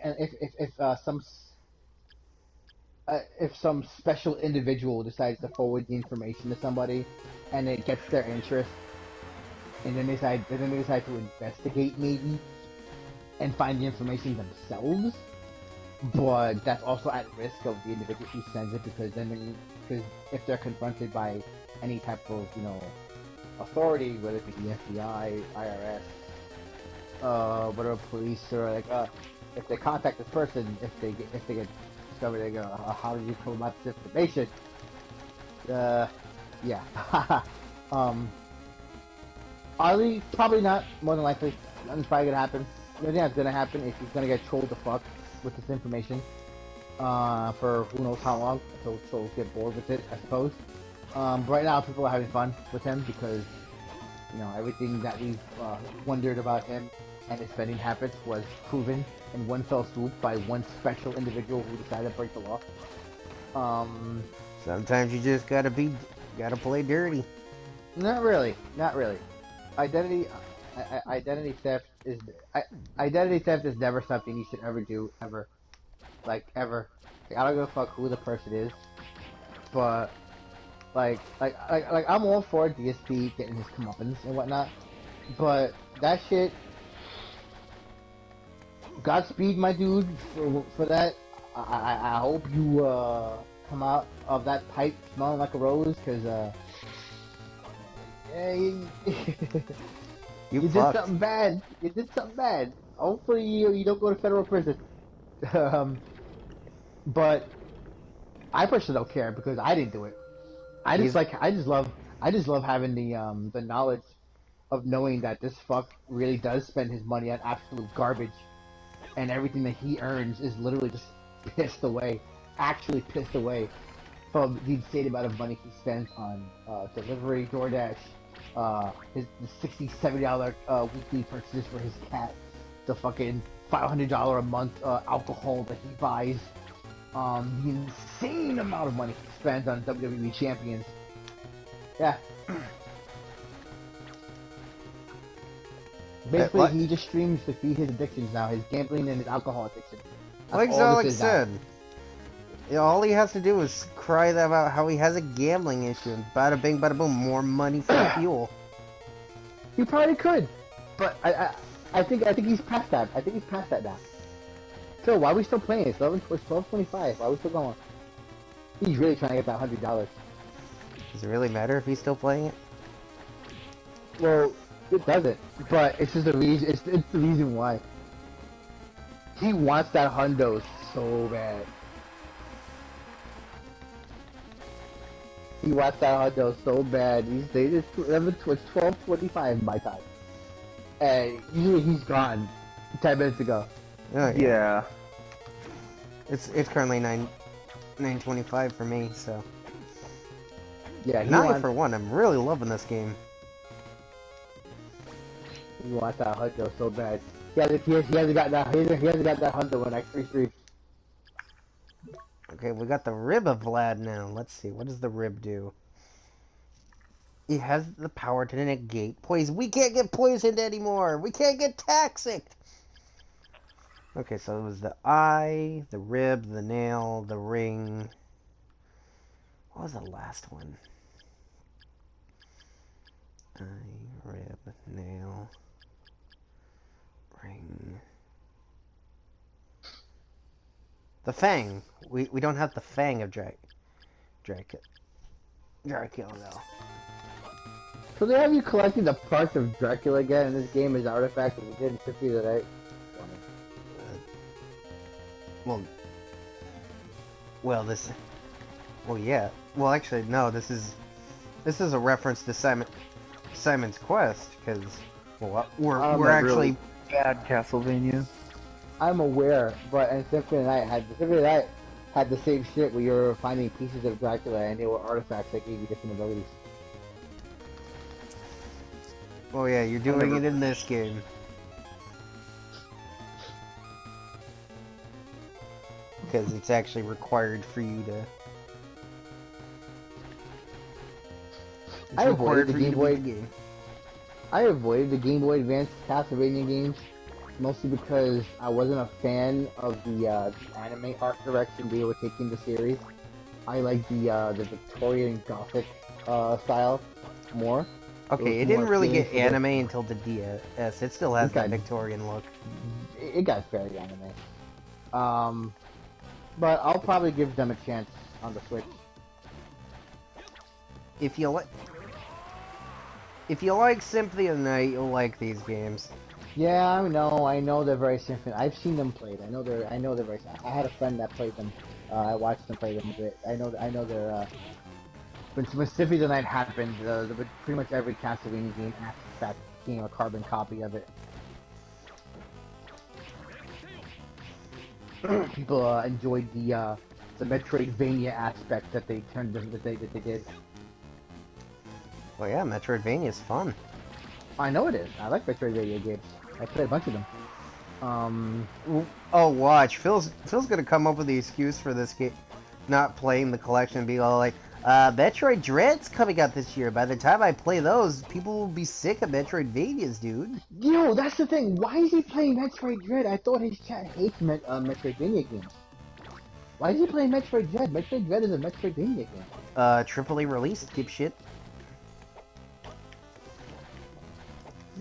if some special individual decides to forward the information to somebody, and it gets their interest, and then they decide to investigate maybe, and find the information themselves. But that's also at risk of the individual who sends it, because if they're confronted by any type of authority, whether it be the FBI, IRS, whatever, police, or like if they contact this person, if they get discovered, they go, how did you come about this information? Yeah. Oddly, probably not. More than likely, nothing's probably gonna happen. The only thing that's gonna happen is he's gonna get trolled the fuck with this information for who knows how long, until trolls get bored with it, I suppose. But right now, people are having fun with him because everything that we've wondered about him and his spending habits was proven in one fell swoop by one special individual who decided to break the law. Sometimes you just gotta play dirty. Not really. Identity theft is never something you should ever do, ever. Like, ever. Like, I don't give a fuck who the person is, but like I'm all for DSP getting his comeuppance and whatnot, but that shit. Godspeed, my dude, for that. I hope you come out of that pipe smelling like a rose, cause yeah, you did something bad. You did something bad. Hopefully you don't go to federal prison. But I personally don't care because I didn't do it. I just love having the knowledge of knowing that this fuck really does spend his money on absolute garbage, and everything that he earns is literally just pissed away, actually pissed away from the insane amount of money he spends on delivery, DoorDash, the $60, $70 weekly purchases for his cat, the fucking $500 a month alcohol that he buys, the insane amount of money he spends on WWE champions. Yeah. Basically, he just streams to feed his addictions now, his gambling and his alcohol addiction. Like Zalex said, all he has to do is cry about how he has a gambling issue, and bada bing, bada boom, more money for fuel. He probably could, but I think he's past that. I think he's past that now. So why are we still playing? It's 12:25. Why are we still going? He's really trying to get that $100. Does it really matter if he's still playing it? Well, It doesn't, but it's just the reason. It's the reason why. He wants that hundo so bad. He wants that hundo so bad. It's 12:25 my time, and usually he's gone 10 minutes ago. Oh, Yeah. It's currently 9:25 for me, so. Yeah, And I, for one, I'm really loving this game. He wants that hundo so bad. He hasn't got that. He hasn't got that hundo in X33. Okay, we got the rib of Vlad now. Let's see, what does the rib do? It has the power to negate poison. We can't get poisoned anymore. We can't get toxic. Okay, so it was the eye, the rib, the nail, the ring. What was the last one? Eye, rib, nail, ring. The fang. We don't have the fang of Dracula though. So they have you collecting the parts of Dracula again in this game as artifacts as we did in Symphony of the Night? Well, actually, no. This is a reference to Simon's Quest because we're actually really bad Castlevania. I'm aware, but in Symphony of the Night had the same shit where you were finding pieces of Dracula and they were artifacts that gave you different abilities. Oh yeah, you're doing it in this game. Because it's actually required for you to. I avoided the Game Boy game. I avoided the Game Boy Advance Castlevania games mostly because I wasn't a fan of the anime art direction they were taking the series. I like the Victorian Gothic style more. Okay, it didn't really get anime until the DS. It still has that Victorian look. It got very anime. But I'll probably give them a chance on the Switch. If you like Symphony of the Night, you'll like these games. Yeah, I know they're very symphony. I've seen them played. I know they're very. I had a friend that played them. I watched them play them a bit. I know they're. When Symphony of the Night happened, pretty much every Castlevania game that became a carbon copy of it. People enjoyed the Metroidvania aspect that they did. Well, yeah, Metroidvania is fun. I know it is. I like Metroidvania games. I played a bunch of them. Oh, watch. Phil's gonna come up with the excuse for this game, not playing the collection, and be all like, Metroid Dread's coming out this year. By the time I play those, people will be sick of Metroidvanias, dude. Yo, that's the thing. Why is he playing Metroid Dread? I thought his chat hates Metroidvania games. Why is he playing Metroid Dread? Metroid Dread is a Metroidvania game. Triply released, dipshit.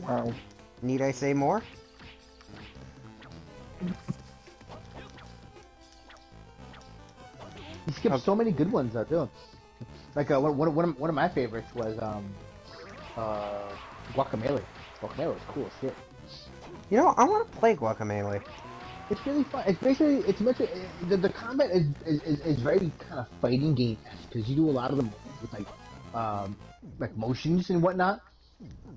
Wow. Need I say more? He skipped so many good ones, too. Like, one of my favorites was, Guacamelee. Guacamelee was cool as shit. You know, I want to play Guacamelee. It's really fun. It's basically, the combat is very kind of fighting game-esque, because you do a lot of them with, like motions and whatnot.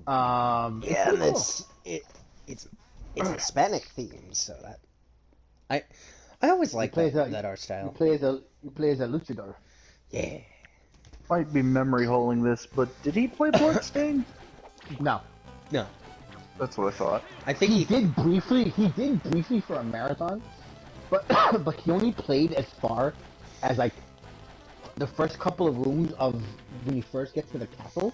Yeah, cool. it's Hispanic themed, so that I always like that art style. You play as a luchador. Yeah. Might be memory holding this, but did he play Bloodstained? No. That's what I thought. I think he did briefly for a marathon, but but he only played as far as like the first couple of rooms of when you first get to the castle.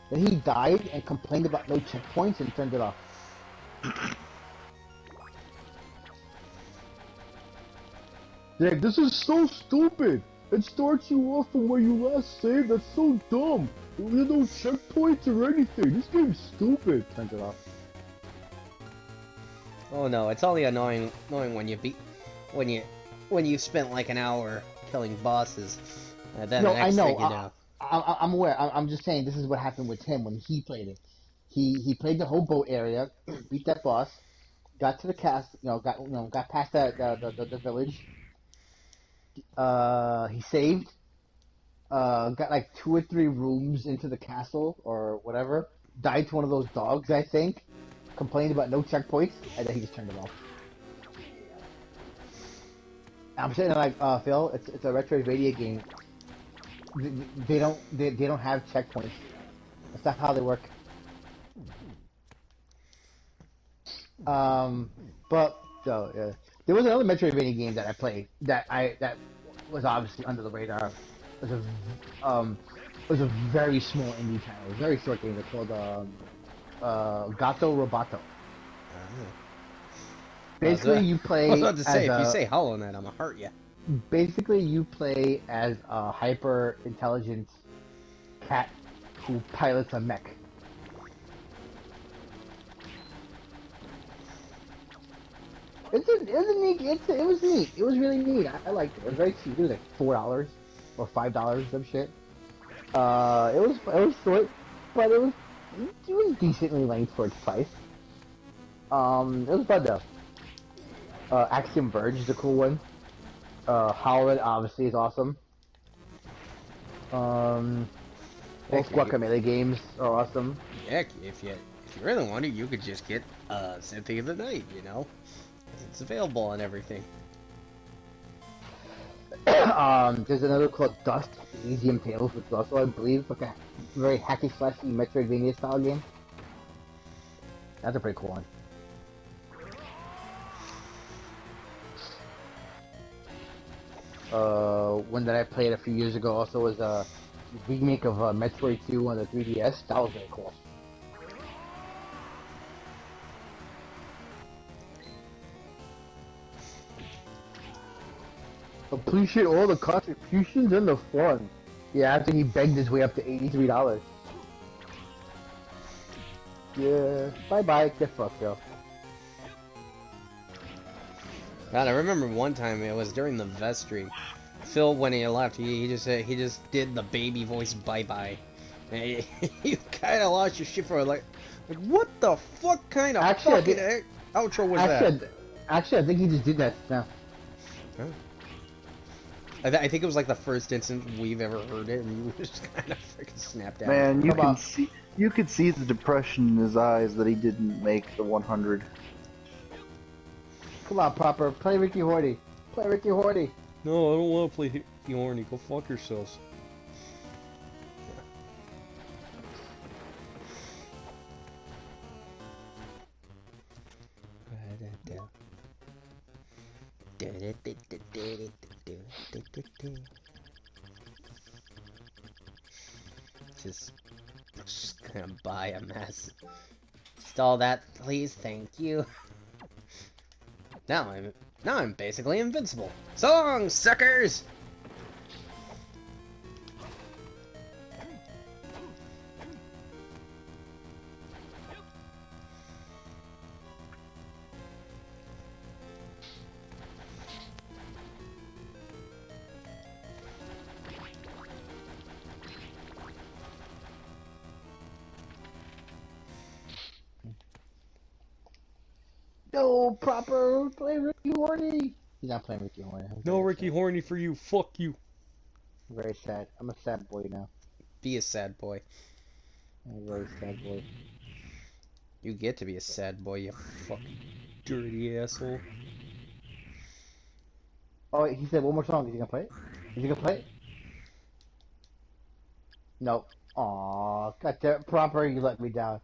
Then he died and complained about no checkpoints and turned it off. Yeah, this is so stupid! It starts you off from where you last saved, that's so dumb! There are no checkpoints or anything, this game's stupid! Turns it off. Oh no, it's only annoying when you spent like an hour killing bosses. Then No, the next I know. thing you know. I'm aware. I'm just saying this is what happened with him when he played it. He played the whole boat area, beat that boss, got to the castle, got past the village. He saved. Got like 2 or 3 rooms into the castle or whatever. Died to one of those dogs, I think. Complained about no checkpoints, and then he just turned it off. I'm saying like, Phil, it's a Retroidvania game. They don't have checkpoints. That's not how they work. But so yeah, there was another Metroidvania game that I played that was obviously under the radar. It was a very small indie title, very short game. It's called Gato Roboto. Basically, you play. I was about to say, if you as say Hollow Knight, I'm gonna hurt you. basically, you play as a hyper intelligent cat who pilots a mech. It was neat. It was really neat. I liked it. It was very cheap. It was like $4 or $5 some shit. It was short, but it was decently length for its price. It was fun though. Axiom Verge is a cool one. Howlett obviously is awesome. Both Guacamelee games are awesome. Heck, if you really wanted, you could just get Symphony of the Night, you know? It's available on everything. There's another called Dust, Elysium Tales, which is also, I believe, like a very hacky slashy Metroidvania style game. That's a pretty cool one. One that I played a few years ago also was a remake of Metroid 2 on the 3DS. That was very cool. Appreciate all the contributions and the fun. Yeah, after he begged his way up to $83. Yeah, bye-bye, get fucked, yo. God, I remember one time, it was during the vestry. Phil, when he left, he just did the baby voice bye-bye. And you kind of lost your shit for like, what the fuck kind of fucking outro was that? Actually, I think he just did that now. Huh? I think it was like the first instance we've ever heard it, and you just kind of freaking snapped out. Man, you could see the depression in his eyes that he didn't make the 100. Come on, Proper, play Ricky Horty. Play Ricky Horty. No, I don't want to play Ricky Horny. Go fuck yourselves. Just gonna buy a mess. Install that, please. Thank you. Now I'm basically invincible. So long, suckers. No, Proper, play Ricky Horny. He's not playing Ricky Horny. No Ricky Horny for you. Fuck you. I'm very sad. I'm a sad boy now. Be a sad boy. I'm a very sad boy. You get to be a sad boy, you fucking dirty asshole. Oh, wait, he said one more song. Is he gonna play it? Is he gonna play it? Nope. Aw, got that Proper. You let me down.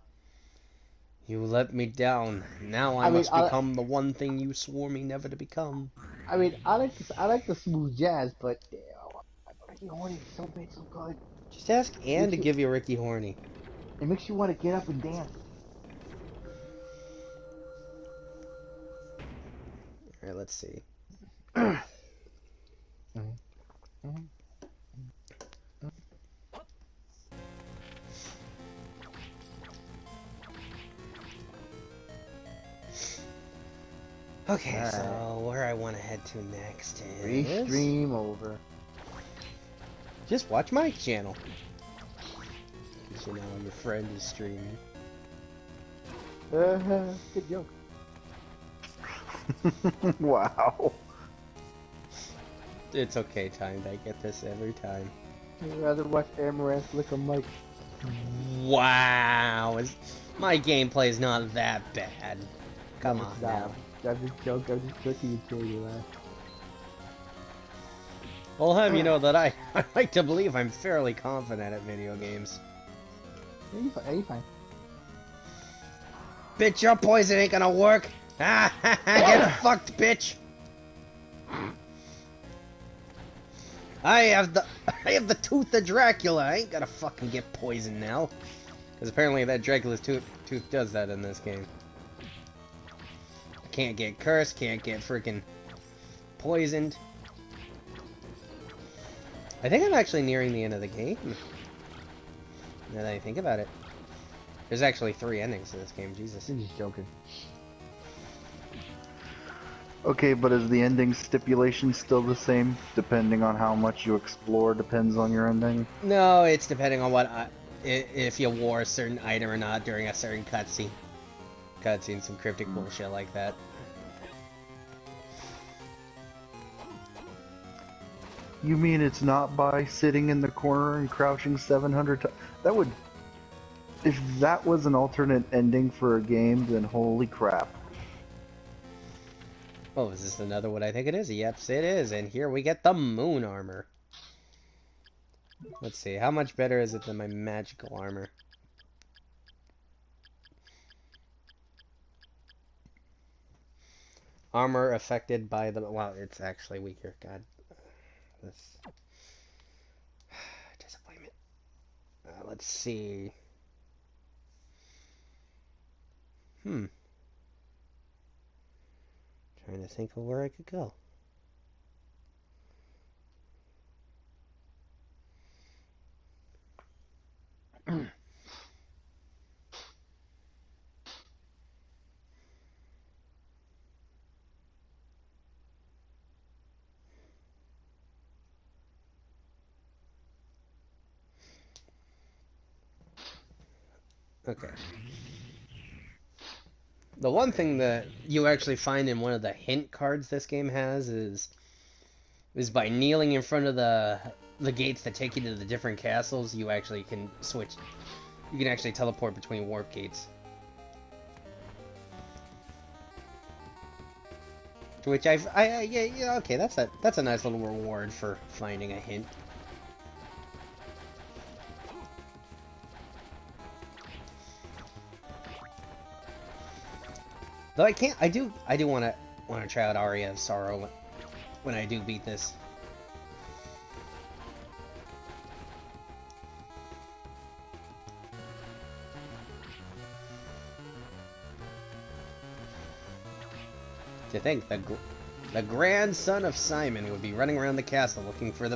You let me down. Now I must become the one thing you swore me never to become. I mean, I like the smooth jazz, but Ricky Horny is so big, so good. Just ask Ann to give you Ricky Horny. It makes you want to get up and dance. Alright, let's see. Okay, so where I want to head to next is... Restream over. Just watch my channel. Because you know your friend is streaming. Good joke. Wow. It's okay, Timed. I get this every time. I'd rather watch Amaranth lick a mic. Wow. My gameplay is not that bad. Come on now. I'm just joking. I'm just joking until you laugh. I'll have you know that I like to believe I'm fairly confident at video games. Yeah, you fine. Bitch, your poison ain't gonna work. Ah, get fucked, bitch. I have the tooth of Dracula. I ain't gonna fucking get poisoned now. Because apparently that Dracula's tooth does that in this game. I can't get cursed, can't get freaking poisoned. I think I'm actually nearing the end of the game. Now that I think about it. There's actually 3 endings to this game, Jesus. I'm just joking. Okay, but is the ending stipulation still the same? Depending on how much you explore depends on your ending? No, it's depending on what if you wore a certain item or not during a certain cutscene. Some cryptic bullshit like that. You mean it's not by sitting in the corner and crouching 700 times? That would... If that was an alternate ending for a game, then holy crap. Oh, is this another what I think it is? Yep, it is. And here we get the moon armor. Let's see, how much better is it than my magical armor? Armor affected by the... Wow, it's actually weaker. God. This... Disappointment. Let's see. Trying to think of where I could go. Okay. The one thing that you actually find in one of the hint cards this game has is by kneeling in front of the gates that take you to the different castles, you actually can switch. You can actually teleport between warp gates. To which yeah, okay, that's a nice little reward for finding a hint. Though I do want to try out Aria of Sorrow when I do beat this. To think the grandson of Simon would be running around the castle looking for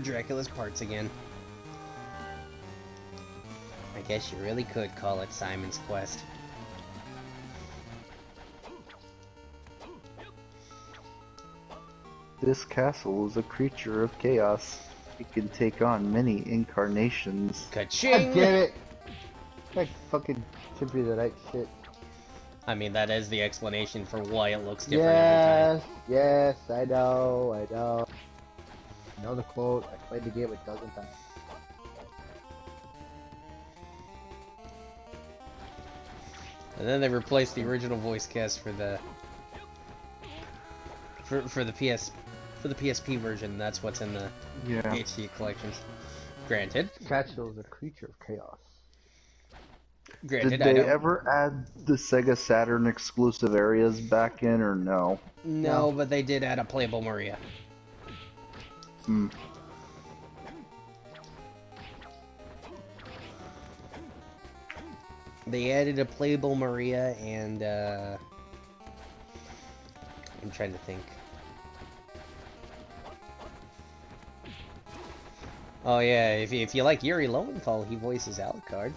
Dracula's parts again. I guess you really could call it Simon's Quest. This castle is a creature of chaos. It can take on many incarnations. Ka-ching! God damn it! That fucking Symphony of the Night shit. I mean, that is the explanation for why it looks different every time. Yes, I know. I know the quote. I played the game a dozen times. And then they replaced the original voice cast for the PSP version. That's what's in the HD collections. Granted. Satchel is a creature of chaos. Granted, Did they ever add the Sega Saturn exclusive areas back in, or no? No, but they did add a playable Maria. Hmm. They added a playable Maria, and I'm trying to think. Oh yeah, if you like Yuri Lowenthal, he voices Alucard.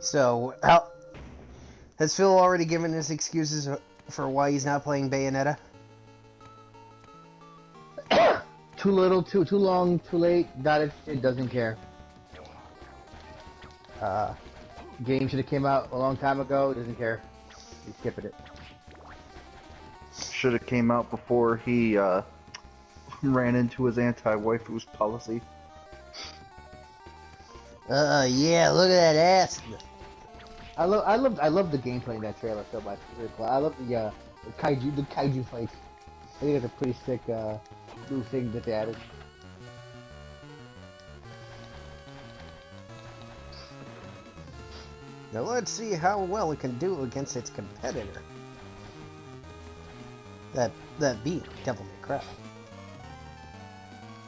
So, how has Phil already given his excuses for why he's not playing Bayonetta? Too little, too long, too late. Got it. It doesn't care. Game should have came out a long time ago. Doesn't care. He's skipping it. Should have came out before he ran into his anti-waifus policy. Yeah, look at that ass. I love the gameplay in that trailer so much. It's really cool. I love the kaiju fights. I think it's a pretty sick new thing that they added. Now let's see how well it can do against its competitor. That beat Devil May Cry.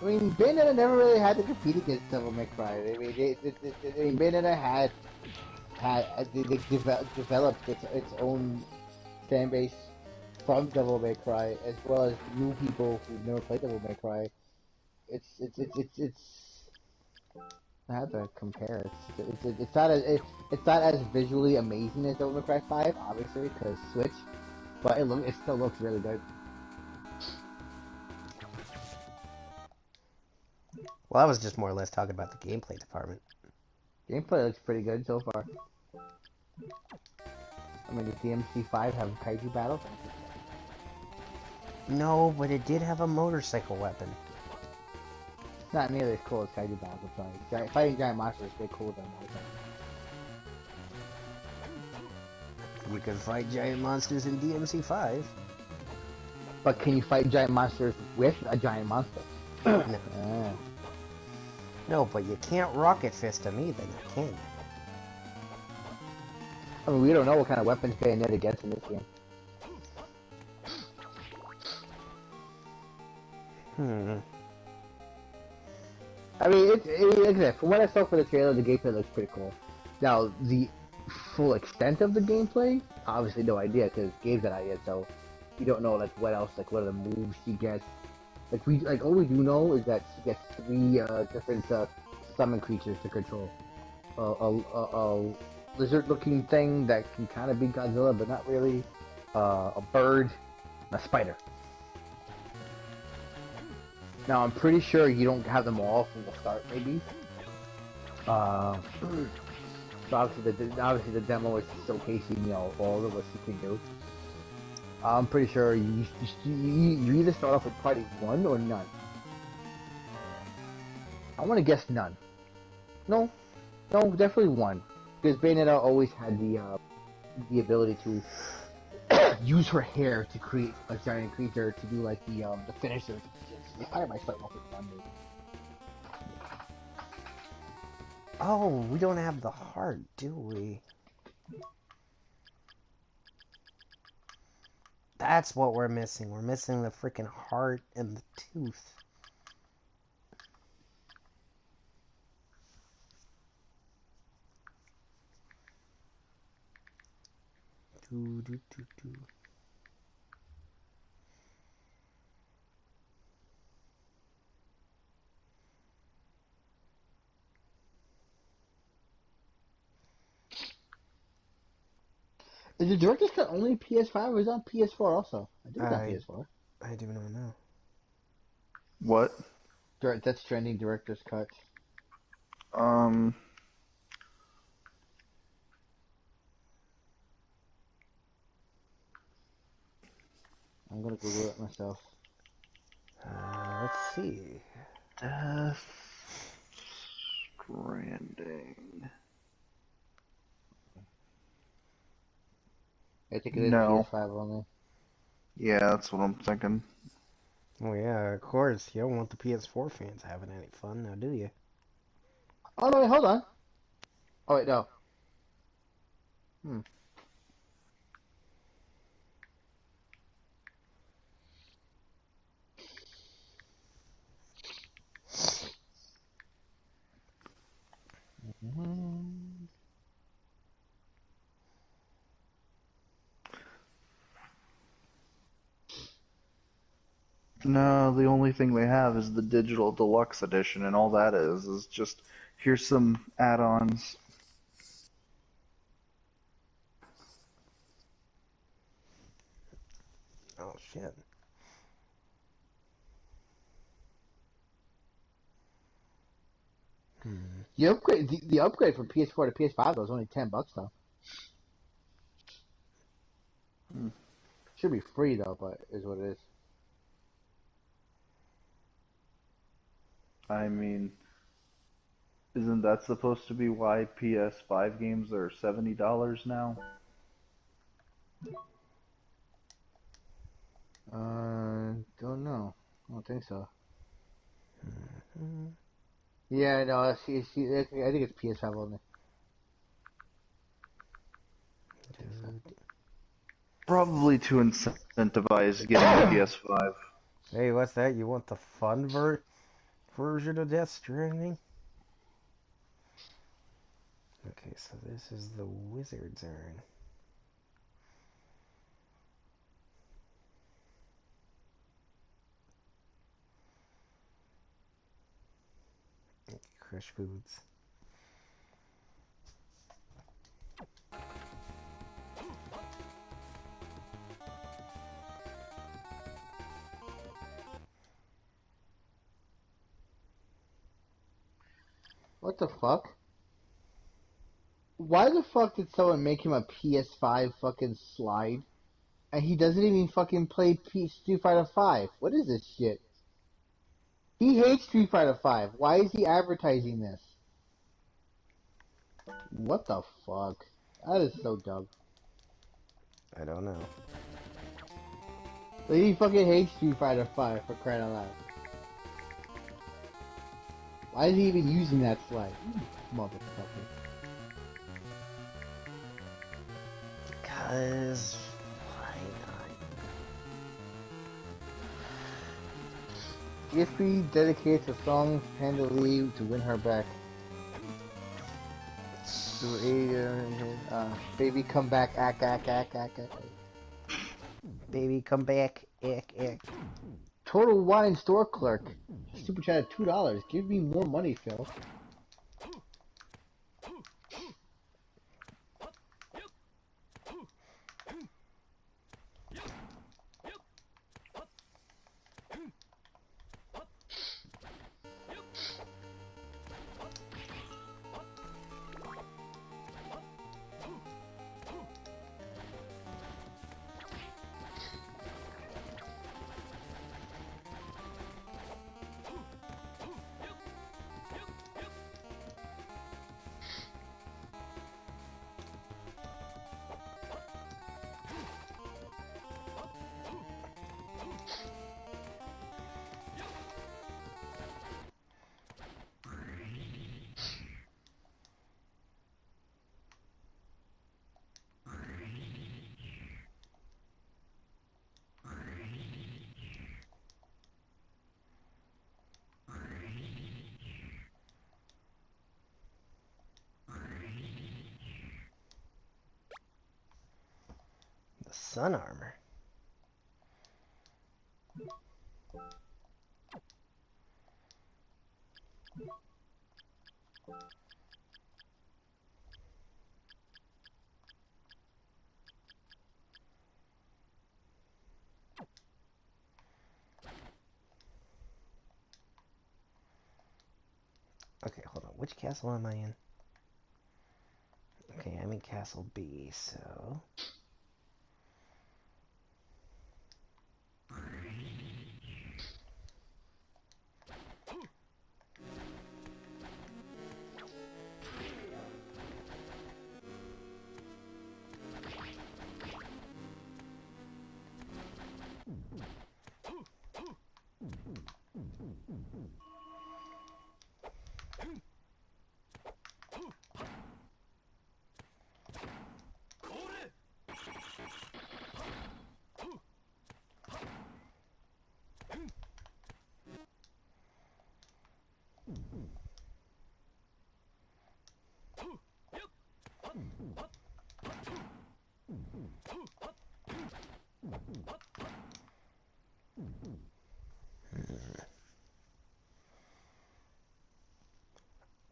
I mean, Bayonetta never really had to compete against Devil May Cry. I mean, Bayonetta had developed its own fan base from Devil May Cry, as well as new people who've never played Devil May Cry. It's I have to compare. It's not as visually amazing as Devil May Cry 5, obviously, because Switch, but it still looks really good. Well, I was just more or less talking about the gameplay department. Gameplay looks pretty good so far. I mean, does DMC5 have kaiju battles? No, but it did have a motorcycle weapon. Not nearly as cool as kaiju battles, I'm sorry. Fighting giant monsters is way cooler than motorcycles. You can fight giant monsters in DMC5. But can you fight giant monsters with a giant monster? No. No, but you can't rocket fist them either, can you? I mean, we don't know what kind of weapons Bayonetta gets in this game. I mean, like I said, from what I saw for the trailer, the gameplay looks pretty cool. Now, the full extent of the gameplay, obviously no idea, because Gabe's got ideas, so we don't know, like, what else, like, what are the moves she gets. Like, all we do know is that she gets 3 different summon creatures to control. A lizard-looking thing that can kind of be Godzilla, but not really. A bird, and a spider. Now, I'm pretty sure you don't have them all from the start, maybe. So obviously the demo is showcasing, you know, all of what you can do. I'm pretty sure you either start off with party 1 or none. I want to guess none. No, definitely 1. Because Bayonetta always had the ability to use her hair to create a giant creature to do like the finisher. I might start off with 1 maybe. Oh, we don't have the heart, do we? That's what we're missing. We're missing the freaking heart and the tooth. Do, do, do, do. Is the director's cut only PS5 or is it on PS4 also? I think it's on PS4. I do not know. What? That's trending director's cut. I'm gonna Google it myself. Let's see. Death Stranding. I think it is No. PS5 only. Yeah, that's what I'm thinking. Oh yeah, of course. You don't want the PS4 fans having any fun now, do you? Oh no, wait, hold on. Oh wait, no. No, the only thing they have is the digital deluxe edition, and all that is just here's some add-ons. shit. The upgrade from PS4 to PS5 was only $10 though. Should be free though, but is what it is. I mean, isn't that supposed to be why PS5 games are $70 now? Don't know. I don't think so. Yeah, no, I think it's PS5 only. Probably to incentivize getting a PS5. Hey, what's that? You want the fun version of Death Stranding? Okay, so this is the Wizard's Urn. Crush foods. What the fuck? Why the fuck did someone make him a PS5 fucking slide? And he doesn't even fucking play Street Fighter 5. What is this shit? He hates Street Fighter 5. Why is he advertising this? What the fuck? That is so dumb. I don't know. Like, he fucking hates Street Fighter 5 for crying out loud. Why is he even using that slide? Motherfucker. Because why not? ESP dedicates a song handily to win her back. Baby come back, ack. Baby, come back, ack. Total Wine store clerk. Super chat at $2. Give me more money, Phil. The sun armor. Okay, hold on. Which castle am I in? Okay, I'm in Castle B, so...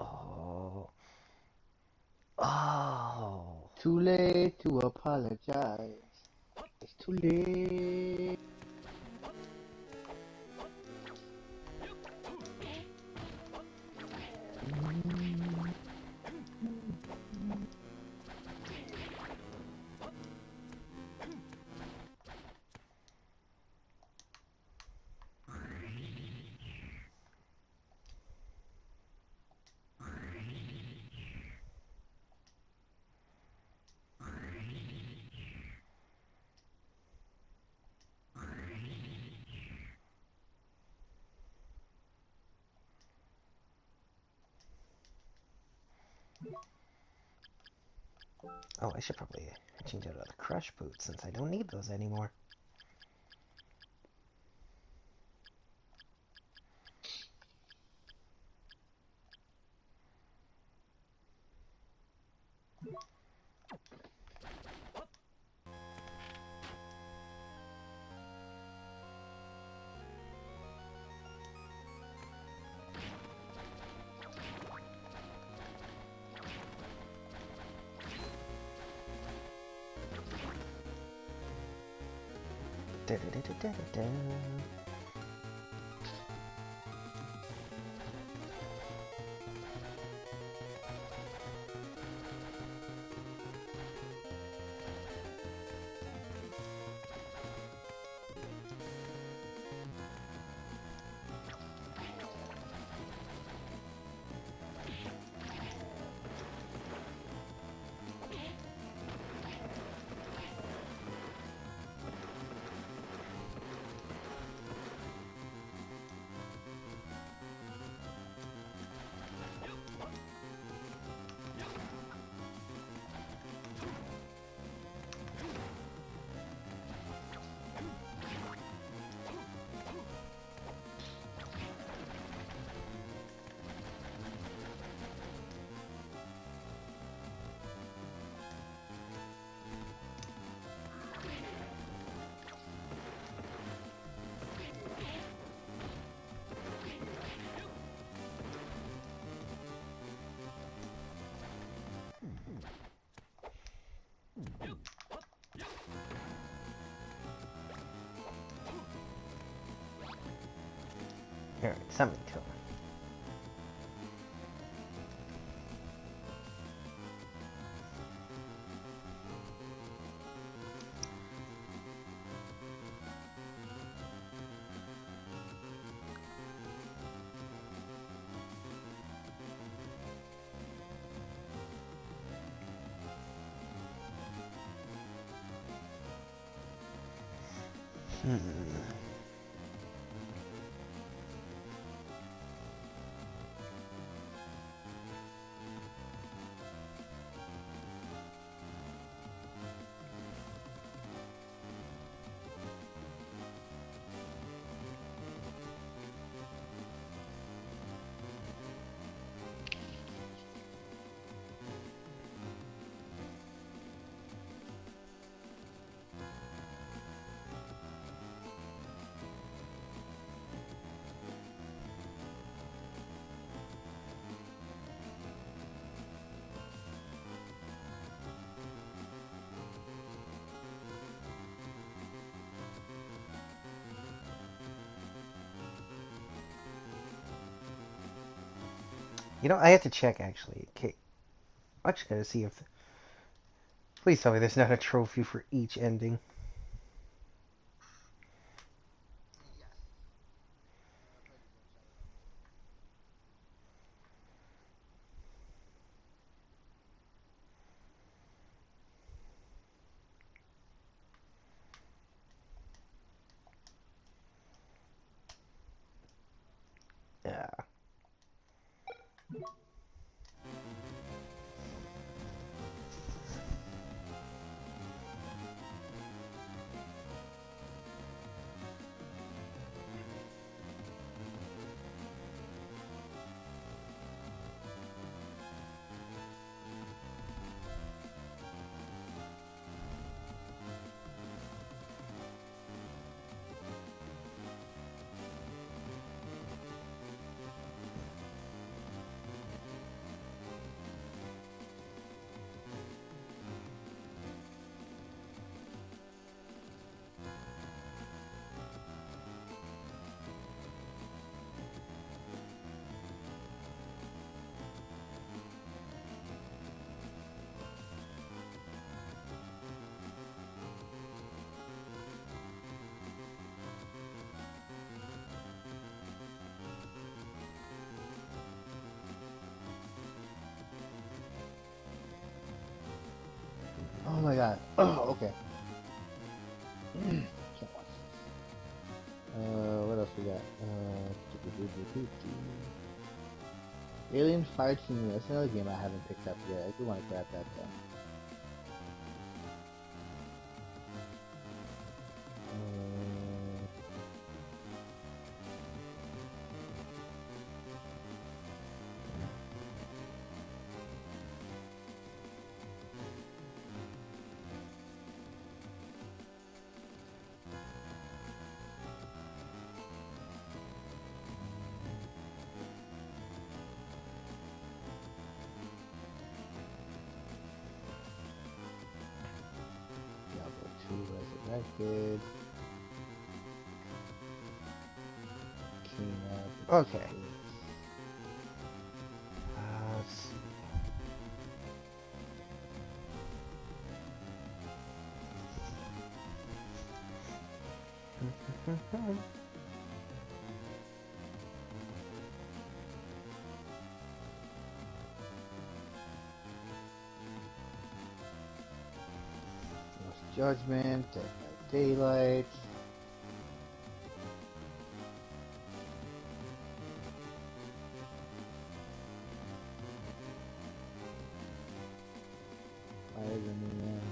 Oh. Oh. Too late to apologize. It's too late. Oh, I should probably change out of the crush boots since I don't need those anymore. Da-da-da-da-da-da. Alright, something to him. You know, I have to check actually. Okay, I just gotta see if. Please tell me there's not a trophy for each ending. Yeah. Oh my god. Oh, okay. Can't watch this. What else we got? Alien Fireteam, that's another game I haven't picked up yet. I do want to grab that though. Resurrected. Okay. Let's see. Lost Judgment, Dead by Daylight. Spider-Man.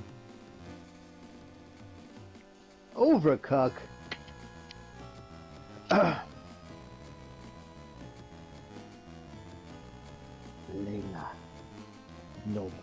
Overcook. Layla. Nobody.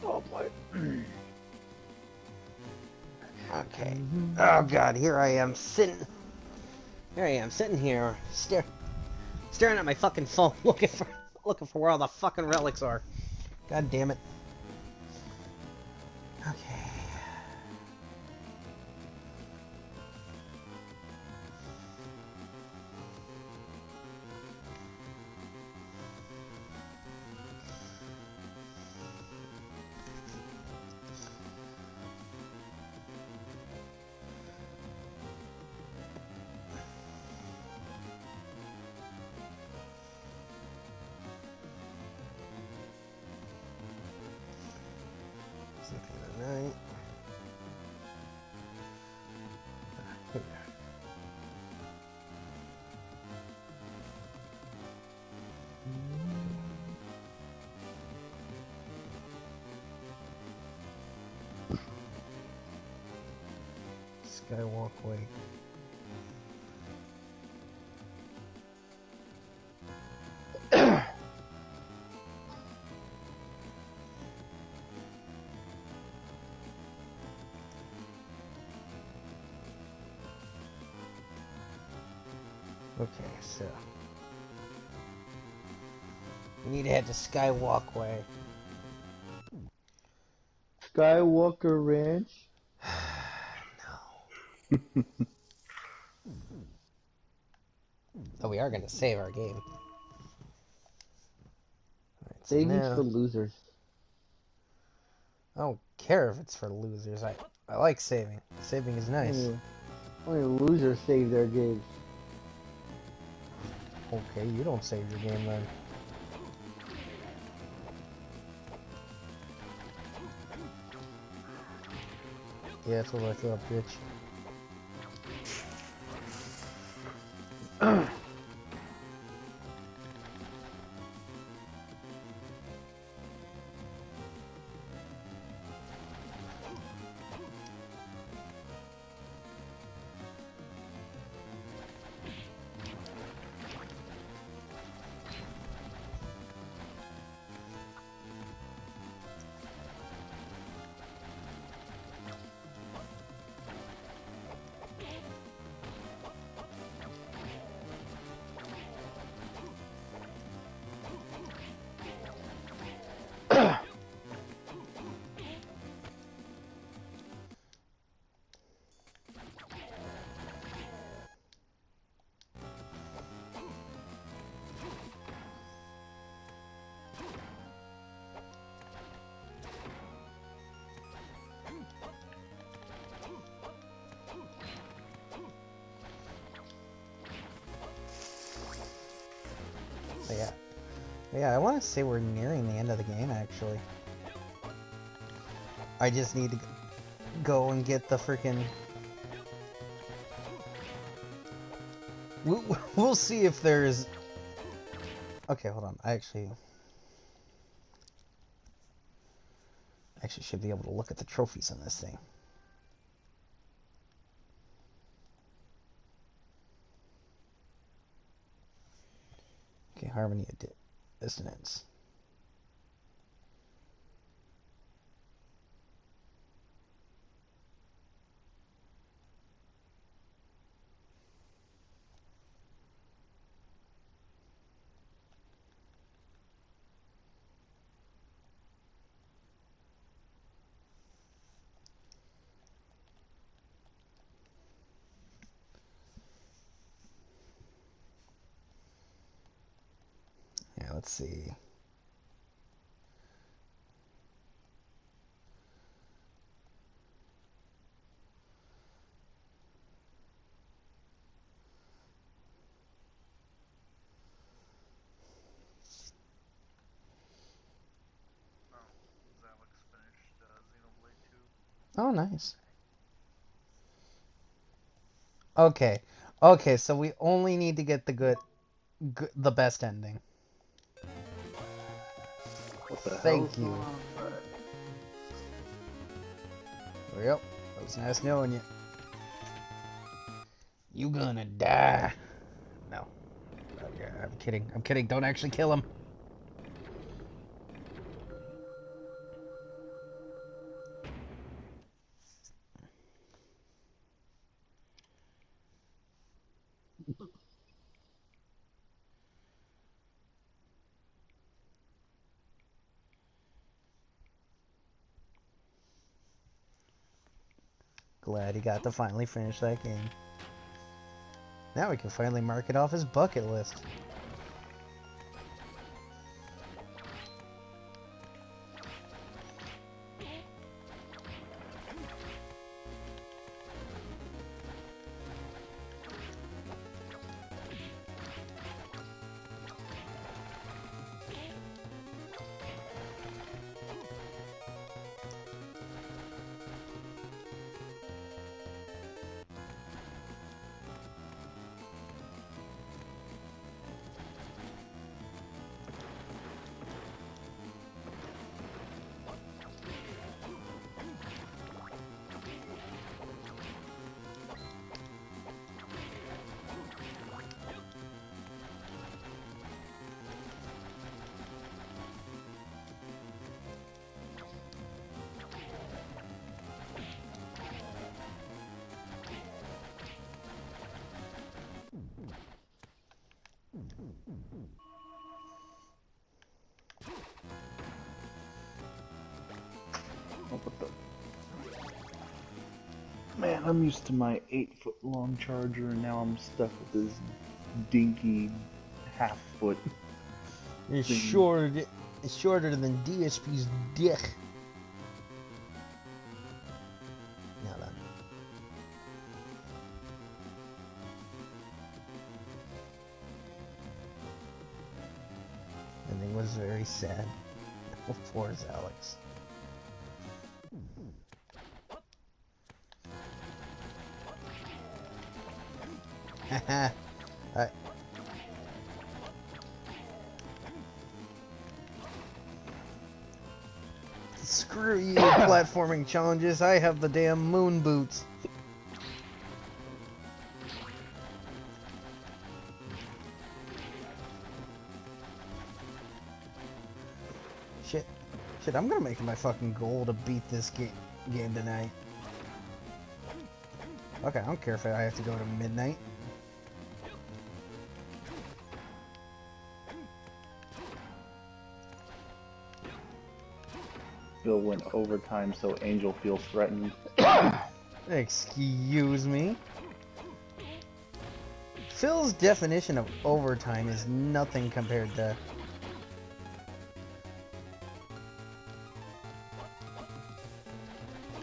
Oh boy. Okay. Oh god, here I am sitting. Here I am sitting here, staring at my fucking phone, looking for where all the fucking relics are. God damn it. Okay. Right. Skywalkway. Okay, so we need to head to Skywalkway. Skywalker Ranch. No. Oh, we are going to save our game. Alright, Saving's now. for losers. I don't care if it's for losers. I like saving. Saving is nice. Only losers save their games. Okay, you don't save your game then. Yeah, that's what I thought, bitch. Yeah, I want to say we're nearing the end of the game, actually. I just need to go and get the freaking... We'll see if there's... Okay, hold on. I actually should be able to look at the trophies on this thing. Okay, Harmony of Dissonance. Yeah, let's see. Zalex finished Xenoblade 2. Oh, nice. Okay, so we only need to get the the best ending. What the hell? Thank you. Yep, it was nice knowing you. You gonna die. No. Okay, I'm kidding. Don't actually kill him. Glad he got to finally finish that game. Now we can finally mark it off his bucket list. What the? Man, I'm used to my 8-foot long charger, and now I'm stuck with this dinky half-foot. You thing. sure is shorter than DSP's dick. Now then. Ending was very sad. Poor Zalex. Haha. Screw you, platforming challenges. I have the damn moon boots. Shit. Shit, I'm gonna make it my fucking goal to beat this game tonight. Okay, I don't care if I have to go to midnight. Bill went overtime, so Angel feels threatened. Excuse me? Phil's definition of overtime is nothing compared to...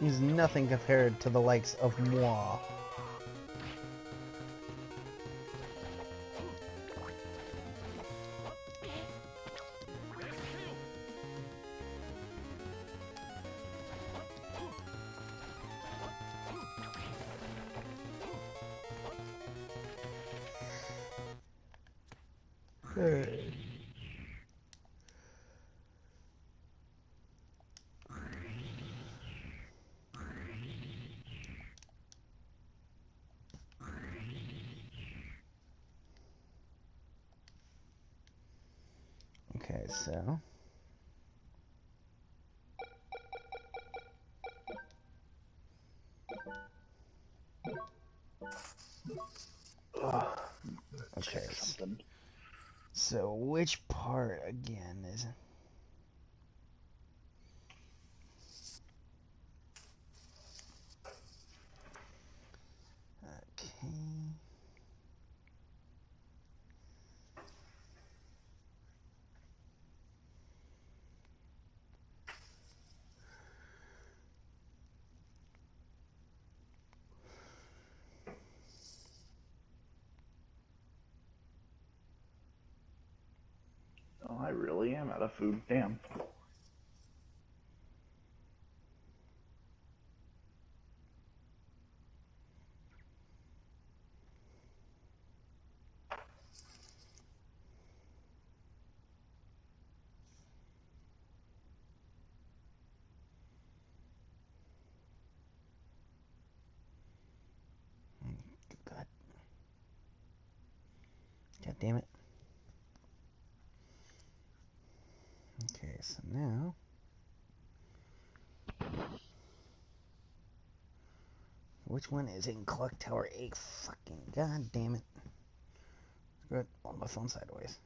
He's nothing compared to the likes of moi. Okay, so... Okay, so which part again is it? Okay. Oh, I really am out of food. Damn. God. God damn it. Okay, so now... Which one is in Clock Tower 8? Fucking god damn it. Good. On my phone sideways.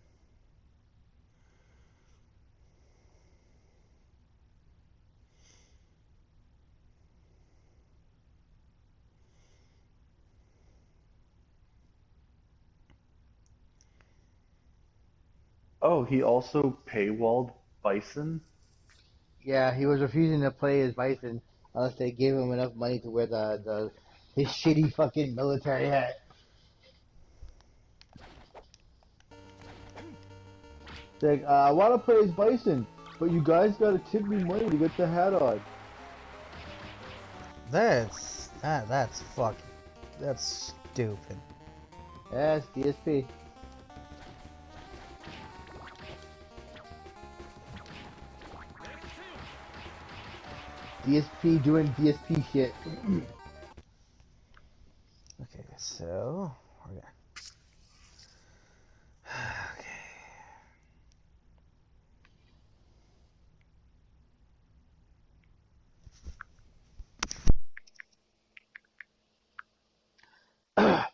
Oh, he also paywalled Bison? Yeah, he was refusing to play as Bison unless they gave him enough money to wear his shitty fucking military hat. It's like, I want to play as Bison, but you guys gotta tip me money to get the hat on. That's fucking... That's stupid. Yeah, it's DSP. DSP doing DSP shit. Okay, so... Okay. Okay.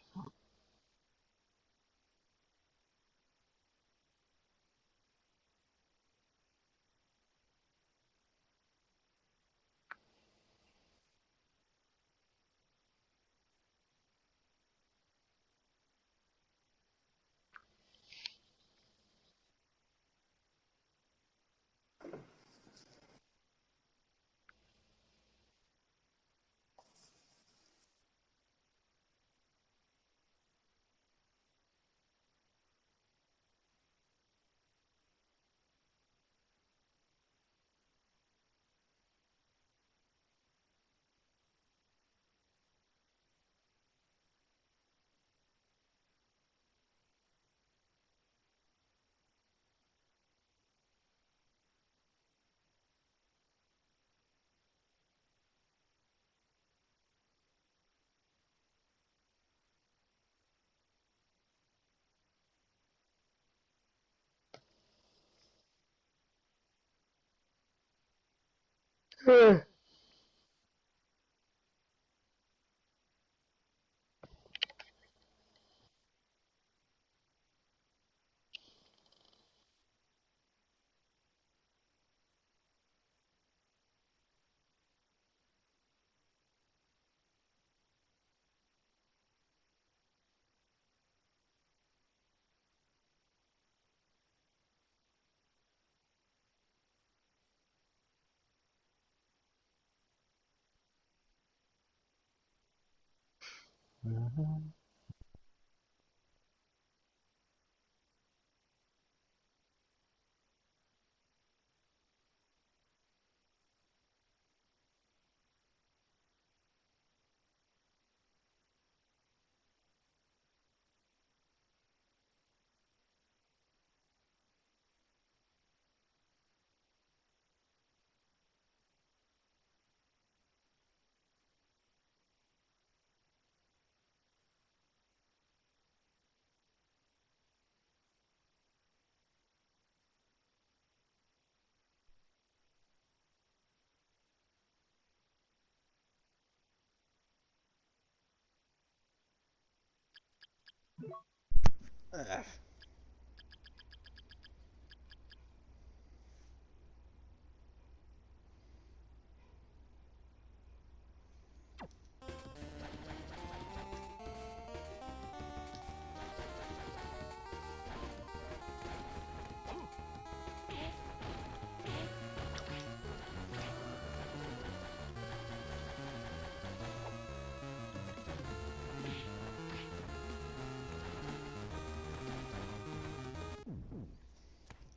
Ugh.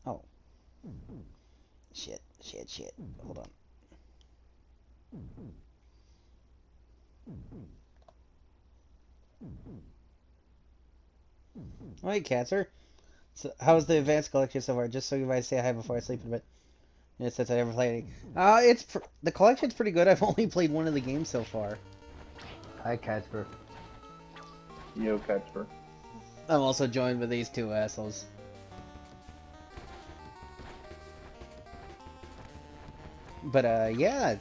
Oh. Shit. Hold on. Oh, hey, Catser. So, how's the advanced collection so far? Just so you guys say hi before I sleep in a bit. Yeah, since I never played any. The collection's pretty good. I've only played one of the games so far. Hi, Casper. Yo, Casper. I'm also joined with these two assholes. But yeah,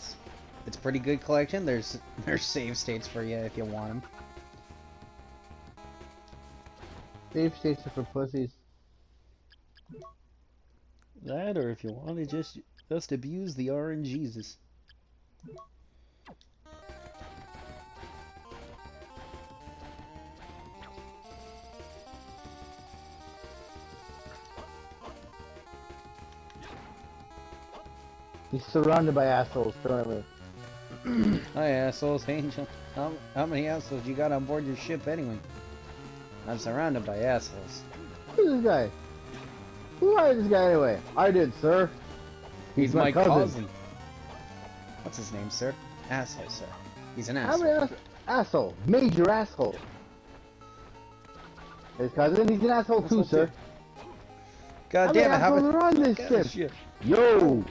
it's pretty good collection. There's save states for you if you want them. Save states are for pussies. That, or if you want to just abuse the RNGesus. He's surrounded by assholes currently. Hi, assholes. Angel. How many assholes you got on board your ship anyway? I'm surrounded by assholes. Who's this guy? Who hired this guy anyway? I did, sir. He's my cousin. What's his name, sir? Asshole, sir. He's an How asshole. many asshole? Major asshole. His cousin, he's an asshole too, sir. God damn it! How assholes are on this ship? shit? Yo!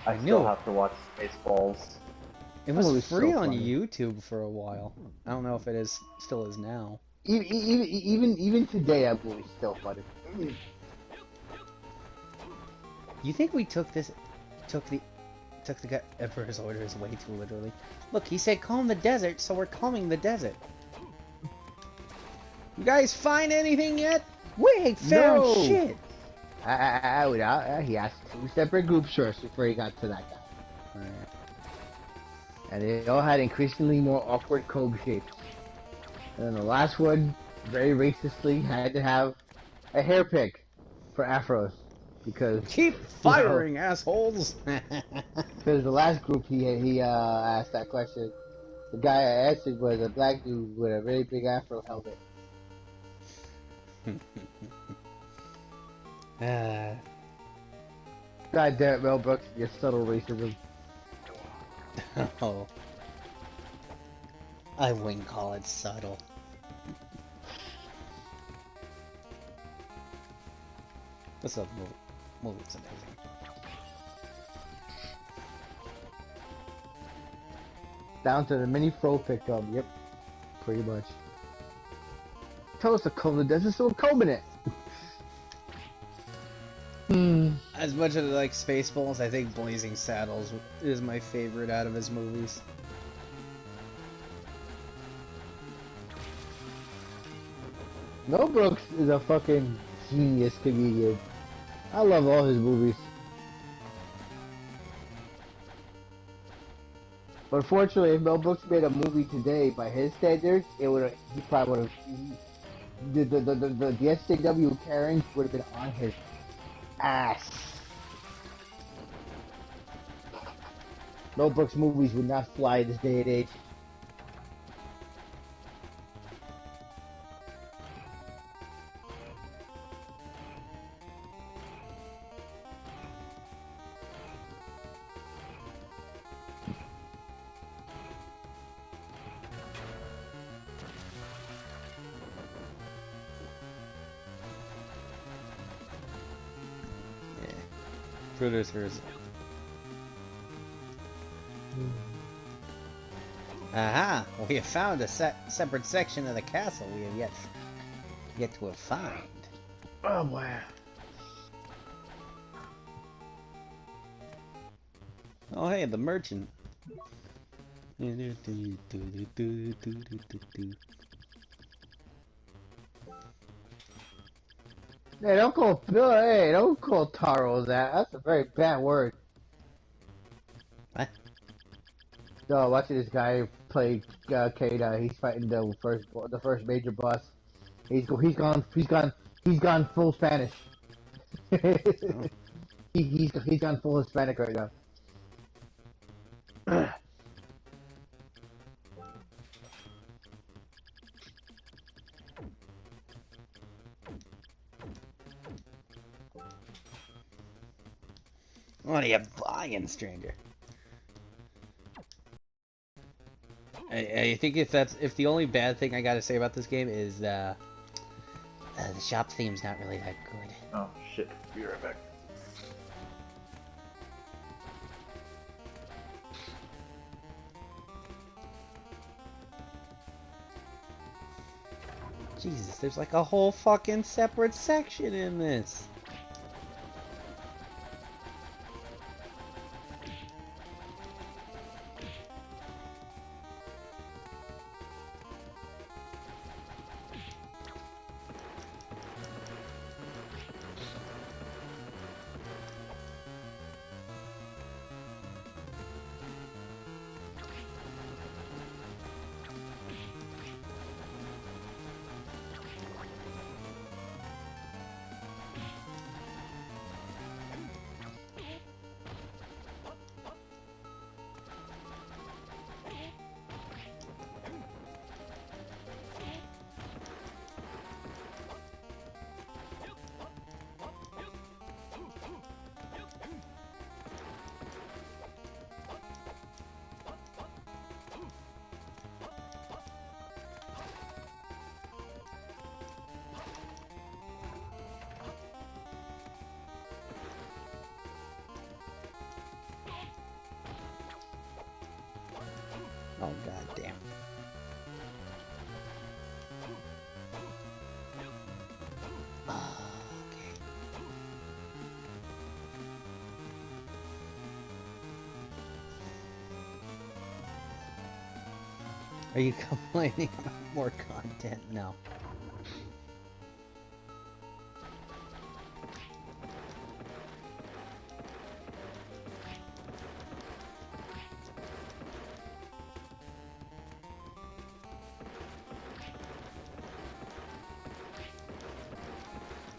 I still have to watch Spaceballs. It was was free so on funny. YouTube for a while. I don't know if it still is now. Even today, I believe it's still funny. You think we took the Emperor's orders way too literally? Look, he said calm the desert, so we're calming the desert. You guys find anything yet? We ain't found No. shit. He asked 2 separate groups first before he got to that guy. And they all had increasingly more awkward code shapes. And then the last one, very racistly, had to have a hair pick for afros. Because Keep firing, assholes. because the last group he asked that question, the guy I answered was a black dude with a very big afro helmet. God damn it, Mel Brooks, your subtle racism. Oh. I wouldn't call it subtle. What's up, movie? Movie's amazing. Down to the mini fro pickup, yep. Pretty much. Tell us to comb the desert, so we're combing it. As much as I like Spaceballs, I think Blazing Saddles is my favorite out of his movies. Mel Brooks is a fucking genius comedian. I love all his movies. But unfortunately, if Mel Brooks made a movie today by his standards, it would he probably would have the SJW Karens would have been on his ass. Mel Brooks movies would not fly this day and age. Producers. Aha! We have found a separate section of the castle we have yet to find. Oh wow. Oh hey, the merchant. Hey, don't call Taro that. That's a very bad word. What? No, watching this guy play Kata. He's fighting the first major boss. He's gone full Spanish. Oh. He's gone full Hispanic right now. What are you buying, stranger? I think if the only bad thing I gotta say about this game is the shop theme's not really that good. Oh shit, be right back. Jesus, there's like a whole fucking separate section in this. Oh god damn. Okay. Are you complaining about more content? No.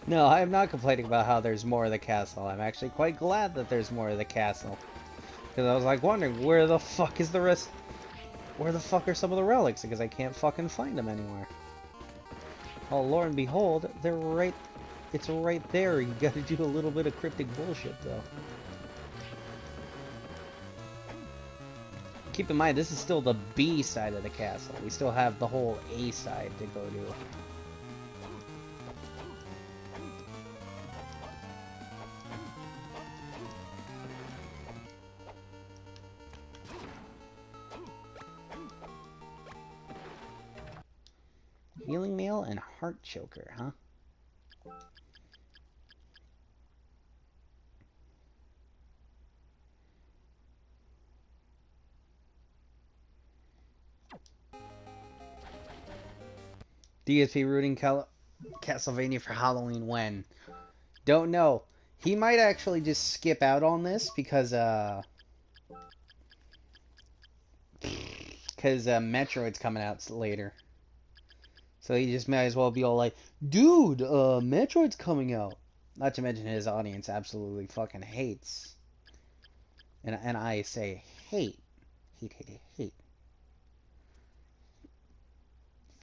No, I'm not complaining about how there's more of the castle. I'm actually quite glad that there's more of the castle. Because I was like wondering, where the fuck is the rest? Where the fuck are some of the relics? Because I can't fucking find them anywhere. Oh, lo and behold, they're right... It's right there. You gotta do a little bit of cryptic bullshit, though. Keep in mind, this is still the B side of the castle. We still have the whole A side to go to. Healing meal and heart choker, huh? DSP rooting Castlevania for Halloween when? Don't know. He might actually just skip out on this because Metroid's coming out later. So he just might as well be all like, dude, Metroid's coming out. Not to mention his audience absolutely fucking hates. And I say hate. Hate.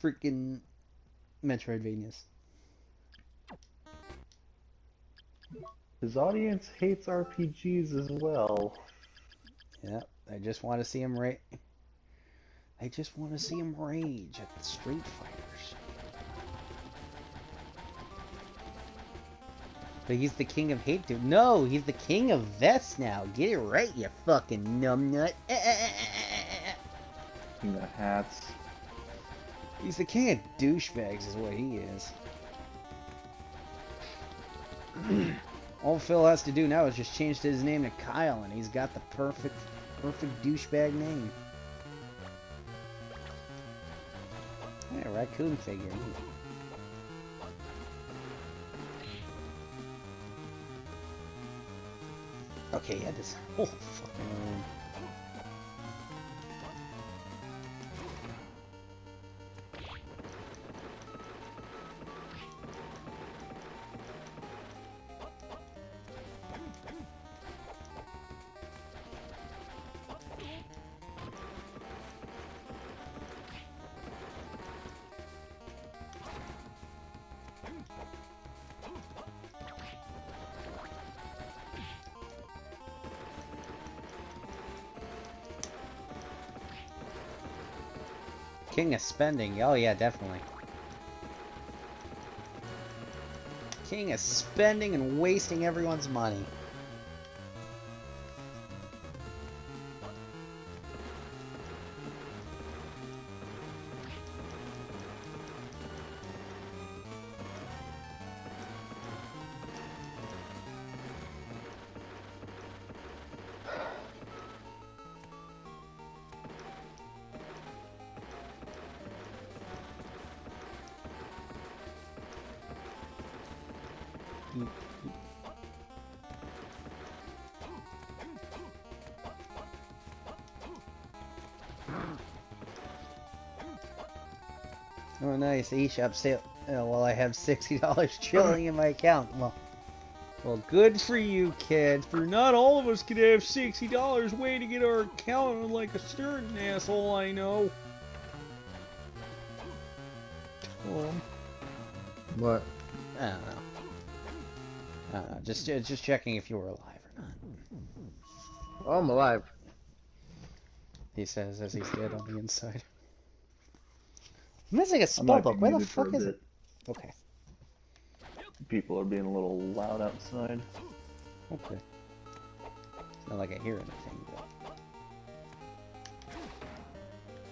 Freaking Metroidvanias. His audience hates RPGs as well. Yep, I just want to see him I just want to see him rage at the Street Fighters. But he's the king of hate, dude. No, he's the king of vests now. Get it right, you fucking numbnut. King of hats. He's the king of douchebags is what he is. All Phil has to do now is just change his name to Kyle, and he's got the perfect douchebag name. Yeah, raccoon figure. Okay, yeah, this whole fucking room. King of spending. Oh yeah, definitely. King of spending and wasting everyone's money. Oh nice, eShop sale. Well, I have $60 chilling in my account. Well, good for you, kids. For not all of us could have $60 way to get our account like a certain asshole I know. What? I don't know. Just checking if you were alive or not. Oh, I'm alive. He says as he's dead on the inside. I'm missing a I spell might be book. Where the muted for fuck a is bit. it? Okay. People are being a little loud outside. Okay. It's not like I hear anything, but...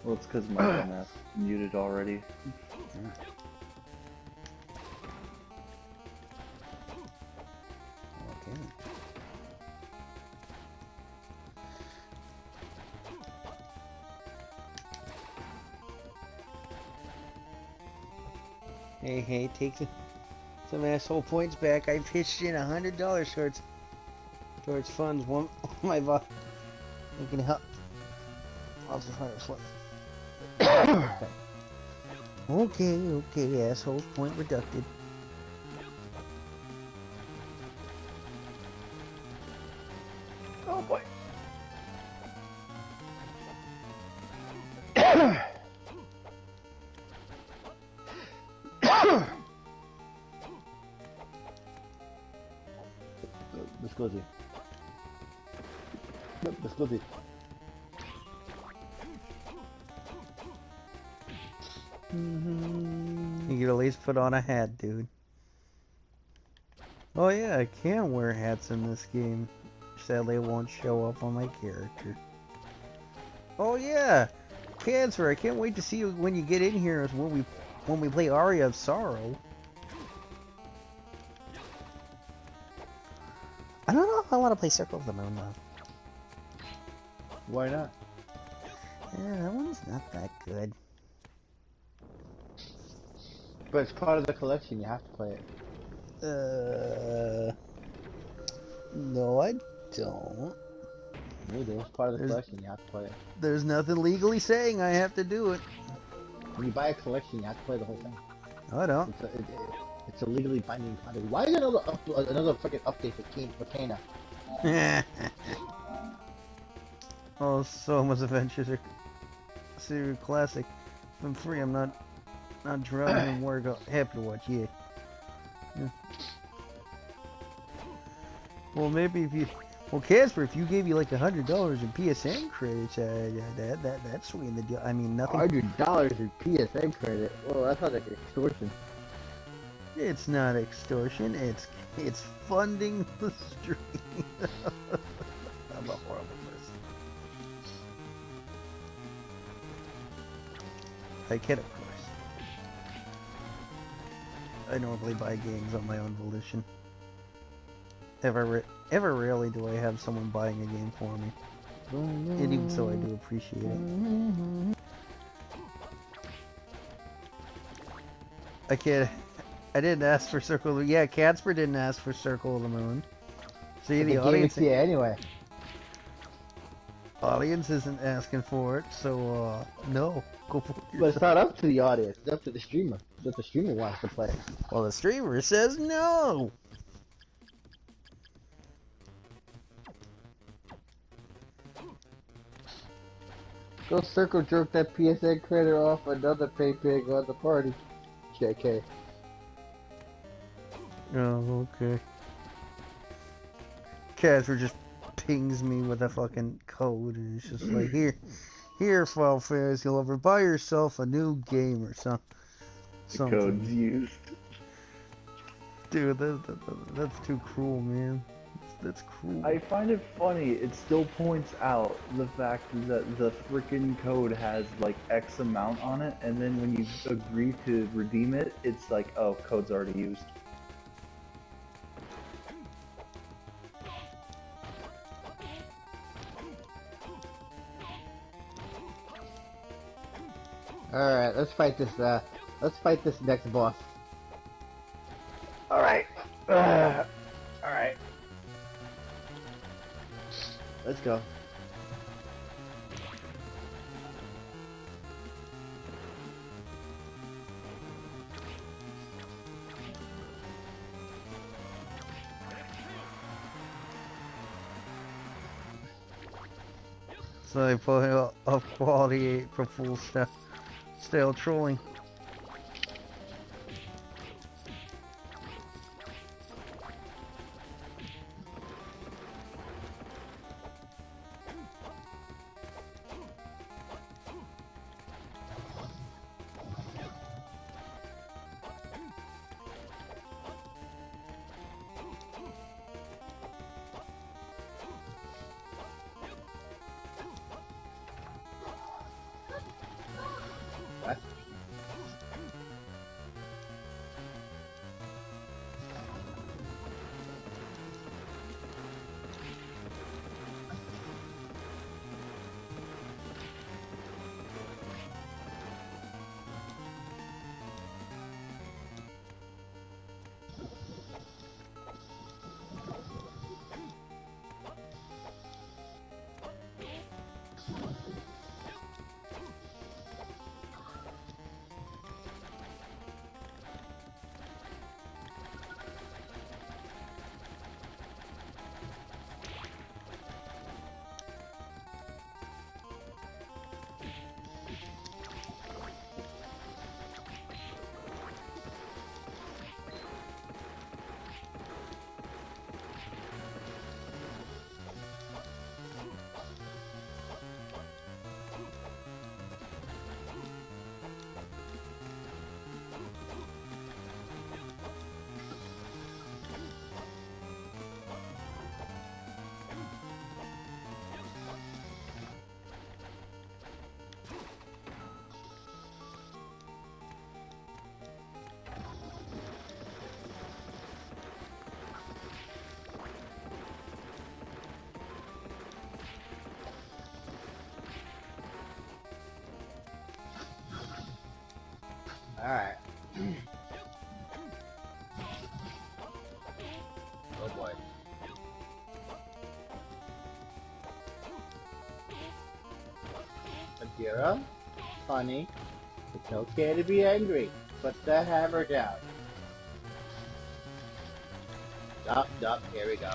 Well, it's because my dumbass is muted already. Okay. Hey, take some asshole points back. I pitched in $100 towards funds. One, my boss. You can help. I'll just try to flip. Okay, assholes. Point reducted. Oh boy. Scusi. Scusi. You could at least put on a hat, dude. Oh yeah, I can wear hats in this game. Sadly, it won't show up on my character. Oh yeah, Cancer! I can't wait to see you when you get in here. Is when we play Aria of Sorrow. I don't know if I want to play Circle of the Moon though. Why not? Yeah, that one's not that good. but it's part of the collection. You have to play it. No, I don't. You do. It's part of the collection. You have to play it. There's nothing legally saying I have to do it. When you buy a collection, you have to play the whole thing. No, I don't. It's a legally binding content. Why is there another freaking update for Kana? Oh, so much adventures are serious classic. If I'm free, I'm not driving and work. Happy to watch, yeah. Well, maybe if you, well, Casper, if you gave you like $100 in PSN credits, that's sweet the deal. I mean, nothing. $100 in PSN credit. Well, that sounds like extortion. It's not extortion. It's funding the stream. I'm a horrible person. I kid, of course. I normally buy games on my own volition. Ever rarely do I have someone buying a game for me. And even so, I do appreciate it. I didn't ask for Circle of the Moon. Yeah, Catsper didn't ask for Circle of the Moon. See, the audience... Yeah, anyway. Audience isn't asking for it, so, no. Go for it yourself. But it's not up to the audience. It's up to the streamer. It's what the streamer wants to play. Well, the streamer says no! Go circle jerk that PSN credit off another pay pig on the party. JK. Oh, okay. Casper just pings me with a fucking code, and it's just like, here, Falfairs, you'll ever buy yourself a new game or something. Code's used. Dude, that's too cruel, man. That's cruel. I find it funny, it still points out the fact that the freaking code has like X amount on it, and then when you agree to redeem it, it's like, oh, code's already used. Alright, let's fight this next boss. Alright. Alright. Let's go. So they put up quality 8 for full stale trolling. Kira, honey, it's okay to be angry. Put that hammer down. Dup, here we go.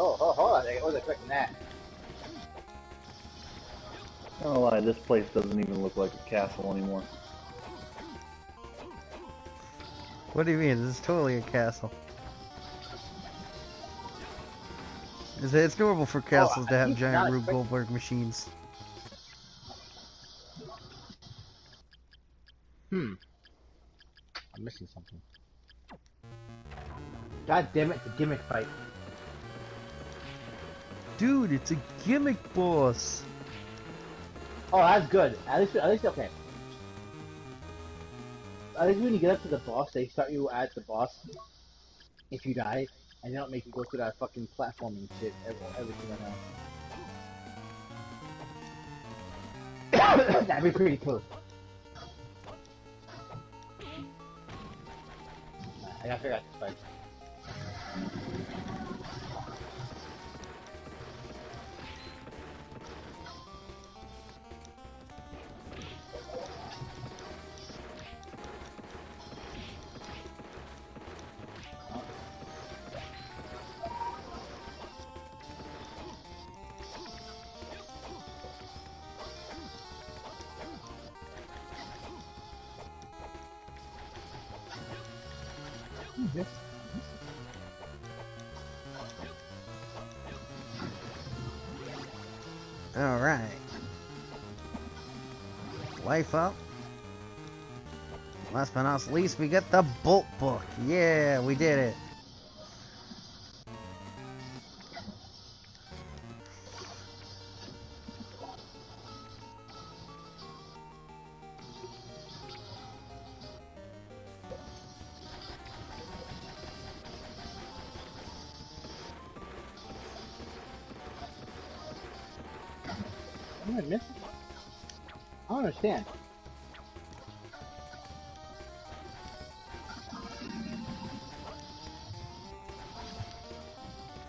Hold on, I wasn't expecting that. Not gonna lie, this place doesn't even look like a castle anymore. What do you mean? This is totally a castle. It's normal for castles to have giant Rube Goldberg machines. I'm missing something. God damn it, the gimmick fight. Dude, it's a gimmick boss. Oh, that's good. At least okay. At least when you get up to the boss, they start you at the boss. If you die, and they don't make you go through that fucking platforming shit every single time. That'd be pretty cool. I gotta figure out this fight. Alright. Life up. Last but not least, we get the Bolt Book. Yeah, we did it. What am I missing? I don't understand.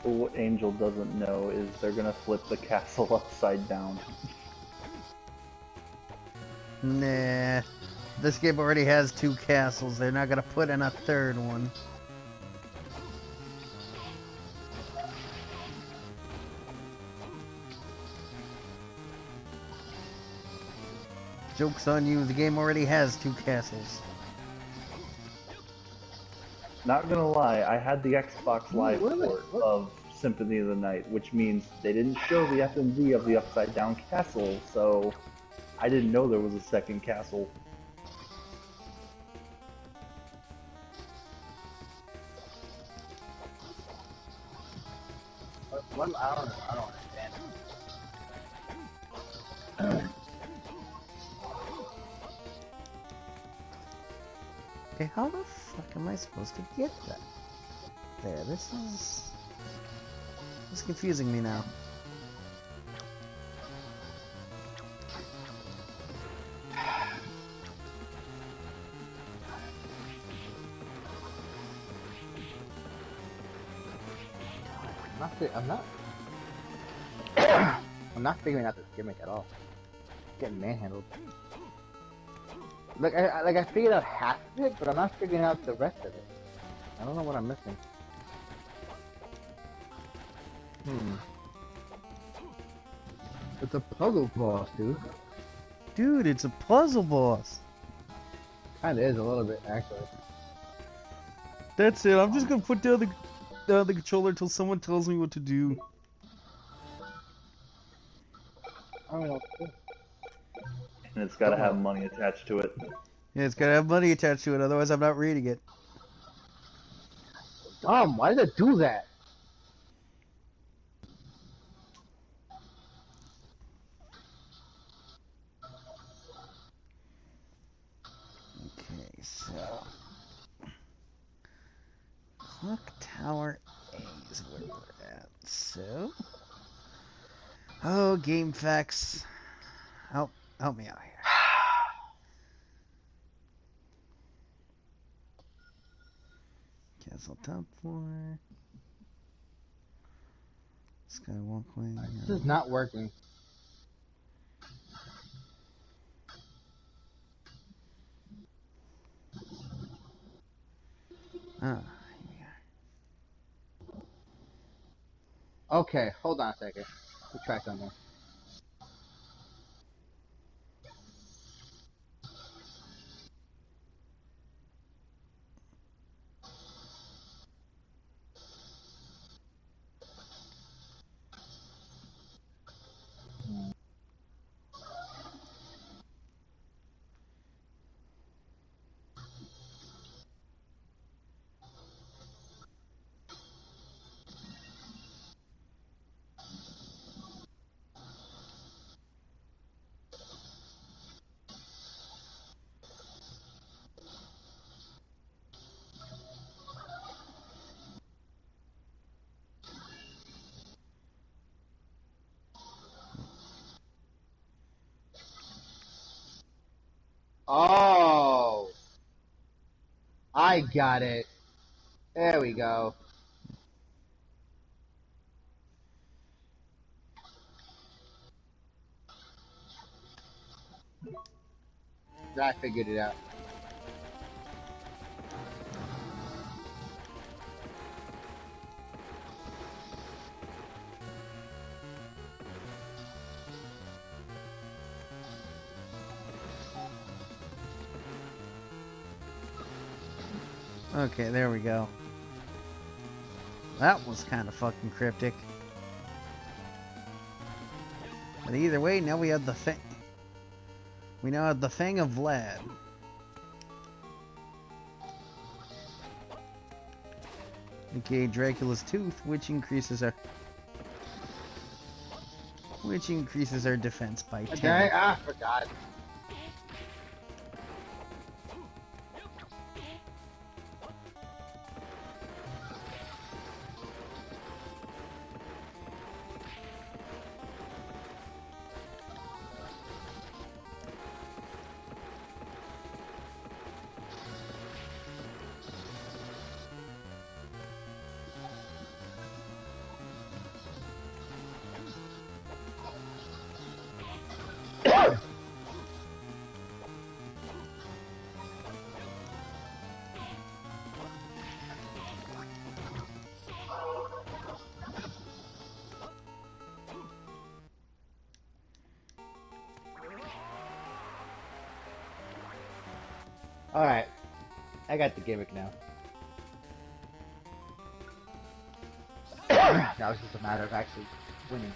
But what Angel doesn't know is they're gonna flip the castle upside down. Nah. This game already has 2 castles. They're not gonna put in a 3rd one. Joke's on you, the game already has 2 castles. Not gonna lie, I had the Xbox Live port of Symphony of the Night, which means they didn't show the FMV of the upside down castle, so I didn't know there was a second castle. I don't understand. Okay, how the fuck am I supposed to get that? There, this is confusing me now. I'm not figuring out this gimmick at all. Getting manhandled. I figured out half of it, but I'm not figuring out the rest of it. I don't know what I'm missing. It's a puzzle boss, dude. Dude, it's a puzzle boss. Kinda is a little bit, actually. That's it. I'm just gonna put down the controller until someone tells me what to do. I don't know. And it's gotta have money attached to it. Yeah, it's gotta have money attached to it, otherwise I'm not reading it. Why did it do that? so Clock Tower A is where we're at. So, oh, game facts, help me out here. Castle top floor. Skywalkway. This is not working. Ah, Okay, hold on a second. Let's try something. Oh, I got it. There we go. I figured it out. okay, there we go. That was kind of fucking cryptic. But either way, now we have the Fang. We now have the Fang of Vlad. AKA Dracula's Tooth, which increases our defense by 10. Okay, I forgot. Alright, I got the gimmick now. Now it's just a matter of actually winning.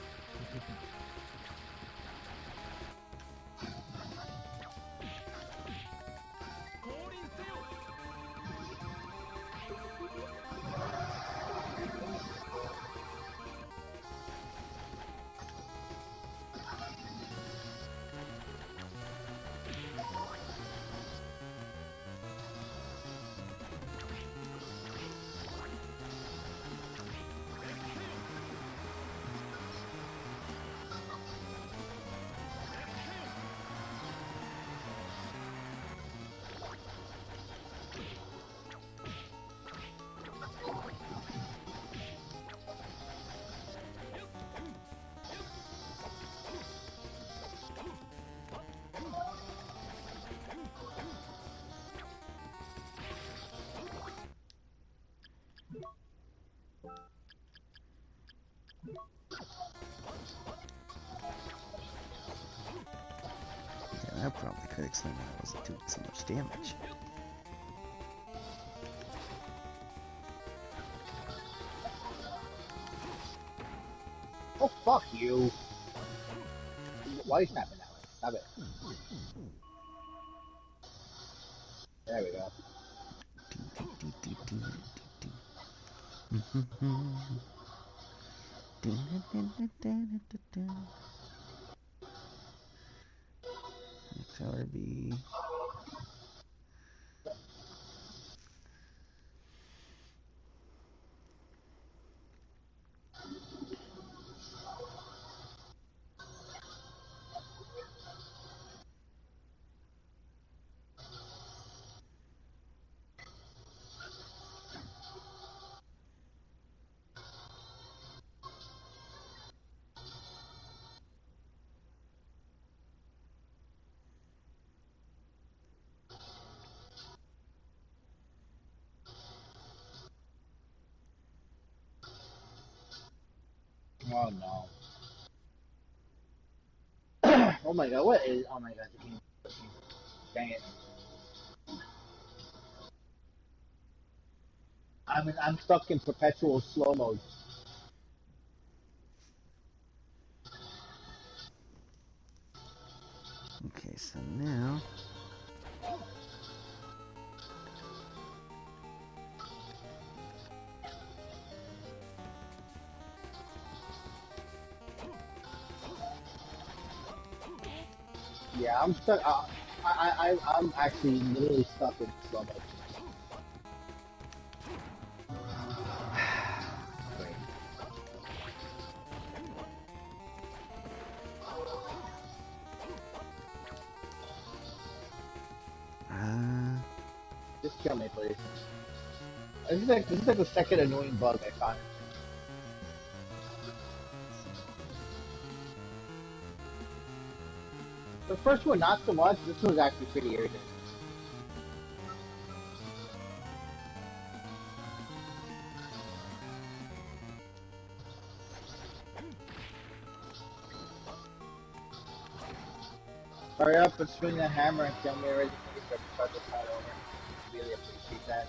Yeah, that probably could explain why I wasn't doing so much damage. Oh, fuck you. Why are you snapping that way? Stop it. There we go. Tower B. Oh no. Oh my god, what is? Oh my god, the game. Dang it. I'm stuck in perpetual slow mode. Okay, so now. Yeah, I'm stuck. I'm actually literally stuck in slow mode. Great. Just kill me, please. This is like the second annoying bug I found. The first one, not so much. This one's actually pretty irritating. Hurry up and swing the hammer and kill me already. Please, so I can start this fight over. Really appreciate that.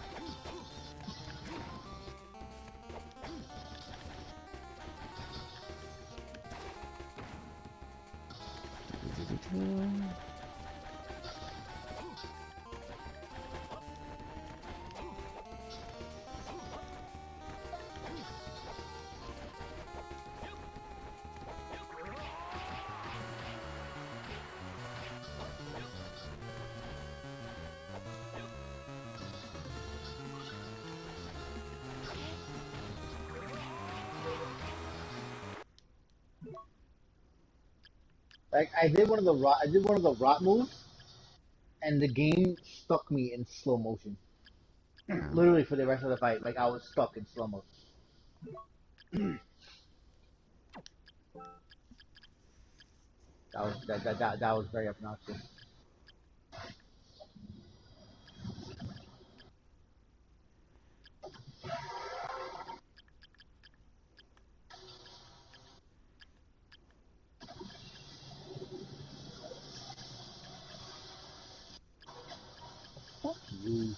Like I did one of the rot moves, and the game stuck me in slow motion. Literally for the rest of the fight, like I was stuck in slow motion. That was very obnoxious. Fuck you.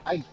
I.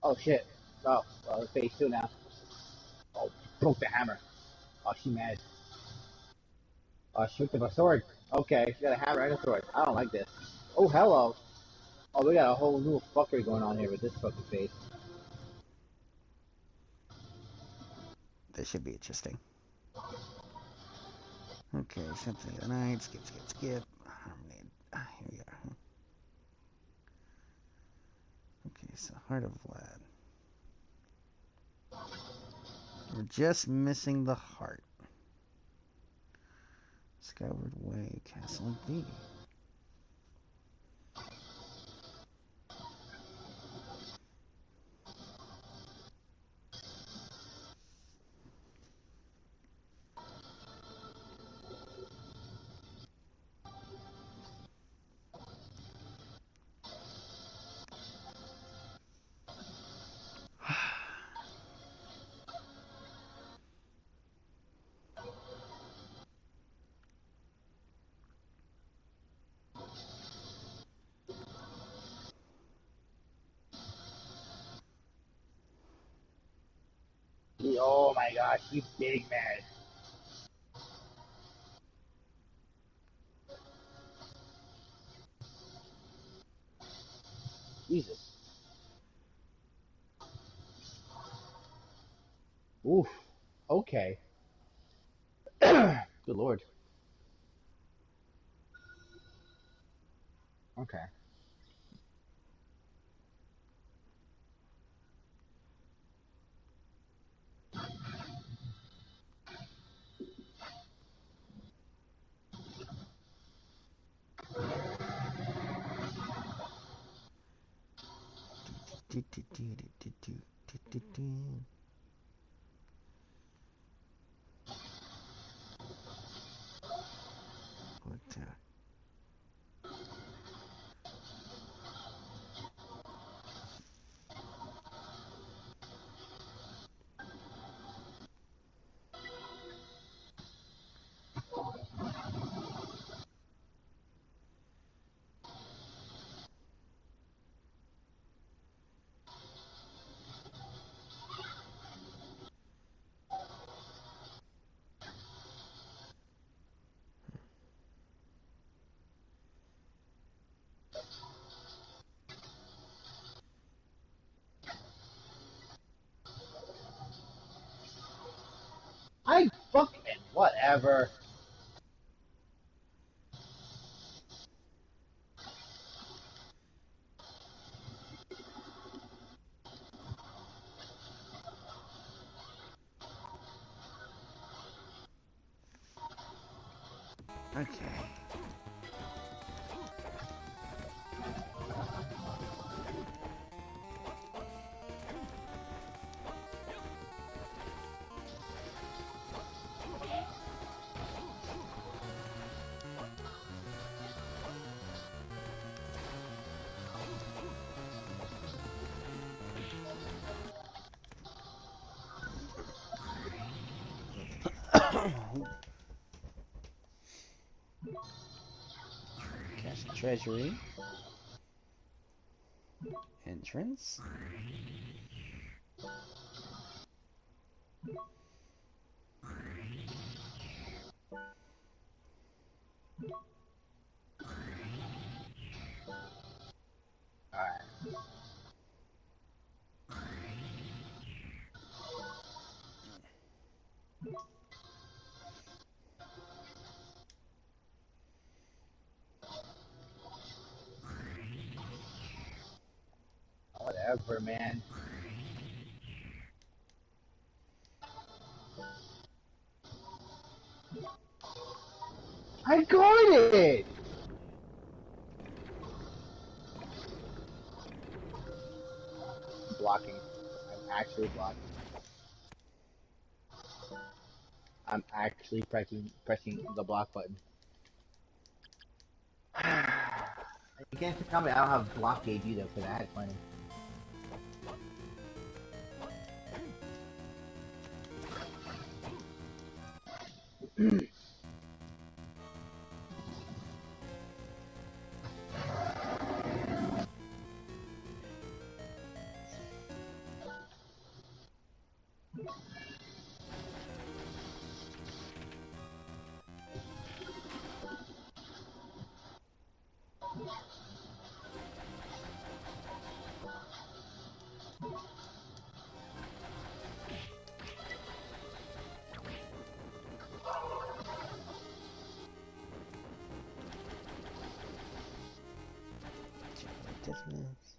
Oh shit. Oh, well, it's phase 2 now. Oh, broke the hammer. Oh, she mad. Oh, she with a sword. Okay, she got a hammer and a sword. I don't like this. Oh, hello. Oh, we got a whole new fuckery going on here with this fucking face. This should be interesting. Okay, Symphony of the Night, skip. Harmony. Here we are. Okay, so Heart of Vlad. We're just missing the heart. Skyward Way, Castle B. Oh my gosh, you big man. Jesus. Oof. Okay. Good lord. Okay. I fucking whatever. Okay. Castle Treasury. Entrance. Alright. Whatever, man. I got it! Blocking. I'm actually blocking. I'm actually pressing the block button. You can't tell me I don't have block gauge either because I had plenty. Dissonance.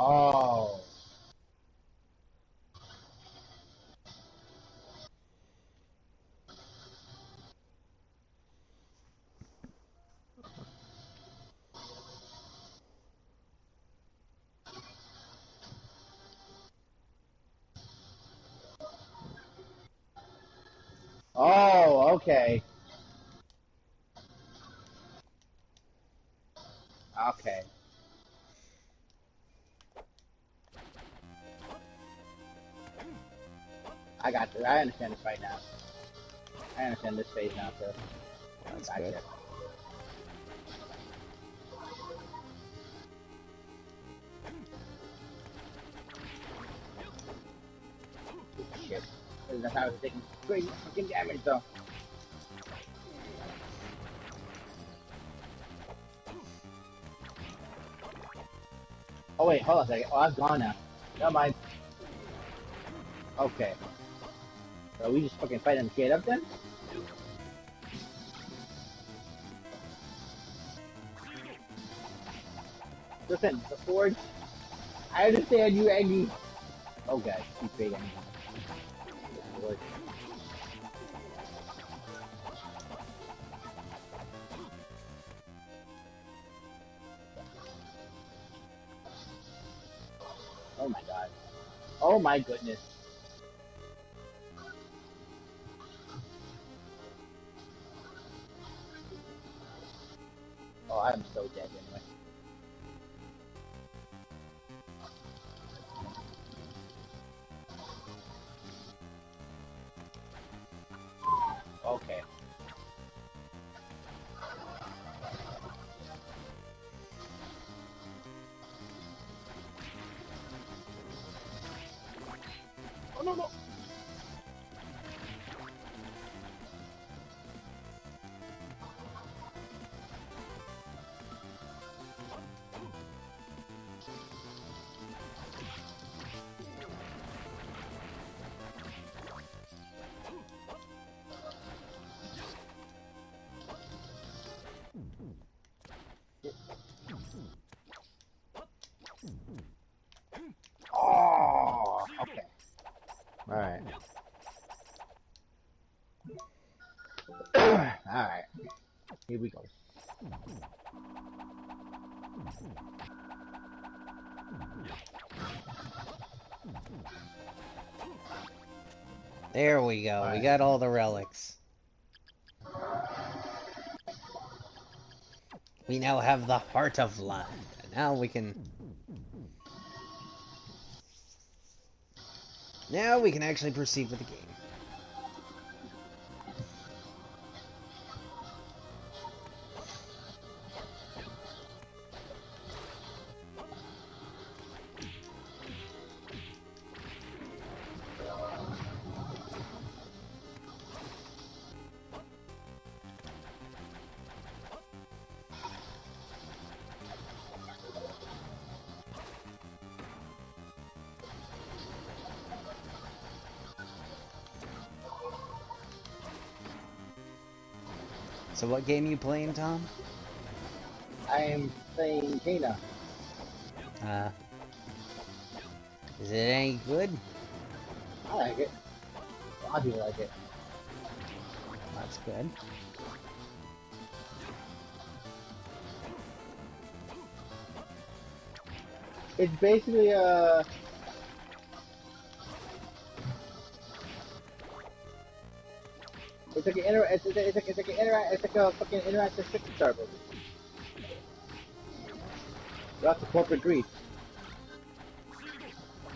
Oh. Oh, okay. Okay. I got this. I understand this right now. I understand this phase now, sir. That's Gotcha. good. Shit. That's how I was taking crazy fucking damage, though. Oh, wait, hold on a second. Oh, I've gone now. Never mind. Okay. So we just fucking fight them straight up then? Listen, the Forge. I understand you, Andy. Oh, God. He's big, Andy. Forge. Oh, my God. Oh, my goodness. Oh, I'm so dead anyway. Okay. Oh, no, no. Oh, okay. Alright. Alright. Here we go. There we go. We Alright. got all the relics. We now have the Heart of Blood. And now we can... Now we can actually proceed with the game. So what game you playing, Tom? I am playing Kena. Uh, is it any good? I like it. A lot of people like it. That's good. It's basically a... It's like a fucking interactive picture star movie. Lots of corporate greed.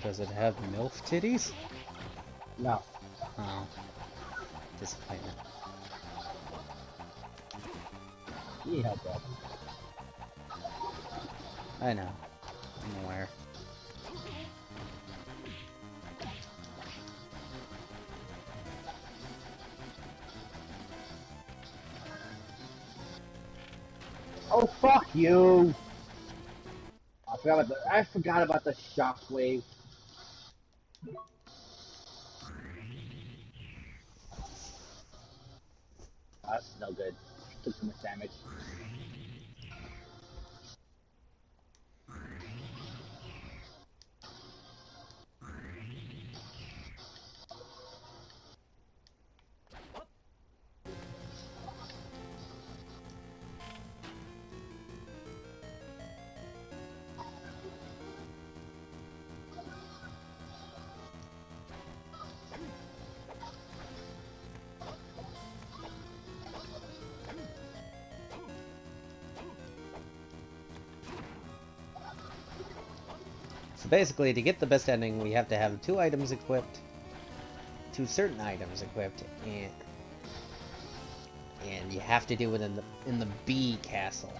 Does it have MILF titties? No. Oh. Disappointment. You need help, bro. I know. I'm aware. Oh, fuck you! I forgot about the shockwave. That's no good. Took too much damage. So basically, to get the best ending, we have to have 2 items equipped, 2 certain items equipped, and you have to do it in the B castle.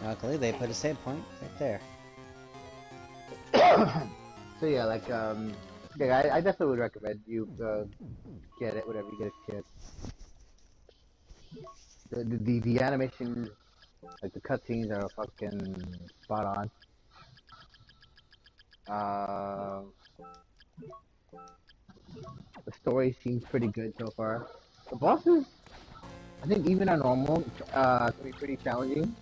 Luckily, they put a save point right there. So yeah, like, yeah, I definitely would recommend you, get it whenever you get a chance. The animation, like the cutscenes are fucking spot on. The story seems pretty good so far. The bosses, I think even on normal, can be pretty challenging.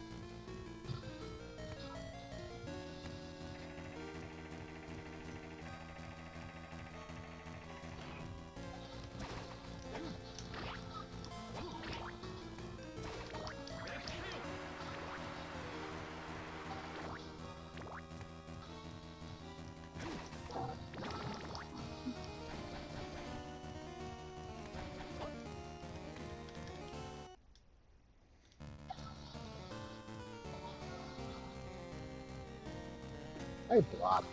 I blocked.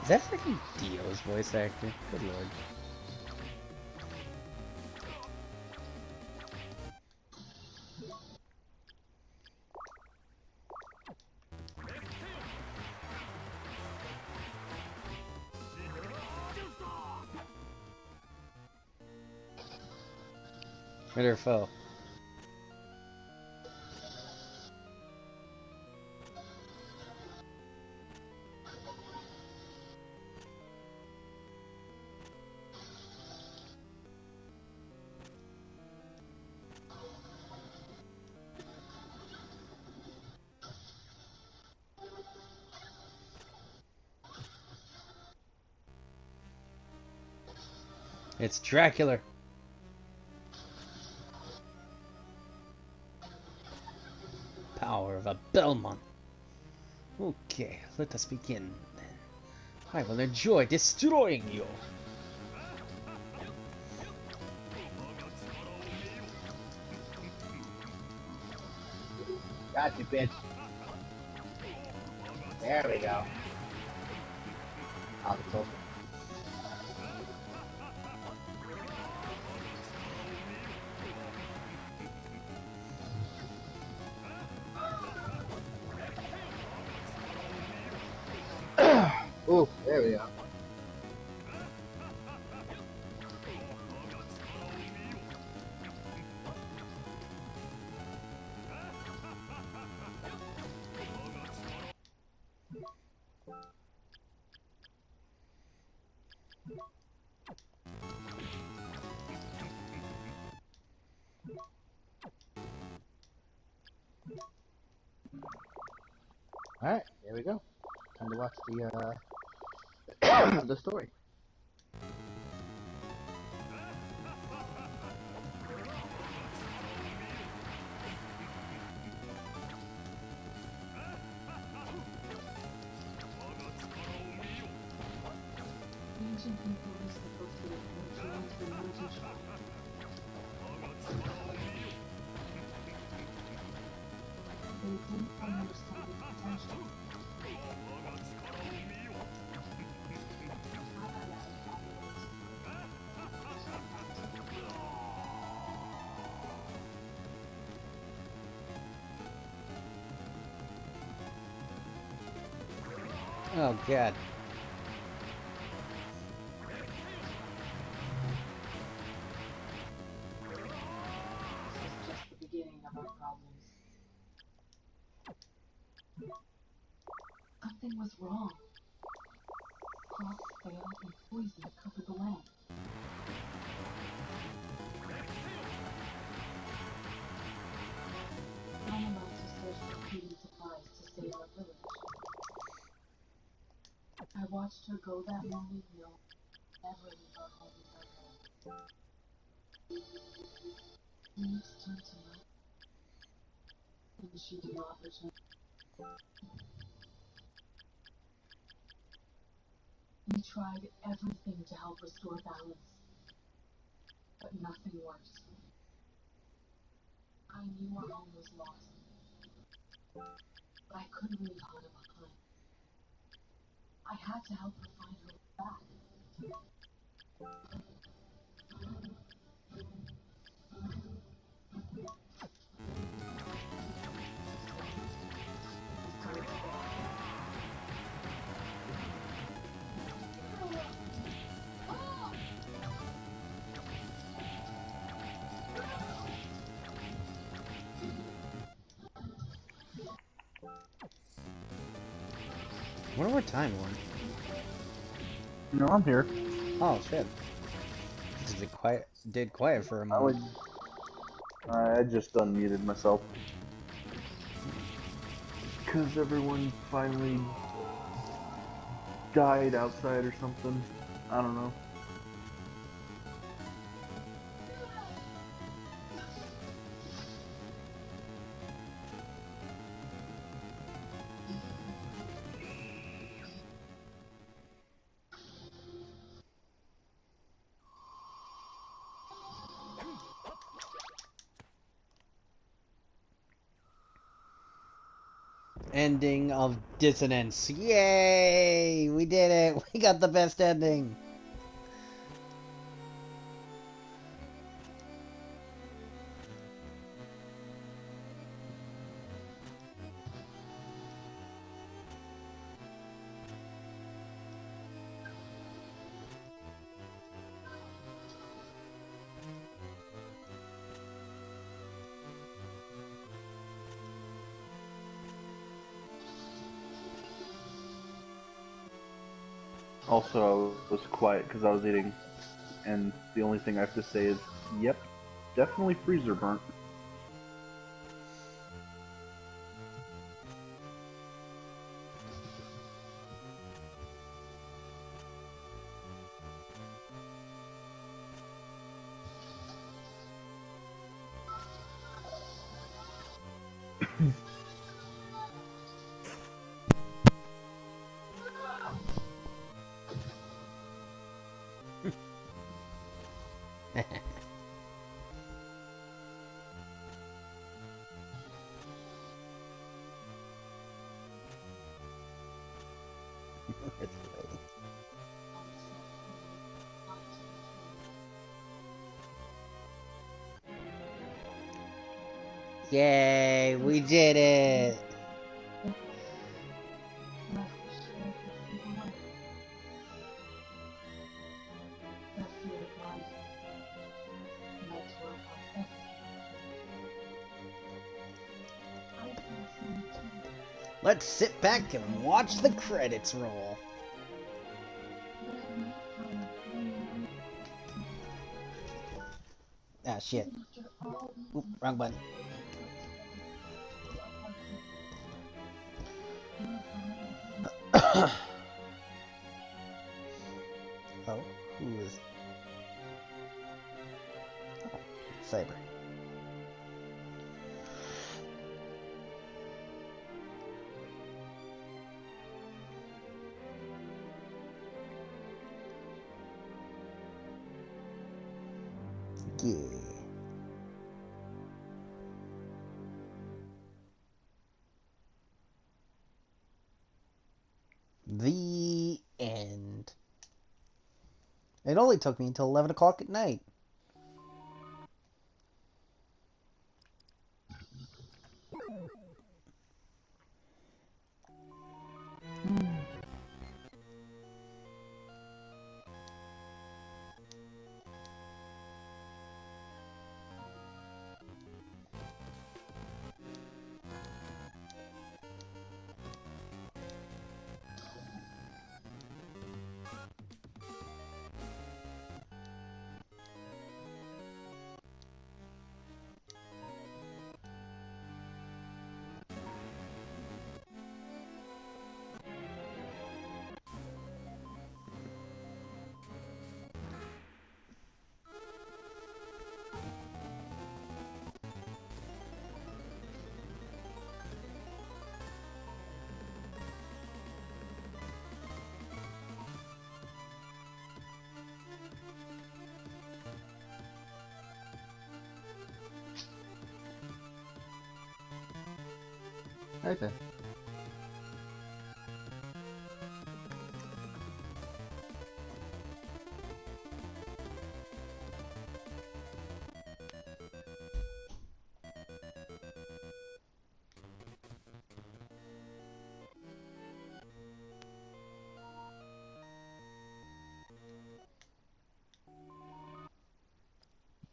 Is that freaking Dio's voice actor? Good lord. Friend or foe? It's Dracula. Power of a Belmont. Okay, let us begin then. I will enjoy destroying you. Got you, bitch. There we go. Oh, it's over. Ooh, there we go. Alright, there we go. Time to watch the the story. Ancient people used to cultivate nature into a mountain shrine. They didn't understand its potential. Oh god. This was just the beginning of our problems. Something was wrong. Crops failed and poison covered the land. I'm allowed to search for food and supplies to save our village. I watched her go that morning, no, never leave our home without her. Leaves turned to mud, and she did not return. We tried everything to help restore balance, but nothing worked. I knew our home was lost, but I couldn't leave Hana behind. I had to help her find her way back. I wonder what time we're on. No, I'm here. Oh shit. Did quiet for a I would. moment. I just unmuted myself. Because everyone finally died outside or something. I don't know. Ending of Dissonance. Yay! We did it! We got the best ending! Also, I was quiet because I was eating, and the only thing I have to say is, yep, definitely freezer burnt. Yay, we did it! Let's sit back and watch the credits roll. Ah, shit. Oop, wrong button. Oh, who is... Oh, Cyber. Yeah. The end. It only took me until 11 o'clock at night. Right there.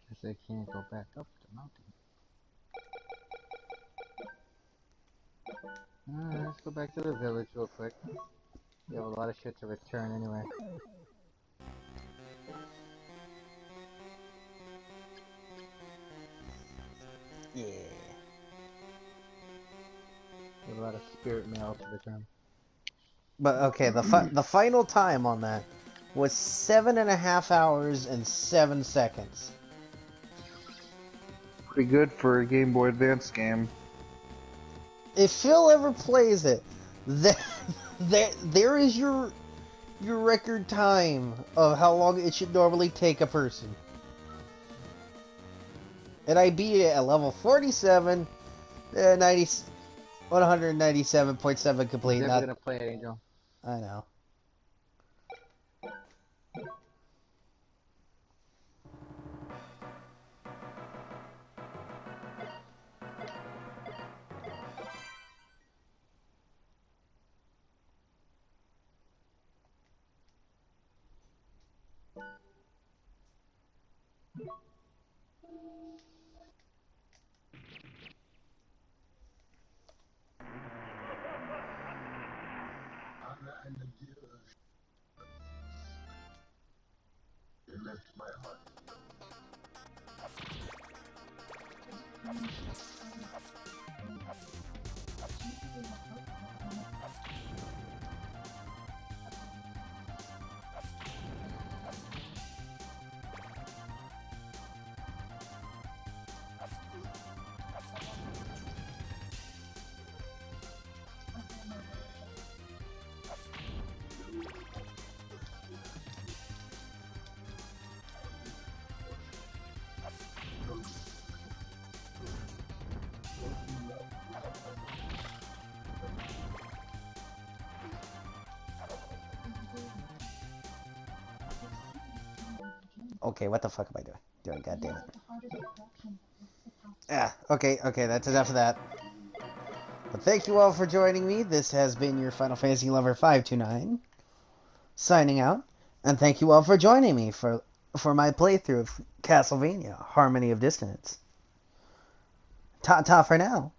Guess I can't go back up the mountain. Let's go back to the village real quick. We have a lot of shit to return anyway. Yeah. We have a lot of spirit mail to return. But okay, the final time on that was 7.5 hours and 7 seconds. Pretty good for a Game Boy Advance game. If Phil ever plays it, there is your record time of how long it should normally take a person. And I beat it at level 47, 197.7 complete. I'm never gonna play it, Angel. I know. Okay, what the fuck am I doing? God damn it. Okay, that's enough of that. But thank you all for joining me. This has been your Final Fantasy Lover 529, signing out. And thank you all for joining me for my playthrough of Castlevania, Harmony of Dissonance. Ta-ta for now.